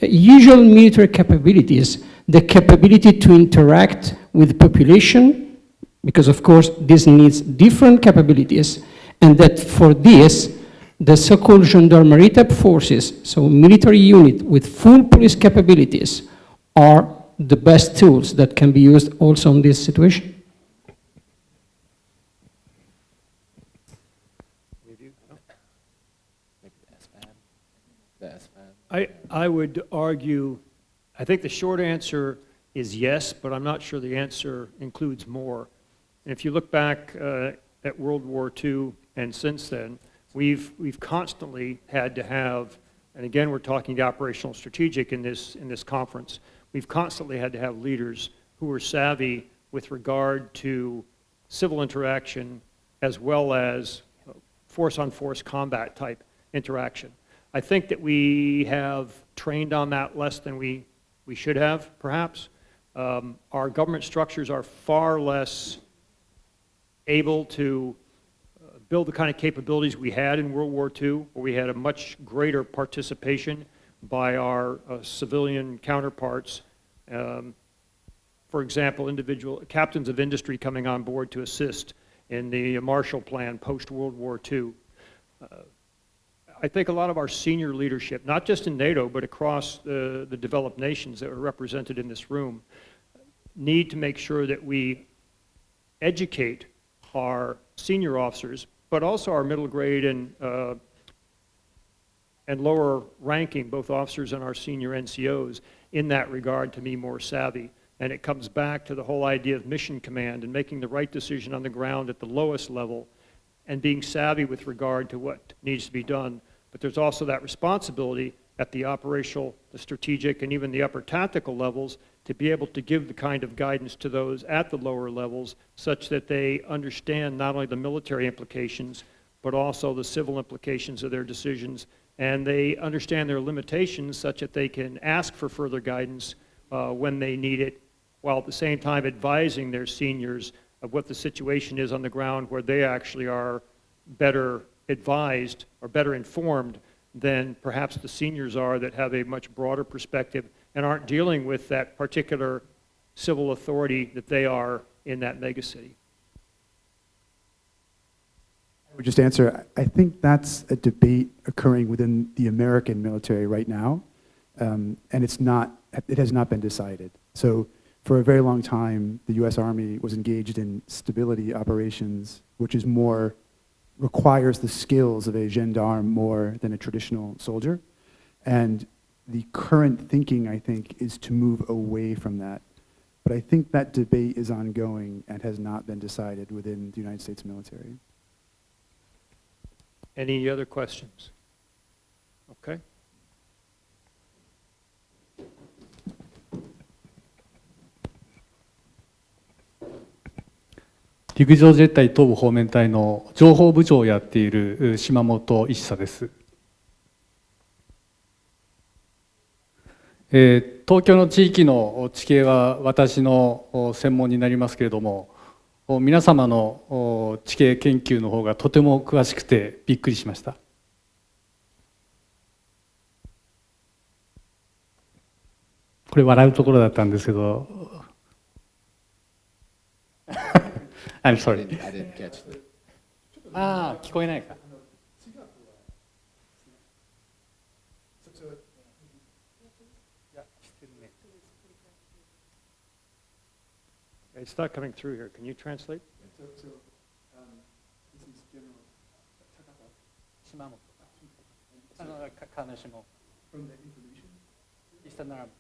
usual military capabilities the capability to interact with population, because of course this needs different capabilities, and that for this, the so-called gendarmerie type forces, so military unit with full police capabilities, are the best tools that can be used also in this situation. I would argue, I think the short answer is yes, but I'm not sure the answer includes more. And if you look back at World War II and since then, we've constantly had to have, and again, we're talking operational strategic in this conference, we've constantly had to have leaders who are savvy with regard to civil interaction as well as force-on-force combat type interaction. I think that we have trained on that less than we should have, perhaps. Our government structures are far less able to build the kind of capabilities we had in World War II, where we had a much greater participation by our civilian counterparts. For example, individual captains of industry coming on board to assist in the Marshall Plan post-World War II. I think a lot of our senior leadership, not just in NATO, but across the developed nations that are represented in this room, need to make sure that we educate our senior officers, but also our middle grade and lower ranking, both officers and our senior NCOs, in that regard to be more savvy. And it comes back to the whole idea of mission command and making the right decision on the ground at the lowest level and being savvy with regard to what needs to be done. But there's also that responsibility at the operational, the strategic, and even the upper tactical levels to be able to give the kind of guidance to those at the lower levels such that they understand not only the military implications, but also the civil implications of their decisions, and they understand their limitations such that they can ask for further guidance when they need it, while at the same time advising their seniors of what the situation is on the ground where they actually are better advised or better informed than perhaps the seniors are that have a much broader perspective and aren't dealing with that particular civil authority that they are in that megacity. I would just answer, I think that's a debate occurring within the American military right now, and it has not been decided. So for a very long time, the US Army was engaged in stability operations, which is more, requires the skills of a gendarme more than a traditional soldier. And the current thinking, I think, is to move away from that. But I think that debate is ongoing and has not been decided within the United States military. Any other questions? Okay.陸上自衛隊東部方面隊の情報部長をやっている島本一佐です。東京の地域の地形は私の専門になりますけれども、皆様の地形研究の方がとても詳しくてびっくりしました。これ笑うところだったんですけど。I'm sorry. I didn't catch that. ああ、聞こえないか。It's not coming through here. Can you translate? This is General Shimamoto. From the information? Eastern Army.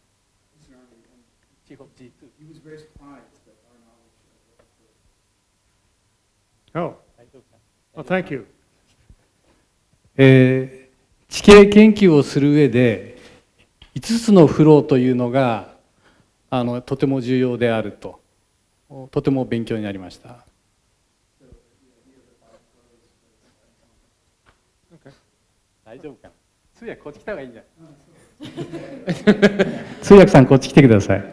Eastern Army and Chief of G2. He was very surprised that our knowledge. Oh. Well, thank you. 地形研究をする上で5つのフローというのがとても重要であると、とても勉強になりました。大丈夫かな。通訳こっち来た方がいいんじゃない。通訳さんこっち来てください。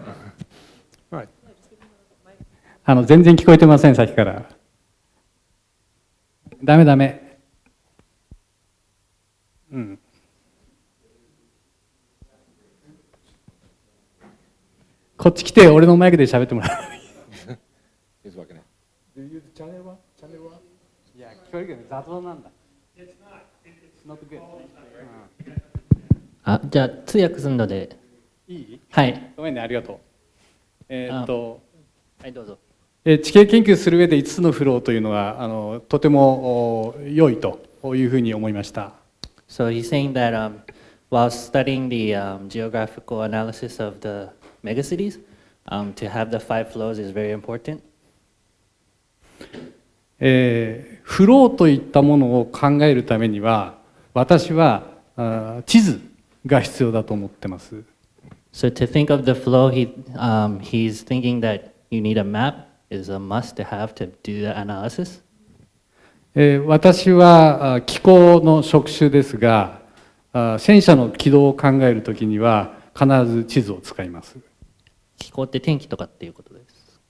全然聞こえてません、さっきから。ダメダメ。うん。こっち来て俺のマイクで喋ってもらう。He's working it. Do you use channel one? Channel one? いや、聞こえるけど雑音なんだ。It's not good. あ、じゃあ通訳するので。いい？はい。ごめんね、ありがとう。はい、どうぞ。地形研究する上で5つのフローというのがとても良いというふうに思いました。So he's saying that while studying the geographical analysis of the megacities, to have the 5 flows is very important. フローといったものを考えるためには、私は地図が必要だと思ってます。So to think of the flow, he's thinking that you need a map is a must to have to do the analysis. 私は気候の職種ですが、戦車の軌道を考えるときには必ず地図を使います。気候って天気とかっていうことです。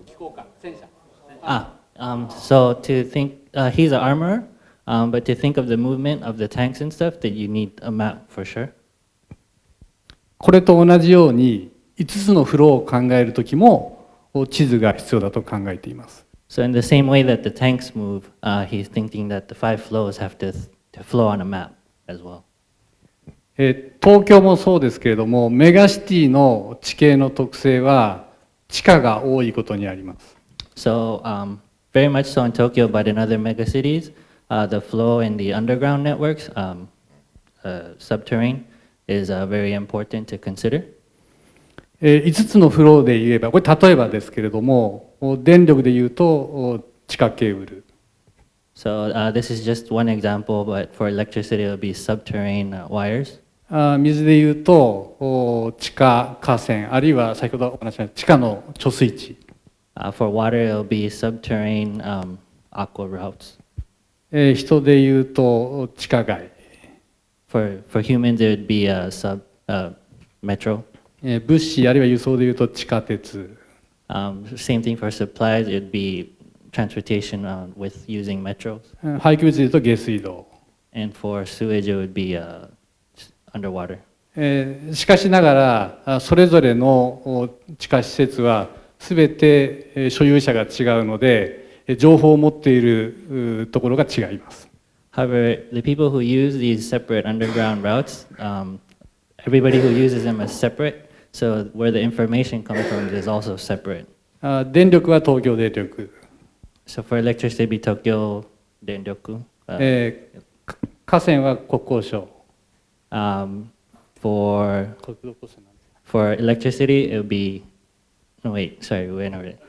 気候か、戦車。So to think, he's an armorer, but to think of the movement of the tanks and stuff, that you need a map for sure. これと同じように5つのフローを考えるときも地図が必要だと考えています。So in the same way that the tanks move, he's thinking that the 5 flows have to flow on a map as well. 東京もそうですけれども、メガシティの地形の特性は地下が多いことにあります。So very much so in Tokyo, but in other megacities, the flow in the underground networks, subterranean, is very important to consider. 5つのフローで言えば、これ例えばですけれども、電力で言うと地下ケーブル。So this is just one example, but for electricity, it will be subterranean wires. 水で言うと地下河川、あるいは先ほどお話しした地下の貯水池。For water, it will be subterranean aqua routes. 人で言うと地下街。For humans, it would be metro. 物資あるいは輸送で言うと地下鉄。Same thing for supplies, it would be transportation with using metros. 廃棄物で言うと下水道。And for sewage, it would be underwater. しかしながらそれぞれの地下施設はすべて所有者が違うので情報を持っているところが違います。However, the people who use these separate underground routes, everybody who uses them is separate, so where the information comes from is also separate. 電力は東京電力。So for electricity, it'd be Tokyo Denryoku. 河川は国交省。For electricity, it would be. No, wait, sorry, we went over it.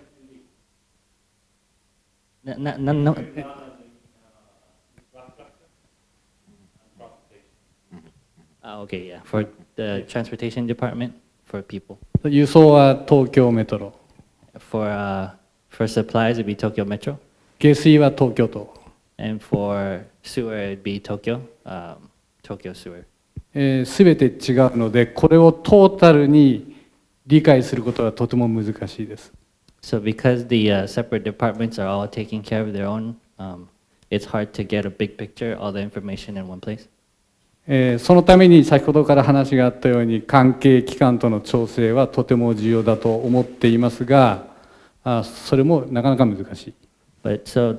No. Okay, yeah, for the transportation department, for people. 輸送は東京メトロ。For supplies, it'd be Tokyo Metro. 下水は東京都。And for sewer, it'd be Tokyo Sewer. すべて違うので、これをトータルに理解することはとても難しいです。So because the separate departments are all taking care of their own, it's hard to get a big picture, all the information in one place. そのために先ほどから話があったように関係機関との調整はとても重要だと思っていますが、それもなかなか難しい。But so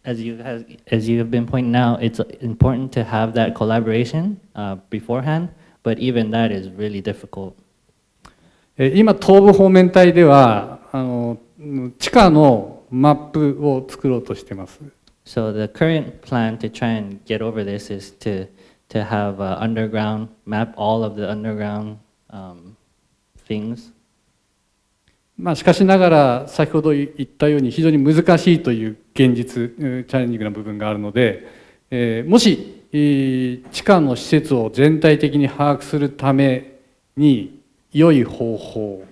as you have been pointing out, it's important to have that collaboration beforehand, but even that is really difficult. 今東部方面隊では地下のマップを作ろうとしています。So the current plan to try and get over this is to have underground map all of the underground things. しかしながら先ほど言ったように非常に難しいという現実チャレンジングな部分があるので、もし地下の施設を全体的に把握するために良い方法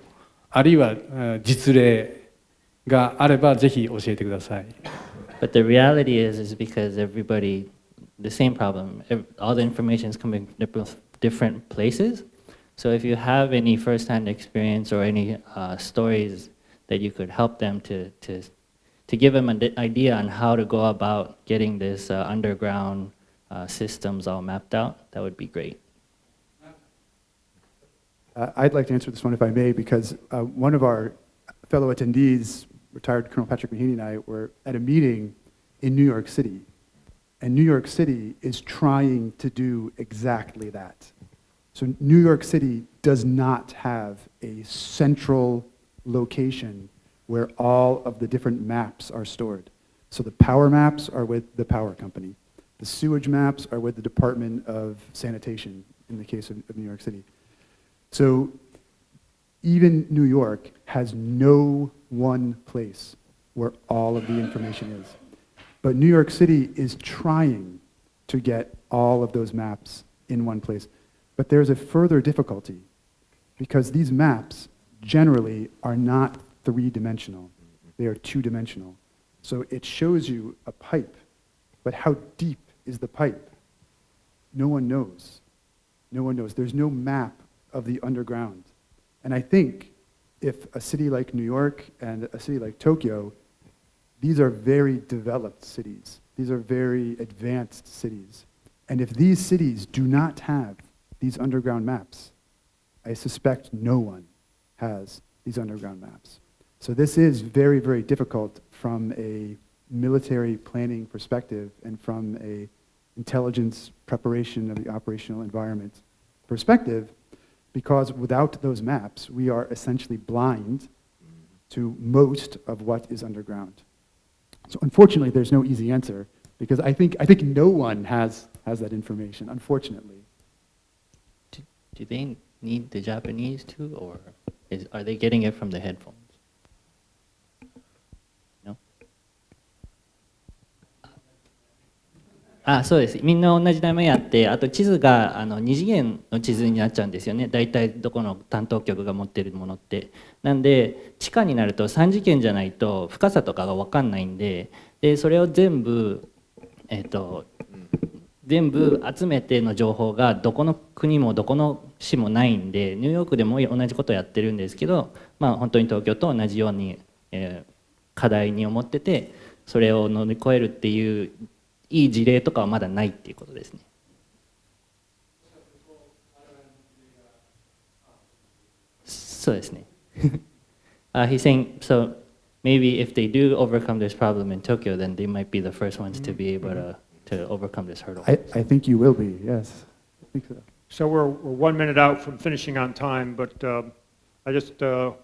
あるいは実例があればぜひ教えてください。But the reality is because everybody, the same problem, all the information is coming from different places. So if you have any first-hand experience or any stories that you could help them to give them an idea on how to go about getting this underground systems all mapped out, that would be great. I'd like to answer this one if I may, because one of our fellow attendees, retired Colonel Patrick Mahaney, and I were at a meeting in New York City. And New York City is trying to do exactly that. So New York City does not have a central location where all of the different maps are stored. So the power maps are with the power company. The sewage maps are with the Department of Sanitation in the case of New York City. So Even New York has no one place where all of the information is. But New York City is trying to get all of those maps in one place. But there's a further difficulty because these maps generally are not three-dimensional. They are two-dimensional. So it shows you a pipe, but how deep is the pipe? No one knows. No one knows. There's no map of the underground. And I think if a city like New York and a city like Tokyo, these are very developed cities. These are very advanced cities. And if these cities do not have these underground maps, I suspect no one has these underground maps. So this is very, very difficult from a military planning perspective and from a intelligence preparation of the operational environment perspective, because without those maps, we are essentially blind to most of what is underground. So unfortunately, there's no easy answer, because I think no one has that information, unfortunately. Do they need the Japanese too, or are they getting it from the headphones? No? そうです。みんな同じ名前やって、あと地図が2次元の地図になっちゃうんですよね。大体どこの担当局が持ってるものって。なんで地下になると3次元じゃないと深さとかが分かんないんで、それを全部全部集めての情報がどこの国もどこの市もないんで、ニューヨークでも同じことをやってるんですけど、まあ本当に東京と同じように、課題に思ってて、それを乗り越えるっていういい事例とかはまだないっていうことですね。そうですね。He's saying, so maybe if they do overcome this problem in Tokyo, then they might be the first ones to be able to overcome this hurdle. I think you will be, yes. I think so. So we're 1 minute out from finishing on time, but I just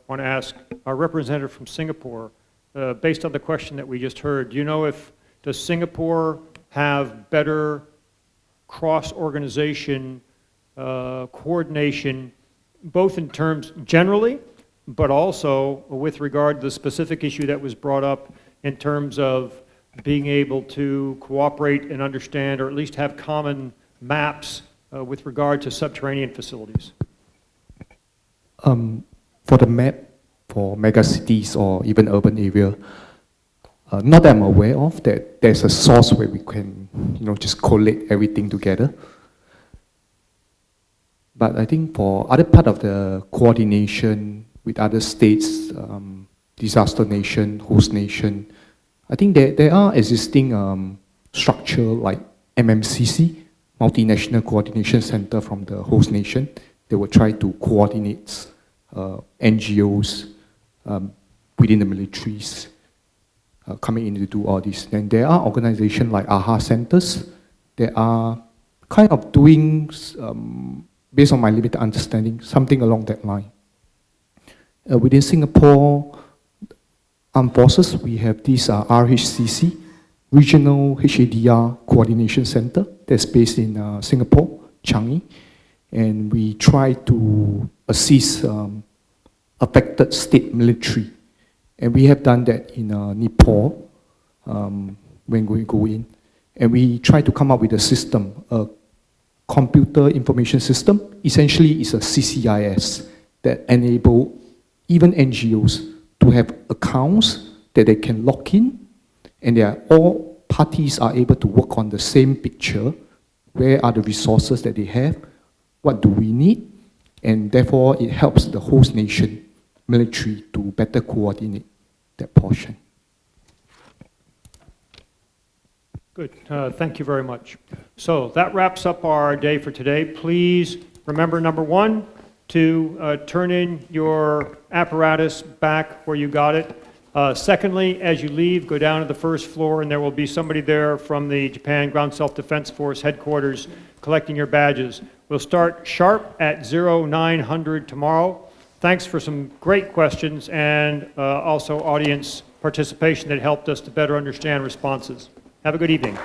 want to ask our representative from Singapore, based on the question that we just heard, do you know does Singapore have better cross-organization coordination, both in terms generally, but also with regard to the specific issue that was brought up in terms of being able to cooperate and understand, or at least have common maps with regard to subterranean facilities? For the map for megacities or even urban area, not that I'm aware of, that there's a source where we can, just collate everything together. But I think for other part of the coordination with other states, disaster nation, host nation, I think there are existing structure like MMCC, Multinational Coordination Center from the host nation. They will try to coordinate NGOs within the militaries coming in to do all this. Then there are organizations like AHA centers that are kind of doing, based on my limited understanding, something along that line. Within Singapore Armed Forces, we have this RHCC, Regional HADR Coordination Center, that's based in Singapore, Changi, and we try to assist affected state military. And we have done that in Nepal when we go in. And we try to come up with a system, a computer information system. Essentially, it's a CCIS that enable even NGOs to have accounts that they can log in, and all parties are able to work on the same picture. Where are the resources that they have? What do we need? And therefore, it helps the host nation military to better coordinate that portion. Good. Thank you very much. So that wraps up our day for today. Please remember, number one, to turn in your apparatus back where you got it. Secondly, as you leave, go down to the first floor, and there will be somebody there from the Japan Ground Self-Defense Force headquarters collecting your badges. We'll start sharp at 0900 tomorrow. Thanks for some great questions and also audience participation that helped us to better understand responses. Have a good evening.